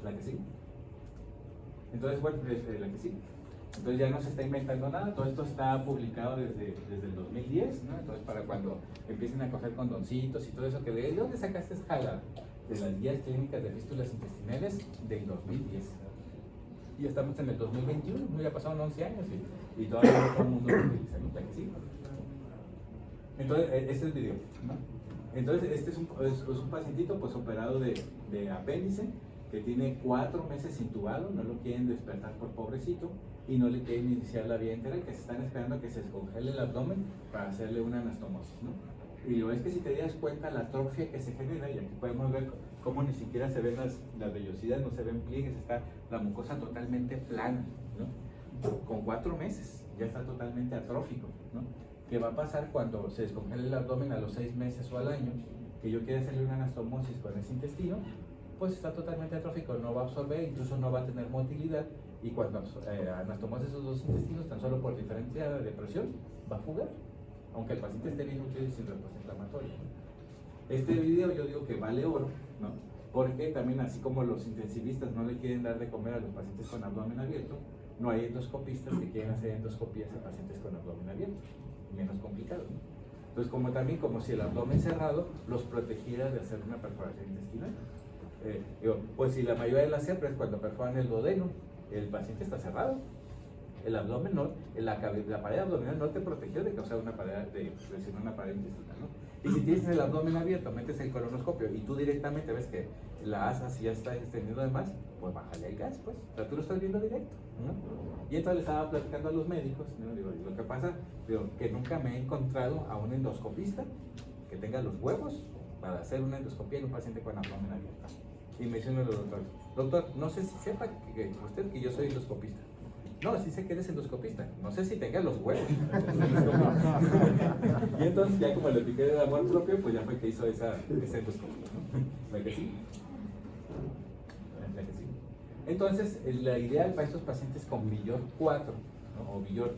La que sí. Entonces, bueno, la que sí. Entonces ya no se está inventando nada, todo esto está publicado desde el 2010, ¿no? Entonces para cuando empiecen a coger condoncitos y todo eso, que ¿de dónde sacaste esa jalada? De las guías clínicas de fístulas intestinales del 2010. Y ya estamos en el 2021, ¿no? Ya pasaron 11 años y todavía no todo el mundo lo utiliza, ¿no? La que sí. Entonces, este es el video, ¿no? Entonces, este es un pacientito pues operado de apéndice, que tiene 4 meses intubado, no lo quieren despertar por pobrecito y no le quieren iniciar la vía enteral, que se están esperando a que se descongele el abdomen para hacerle una anastomosis, ¿no? Y lo es que si te das cuenta la atrofia que se genera, y aquí podemos ver cómo ni siquiera se ven las vellosidades, no se ven pliegues, está la mucosa totalmente plana, ¿no? Con 4 meses ya está totalmente atrófico, ¿no? ¿Qué va a pasar cuando se descongele el abdomen a los 6 meses o al año? Que yo quiera hacerle una anastomosis con ese intestino, pues está totalmente atrófico, no va a absorber, incluso no va a tener motilidad, y cuando anastomose esos 2 intestinos, tan solo por diferencia de presión, va a fugar, aunque el paciente esté bien nutrido y sin respuesta inflamatoria. Este video yo digo que vale oro, ¿no? Porque también, así como los intensivistas no le quieren dar de comer a los pacientes con abdomen abierto, no hay endoscopistas que quieren hacer endoscopías a pacientes con abdomen abierto, menos complicado, ¿no? Entonces, como si el abdomen cerrado los protegiera de hacer una perforación intestinal. Pues si la mayoría de las CEPRES, cuando perforan el duodeno, el paciente está cerrado. El abdomen no, la pared abdominal no te protegió de causar una pared, de presionar una pared intestinal, ¿no? Y si tienes el abdomen abierto, metes el colonoscopio y tú directamente ves que la asa sí ya está extendiendo de más, pues bájale el gas, pues. O sea, tú lo estás viendo directo, ¿no? Y entonces le estaba platicando a los médicos, ¿no? Digo, lo que pasa, que nunca me he encontrado a un endoscopista que tenga los huevos para hacer una endoscopía en un paciente con abdomen abierto. Y me dice uno de los doctores, doctor, no sé si sepa que yo soy endoscopista. No, sí sé que eres endoscopista, no sé si tenga los huevos. Y entonces ya como le piqué de amor propio, pues ya fue que hizo esa endoscopia, ¿no? ¿Ve que sí? ¿Ve que sí? Entonces, la ideal para estos pacientes con Villor 4, ¿no? O Villor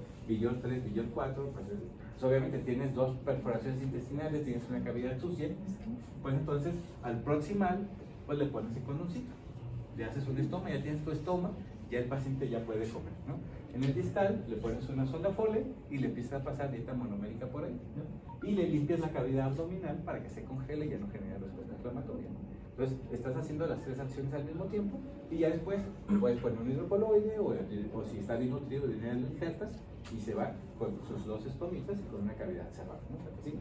3, Villor 4, pues obviamente tienes 2 perforaciones intestinales, tienes una cavidad sucia, pues entonces al proximal, pues le pones el condoncito, le haces un estoma, ya tienes tu estoma, ya el paciente ya puede comer, ¿no? En el distal le pones una sonda Foley y le empiezas a pasar dieta monomérica por ahí, ¿no? Y le limpias la cavidad abdominal para que se congele y ya no genere respuesta inflamatoria, ¿no? Entonces estás haciendo las 3 acciones al mismo tiempo y ya después puedes poner un hidrocoloide o si está bien nutrido, dinero lo injertas y se va con sus 2 estomitas y con una cavidad cerrada, ¿no? ¿Sí?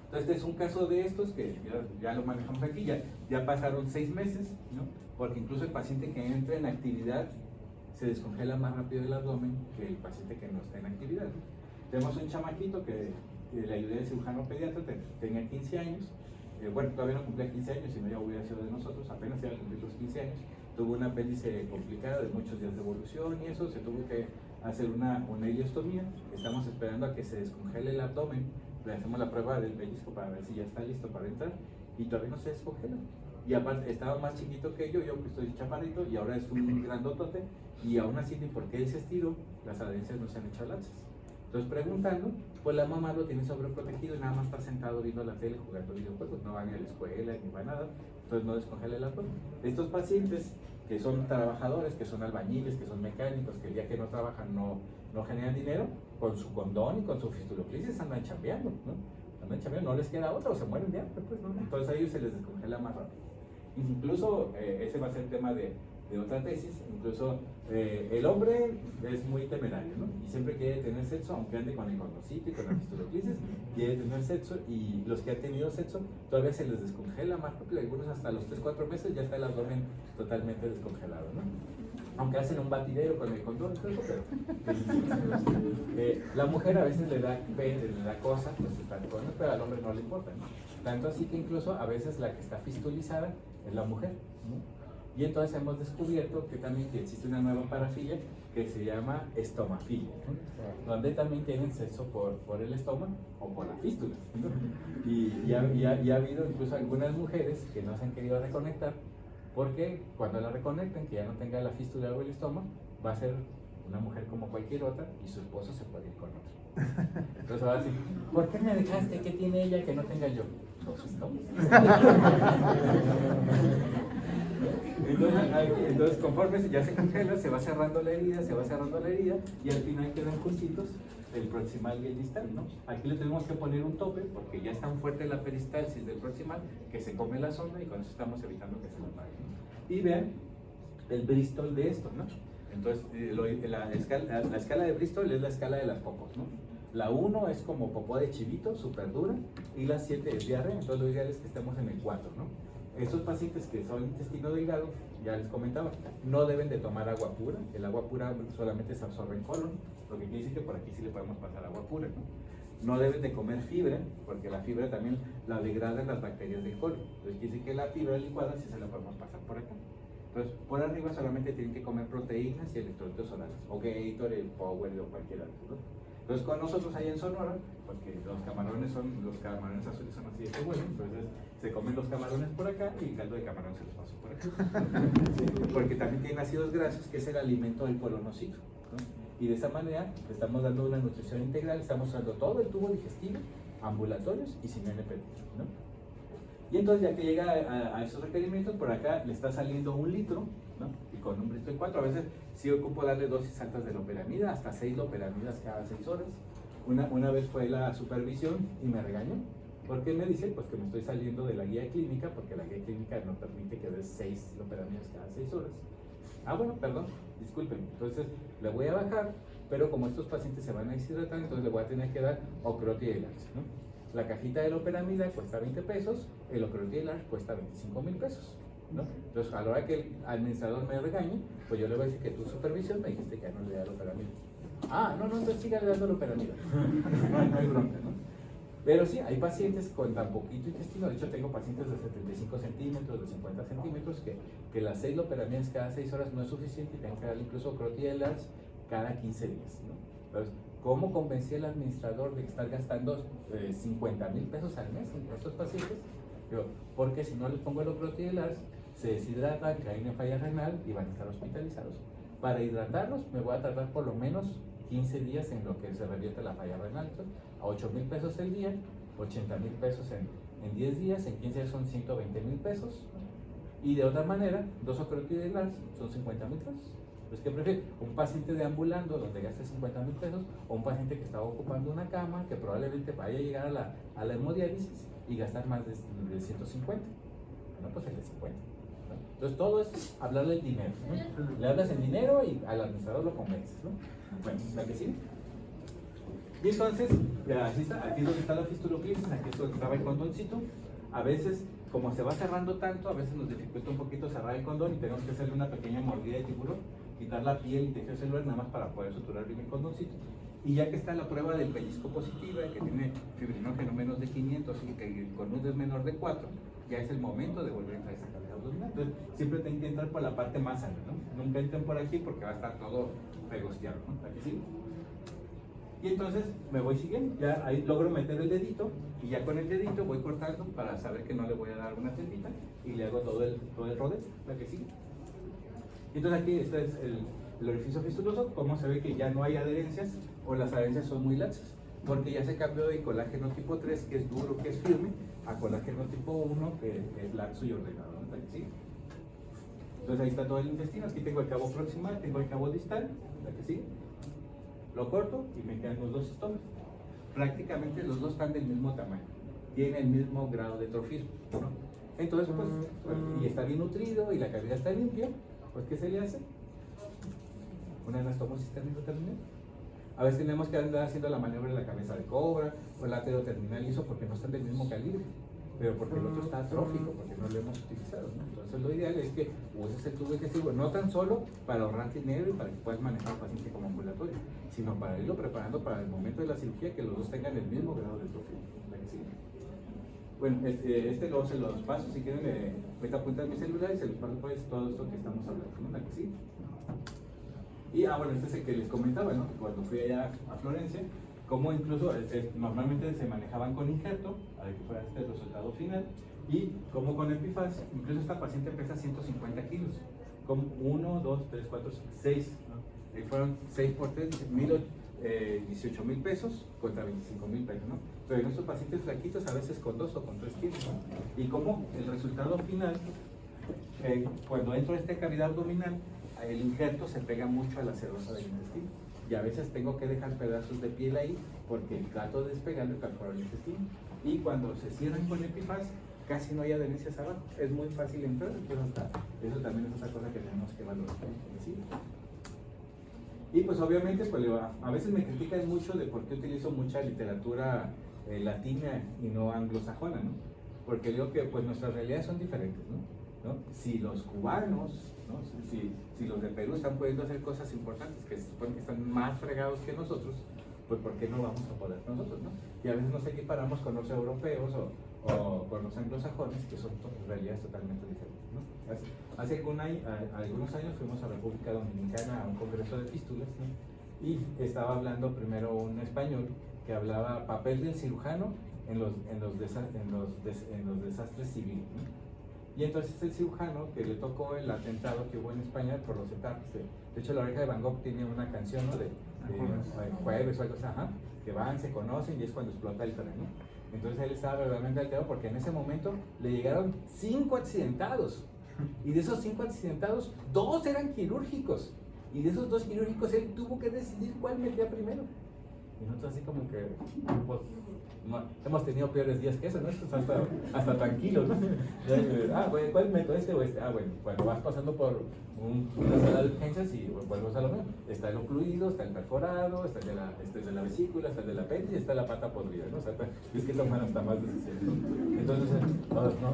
Entonces este es un caso de estos que ya lo manejamos aquí, ya pasaron 6 meses, ¿no? Porque incluso el paciente que entra en actividad se descongela más rápido el abdomen que el paciente que no está en actividad, ¿no? Tenemos un chamaquito que le ayudé de cirujano pediatra, tenía 15 años, bueno, todavía no cumplía 15 años, si no ya hubiera sido de nosotros, apenas iba a cumplir los 15 años, tuvo una apéndice complicada de muchos días de evolución y eso, se tuvo que hacer una ileostomía, estamos esperando a que se descongele el abdomen, le hacemos la prueba del pellizco para ver si ya está listo para entrar y todavía no se descongela. Y aparte estaba más chiquito que yo que estoy chaparrito y ahora es un grandotote y aún así ni porque él se estiró, las adherencias no se han hecho lanzas. Entonces preguntando, pues la mamá lo tiene sobreprotegido y nada más está sentado viendo la tele, jugando videojuegos, no va ni a la escuela ni va a nada, entonces no descongela el abdomen. Estos pacientes que son trabajadores, que son albañiles, que son mecánicos, que el día que no trabajan no generan dinero, con su condón y con su fistuloclisis andan chambeando, ¿no? Andan chambeando, no les queda otra o se mueren de hambre, pues, ¿no? Entonces a ellos se les descongela más rápido. Incluso, ese va a ser el tema de otra tesis, incluso el hombre es muy temerario, ¿no? Y siempre quiere tener sexo, aunque ande con el condoncito y con la fistuloclisis, quiere tener sexo y los que han tenido sexo todavía se les descongela más rápido, algunos hasta los 3-4 meses ya está el abdomen totalmente descongelado, ¿no? Aunque hacen un batidero con el condón, pero la mujer a veces le da cosa, pues está con, pero al hombre no le importa, ¿no? Tanto así que incluso a veces la que está fistulizada es la mujer, ¿no? Y entonces hemos descubierto que también existe una nueva parafilia que se llama estomafilia, ¿no? Donde también tienen sexo por el estómago o por la fístula, ¿no? Y ha habido incluso algunas mujeres que no se han querido reconectar porque cuando la reconecten, que ya no tenga la fístula o el estómago, va a ser una mujer como cualquier otra y su esposo se puede ir con otra. Entonces va a decir, ¿por qué me dejaste? ¿Qué tiene ella que no tenga yo? Los estómagos. Entonces conforme ya se congela, se va cerrando la herida y al final quedan juntitos el proximal y el distal, ¿no? Aquí le tenemos que poner un tope porque ya es tan fuerte la peristalsis del proximal que se come la sonda y con eso estamos evitando que se lo apague, ¿no? Y vean el Bristol de esto, ¿no? Entonces la escala de Bristol es la escala de las popos, ¿no? La 1 es como popó de chivito, súper dura, y la 7 es diarrea, entonces lo ideal es que estemos en el 4, ¿no? estos pacientes que son intestino delgado, ya les comentaba, no deben de tomar agua pura. El agua pura solamente se absorbe en colon, lo que quiere decir que por aquí sí le podemos pasar agua pura, ¿no? No deben de comer fibra, porque la fibra también la degradan las bacterias del colon. Entonces quiere decir que la fibra licuada sí se la podemos pasar por acá. Entonces, por arriba solamente tienen que comer proteínas y electrolitos orales, o Gatorade, Power o cualquier otro, ¿no? Entonces, con nosotros ahí en Sonora, porque los camarones azules son así de buenos, entonces se comen los camarones por acá y el caldo de camarón se los pasó por acá. Sí, porque también tienen ácidos grasos, que es el alimento del colonocito, ¿no? Y de esa manera le estamos dando una nutrición integral, estamos dando todo el tubo digestivo, ambulatorios y sin NPT, ¿no? Y entonces ya que llega a esos requerimientos, por acá le está saliendo 1 litro, ¿no? Y con un Bristol 4, a veces sí ocupo darle dosis altas de loperamida, hasta 6 loperamidas cada 6 horas. Una vez fue la supervisión y me regañó. ¿Por qué me dice? Pues que me estoy saliendo de la guía clínica, porque la guía clínica no permite que des 6 loperamidas cada 6 horas. Ah, bueno, perdón, disculpen. Entonces le voy a bajar, pero como estos pacientes se van a deshidratar, entonces le voy a tener que dar ocrotielarse, ¿no? La cajita de loperamida cuesta 20 pesos, el ocrotielar cuesta 25,000 pesos, ¿no? Entonces, a la hora que el administrador me regañe, pues yo le voy a decir que tu supervisión me dijiste que ya no le da loperamida. Ah, no, entonces sígale dando loperamida. No hay bronca, ¿no? Pero sí, hay pacientes con tan poquito intestino. De hecho, tengo pacientes de 75 centímetros, de 50 centímetros, que las 6 loperamidas cada 6 horas no es suficiente y tienen que darle incluso ocrotielarse cada 15 días, ¿no? Entonces, ¿cómo convencí al administrador de estar gastando 50,000 pesos al mes en estos pacientes? Yo, porque si no les pongo el ocrotielar, se deshidratan, caen en falla renal y van a estar hospitalizados. Para hidratarlos me voy a tardar por lo menos 15 días en lo que se revierte la falla renal. Entonces, a 8,000 pesos el día, 80,000 pesos en 10 días, en 15 días son 120,000 pesos. Y de otra manera, 2 ocrotielar son 50,000 pesos. Pues, ¿qué prefiere? ¿Un paciente deambulando donde gaste 50,000 pesos o un paciente que está ocupando una cama que probablemente vaya a llegar a la hemodiálisis y gastar más de 150? Bueno, pues el de 50. ¿No? Entonces, todo es hablarle el dinero, ¿no? Le hablas en dinero y al administrador lo convences, ¿no? Bueno, ¿la que sigue? Y entonces, así está, aquí es donde está la fistuloclisis, aquí es donde estaba el condoncito. A veces, como se va cerrando tanto, a veces nos dificulta un poquito cerrar el condón y tenemos que hacerle una pequeña mordida de tiburón, quitar la piel y tejido celular nada más para poder suturar bien el condoncito. Y ya que está la prueba del pellizco positiva, que tiene fibrinógeno menos de 500 y que el conudo es menor de 4, ya es el momento de volver a entrar a esa cavidad abdominal. Entonces, siempre tienen que entrar por la parte más alta, ¿no? Nunca entren por aquí porque va a estar todo pegosteado, ¿no? ¿Aquí sí? Y entonces me voy siguiendo, ya ahí logro meter el dedito y ya con el dedito voy cortando para saber que no le voy a dar una tendita y le hago todo el rodete, la que sigue. Y entonces aquí este es el orificio fistuloso, como se ve que ya no hay adherencias o las adherencias son muy laxas, porque ya se cambió de colágeno tipo 3, que es duro, que es firme, a colágeno tipo 1, que es laxo y ordenado, ¿no? La que sigue. Entonces ahí está todo el intestino, aquí tengo el cabo proximal, tengo el cabo distal, la que sigue. Lo corto y me quedan los dos estómagos. Prácticamente los dos están del mismo tamaño, tienen el mismo grado de trofismo, ¿no? Entonces, pues, y está bien nutrido y la cavidad está limpia, pues, ¿qué se le hace? Una anastomosis térmico-terminal. A veces tenemos que andar haciendo la maniobra de la cabeza de cobra o el látero terminal y eso porque no están del mismo calibre, pero porque el otro está atrófico, porque no lo hemos utilizado, ¿no? Entonces lo ideal es que uses el tubo digestivo, no tan solo para ahorrar dinero y para que puedas manejar al paciente como ambulatorio, sino para irlo preparando para el momento de la cirugía, que los dos tengan el mismo grado de trofismo. Bueno, luego se los paso, si quieren, ahorita apuntan mi celular y se los paso pues todo esto que estamos hablando, ¿no? ¿La que sí? Y, bueno, este es el que les comentaba, ¿no? Cuando fui allá a Florencia, como incluso normalmente se manejaban con injerto, a ver que fuera este el resultado final, y como con Epifaz, incluso esta paciente pesa 150 kilos, como 1, 2, 3, 4, 6, ¿no? Y fueron 6 por 3, 18,000 pesos contra 25,000 pesos, ¿no? Pero en estos pacientes flaquitos a veces con 2 o con 3 kilos, ¿no? Y como el resultado final, cuando entro a esta cavidad abdominal, el injerto se pega mucho a la serosa del intestino y a veces tengo que dejar pedazos de piel ahí porque trato de despegarlo y perforar el intestino. Y cuando se cierran con Epifaz, casi no hay adherencias abajo, es muy fácil entrar, entonces eso también es otra cosa que tenemos que valorar, ¿sí? Y pues obviamente pues, a veces me critican mucho de por qué utilizo mucha literatura latina y no anglosajona, ¿no? porque digo que pues nuestras realidades son diferentes, ¿no? Si los cubanos, ¿no? Si los de Perú están pudiendo hacer cosas importantes que se supone que están más fregados que nosotros, pues ¿por qué no vamos a poder nosotros, no? Y a veces nos equiparamos con los europeos o con los anglosajones, que son realidades totalmente diferentes, ¿no? Hace algunos años fuimos a República Dominicana a un congreso de fístulas, ¿no? Y estaba hablando primero un español que hablaba papel del cirujano en los desastres civiles, ¿no? Y entonces el cirujano que le tocó el atentado que hubo en España por los etapas, de hecho La Oreja de Van Gogh tiene una canción, ¿no? de jueves o algo así, ajá, que van, se conocen y es cuando explota el tren, ¿no? Entonces él estaba verdaderamente alterado porque en ese momento le llegaron 5 accidentados y de esos 5 accidentados 2 eran quirúrgicos y de esos 2 quirúrgicos él tuvo que decidir cuál metía primero. Y nosotros así como que, pues, no, hemos tenido peores días que eso, ¿no? Esto es hasta tranquilo, ¿no? Bueno, ¿cuál meto, este o este? Bueno, vas pasando por una sala de urgencias y vuelves a lo mismo. Está el ocluido, está el perforado, está el de la vesícula, está el del apéndice y está la pata podrida, ¿no? O sea, es que toman hasta más decisiones, ¿no? Entonces,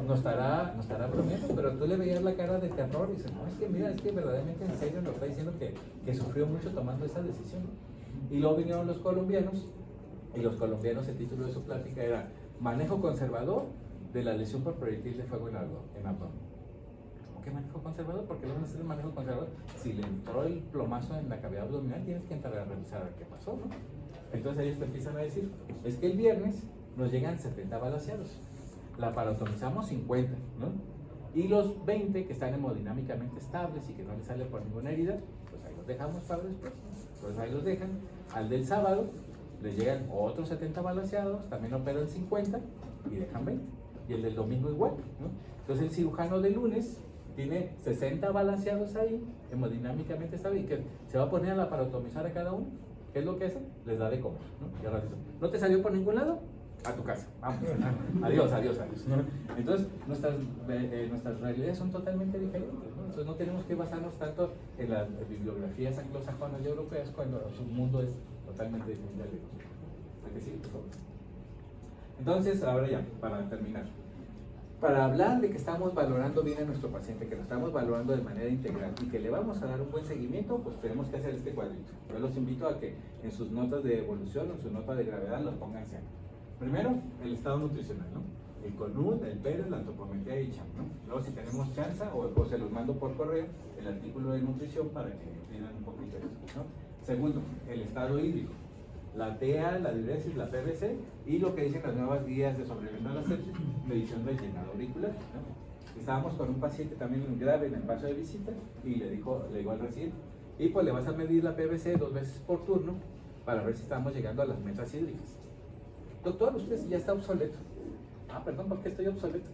no estará bromeando, pero tú le veías la cara de terror y dices, no, es que mira, es que verdaderamente en serio nos está diciendo que sufrió mucho tomando esa decisión, ¿no? Y luego vinieron los colombianos, y los colombianos, el título de su plática era Manejo conservador de la lesión por proyectil de fuego en abdomen. ¿Cómo que manejo conservador? ¿Por qué le van a hacer un manejo conservador? Si le entró el plomazo en la cavidad abdominal, tienes que entrar a revisar a ver qué pasó, ¿no? Entonces ellos te empiezan a decir, es que el viernes nos llegan 70 balaceados, la parotomizamos 50, ¿no? Y los 20 que están hemodinámicamente estables y que no les sale por ninguna herida, pues ahí los dejamos para después, ¿no? Entonces ahí los dejan. Al del sábado les llegan otros 70 balaceados, también operan 50 y dejan 20. Y el del domingo igual, ¿no? Entonces el cirujano del lunes tiene 60 balaceados ahí, hemodinámicamente estable, y que se va a poner a laparotomizar a cada uno. ¿Qué es lo que hace? Les da de comer, ¿no? Y ahora dice, ¿no te salió por ningún lado? A tu casa, vamos, adiós. Entonces nuestras realidades son totalmente diferentes, ¿no? Entonces no tenemos que basarnos tanto en las bibliografías anglosajonas y europeas cuando su mundo es totalmente diferente al de nosotros. ¿A que sí? Por favor. Entonces, ahora ya, para terminar, para hablar de que estamos valorando bien a nuestro paciente, que lo estamos valorando de manera integral y que le vamos a dar un buen seguimiento, pues tenemos que hacer este cuadrito. Yo los invito a que en sus notas de evolución o en su nota de gravedad los pongan siempre. Primero, el estado nutricional, ¿no? El CONUD, el PERES, la antropometría y CHAM, ¿no? Luego, si tenemos chance, o se los mando por correo, el artículo de nutrición para que entiendan un poquito eso, ¿no? Segundo, el estado hídrico, la TEA, la diuresis, la PVC y lo que dicen las nuevas guías de sobreviviendo a la sepsis, medición del llenado auricular, ¿no? Estábamos con un paciente también grave en el paso de visita y le dijo al residente, y pues le vas a medir la PVC 2 veces por turno para ver si estamos llegando a las metas hídricas. Doctor, usted ya está obsoleto. Perdón, ¿por qué estoy obsoleto?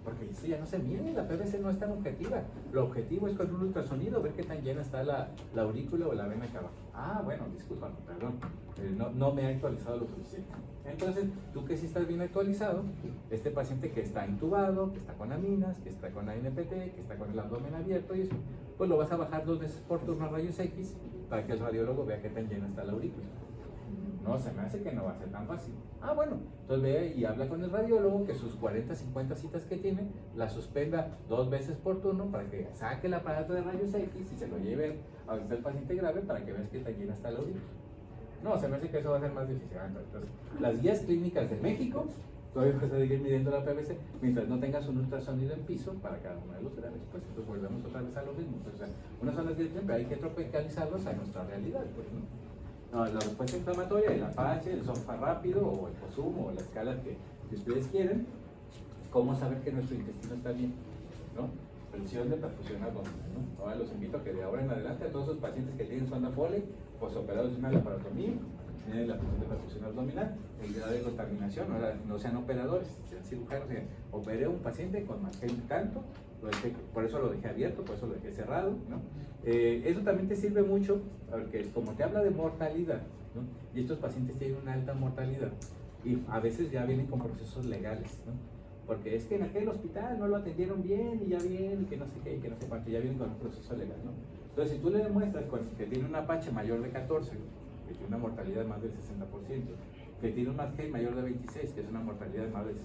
Porque esto ya no se mide, la PVC no es tan objetiva. Lo objetivo es con un ultrasonido ver qué tan llena está la aurícula o la vena acá abajo. Bueno, disculpa, perdón, no me ha actualizado lo suficiente. Entonces, tú que sí estás bien actualizado, este paciente que está intubado, que está con aminas, que está con ANPT, que está con el abdomen abierto y eso, pues lo vas a bajar 2 veces por turno a rayos X para que el radiólogo vea qué tan llena está la aurícula. No, se me hace que no va a ser tan fácil. Bueno, entonces ve y habla con el radiólogo que sus 40, 50 citas que tiene, las suspenda 2 veces por turno para que saque el aparato de rayos X y se lo lleve a donde está el paciente grave para que veas que tan llena está la aurícula. No, se me hace que eso va a ser más difícil. Entonces, las guías clínicas de México, todavía vas a seguir midiendo la PVC mientras no tengas un ultrasonido en piso para cada uno de los graves, pues entonces volvemos otra vez a lo mismo. Entonces, unas son las guías, pero hay que tropicalizarlos a nuestra realidad, pues, ¿no? La respuesta inflamatoria, el Apache, el SOFA rápido o el POSUM o la escala que ustedes quieren. ¿Cómo saber que nuestro intestino está bien? ¿No? Presión de perfusión abdominal, ¿no? Ahora los invito a que de ahora en adelante a todos esos pacientes que tienen sonda Foley, posoperados de una laparotomía, tienen la presión de perfusión abdominal, el grado de contaminación, ahora no sean operadores, sean cirujanos, operé a un paciente con más que tanto, por eso lo dejé abierto, por eso lo dejé cerrado, ¿no? Eso también te sirve mucho, porque como te habla de mortalidad, ¿no? Y estos pacientes tienen una alta mortalidad, y a veces ya vienen con procesos legales, ¿no? Porque es que en aquel hospital no lo atendieron bien, y ya vienen, que no sé qué, y que no sé cuánto, ya vienen con un proceso legal, ¿no? Entonces, si tú le demuestras que tiene un Apache mayor de 14, que tiene una mortalidad más del 60%, que tiene un MASCAI mayor de 26, que es una mortalidad de más del 60%,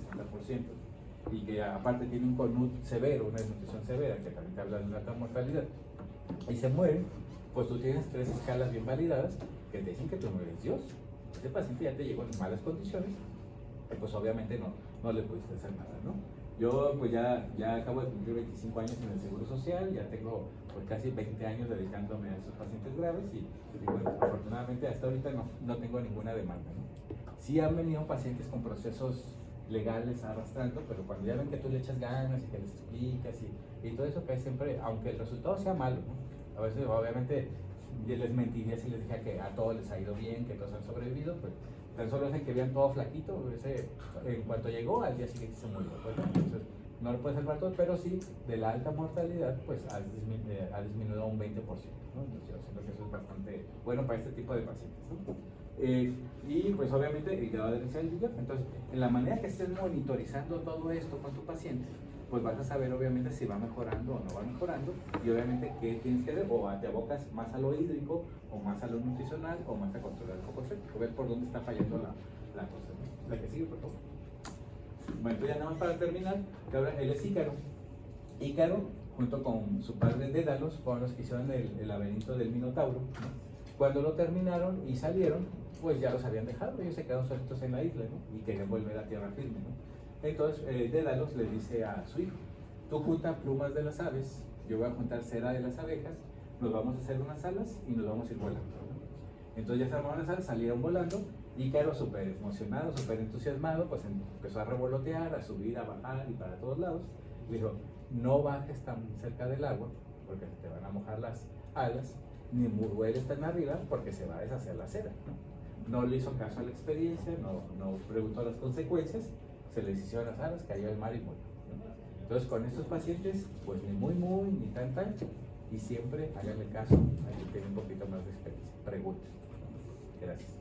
y que aparte tiene un CONUT severo, una desnutrición severa, que también te habla de una alta mortalidad, y se mueren, pues tú tienes 3 escalas bien validadas que te dicen que tú no eres Dios. Ese paciente ya te llegó en malas condiciones, y pues obviamente no le pudiste hacer nada, ¿no? Yo pues ya acabo de cumplir 25 años en el Seguro Social, ya tengo pues casi 20 años dedicándome a esos pacientes graves y bueno, afortunadamente hasta ahorita no tengo ninguna demanda, ¿no? Sí han venido pacientes con procesos legales arrastrando, pero cuando ya ven que tú le echas ganas y que les explicas y todo eso, que siempre, aunque el resultado sea malo, ¿no? A veces obviamente yo les mentiría si les dije que a todos les ha ido bien, que todos han sobrevivido, pues tan solo hacen que vean todo flaquito, en cuanto llegó al día siguiente se murió, pues, ¿no? Entonces no lo puede salvar todo, pero sí de la alta mortalidad pues ha disminuido un 20%, ¿no? Entonces yo siento que eso es bastante bueno para este tipo de pacientes, ¿no? Y pues obviamente el grado de adherencia del líquido. Entonces, en la manera que estés monitorizando todo esto con tu paciente, pues vas a saber obviamente si va mejorando o no va mejorando, y obviamente qué tienes que hacer, o te abocas más a lo hídrico, o más a lo nutricional, o más a controlar el fococético, ver por dónde está fallando la cosa, ¿no? La que sigue, por favor. Bueno, pues ya nada más para terminar, que ahora él es Ícaro. Ícaro, junto con su padre Dédalos, fueron los que hicieron el laberinto del Minotauro, ¿no? Cuando lo terminaron y salieron, pues ya los habían dejado, ellos se quedaron solitos en la isla, ¿no? Y querían volver a tierra firme, ¿no? Entonces Dédalos le dice a su hijo: tú junta plumas de las aves, yo voy a juntar cera de las abejas, nos vamos a hacer unas alas y nos vamos a ir volando, ¿no? Entonces ya se armaron las alas, salieron volando, y Ícaro, súper emocionado, súper entusiasmado, pues empezó a revolotear, a subir, a bajar y para todos lados. Le dijo: no bajes tan cerca del agua porque se te van a mojar las alas, ni vueles tan arriba porque se va a deshacer la cera, ¿no? No le hizo caso a la experiencia, no preguntó las consecuencias, se les hicieron las alas, cayó al mar y murió, ¿no? Entonces con estos pacientes, pues ni muy, ni tan, y siempre háganle caso a quien tiene un poquito más de experiencia. Preguntas. Gracias.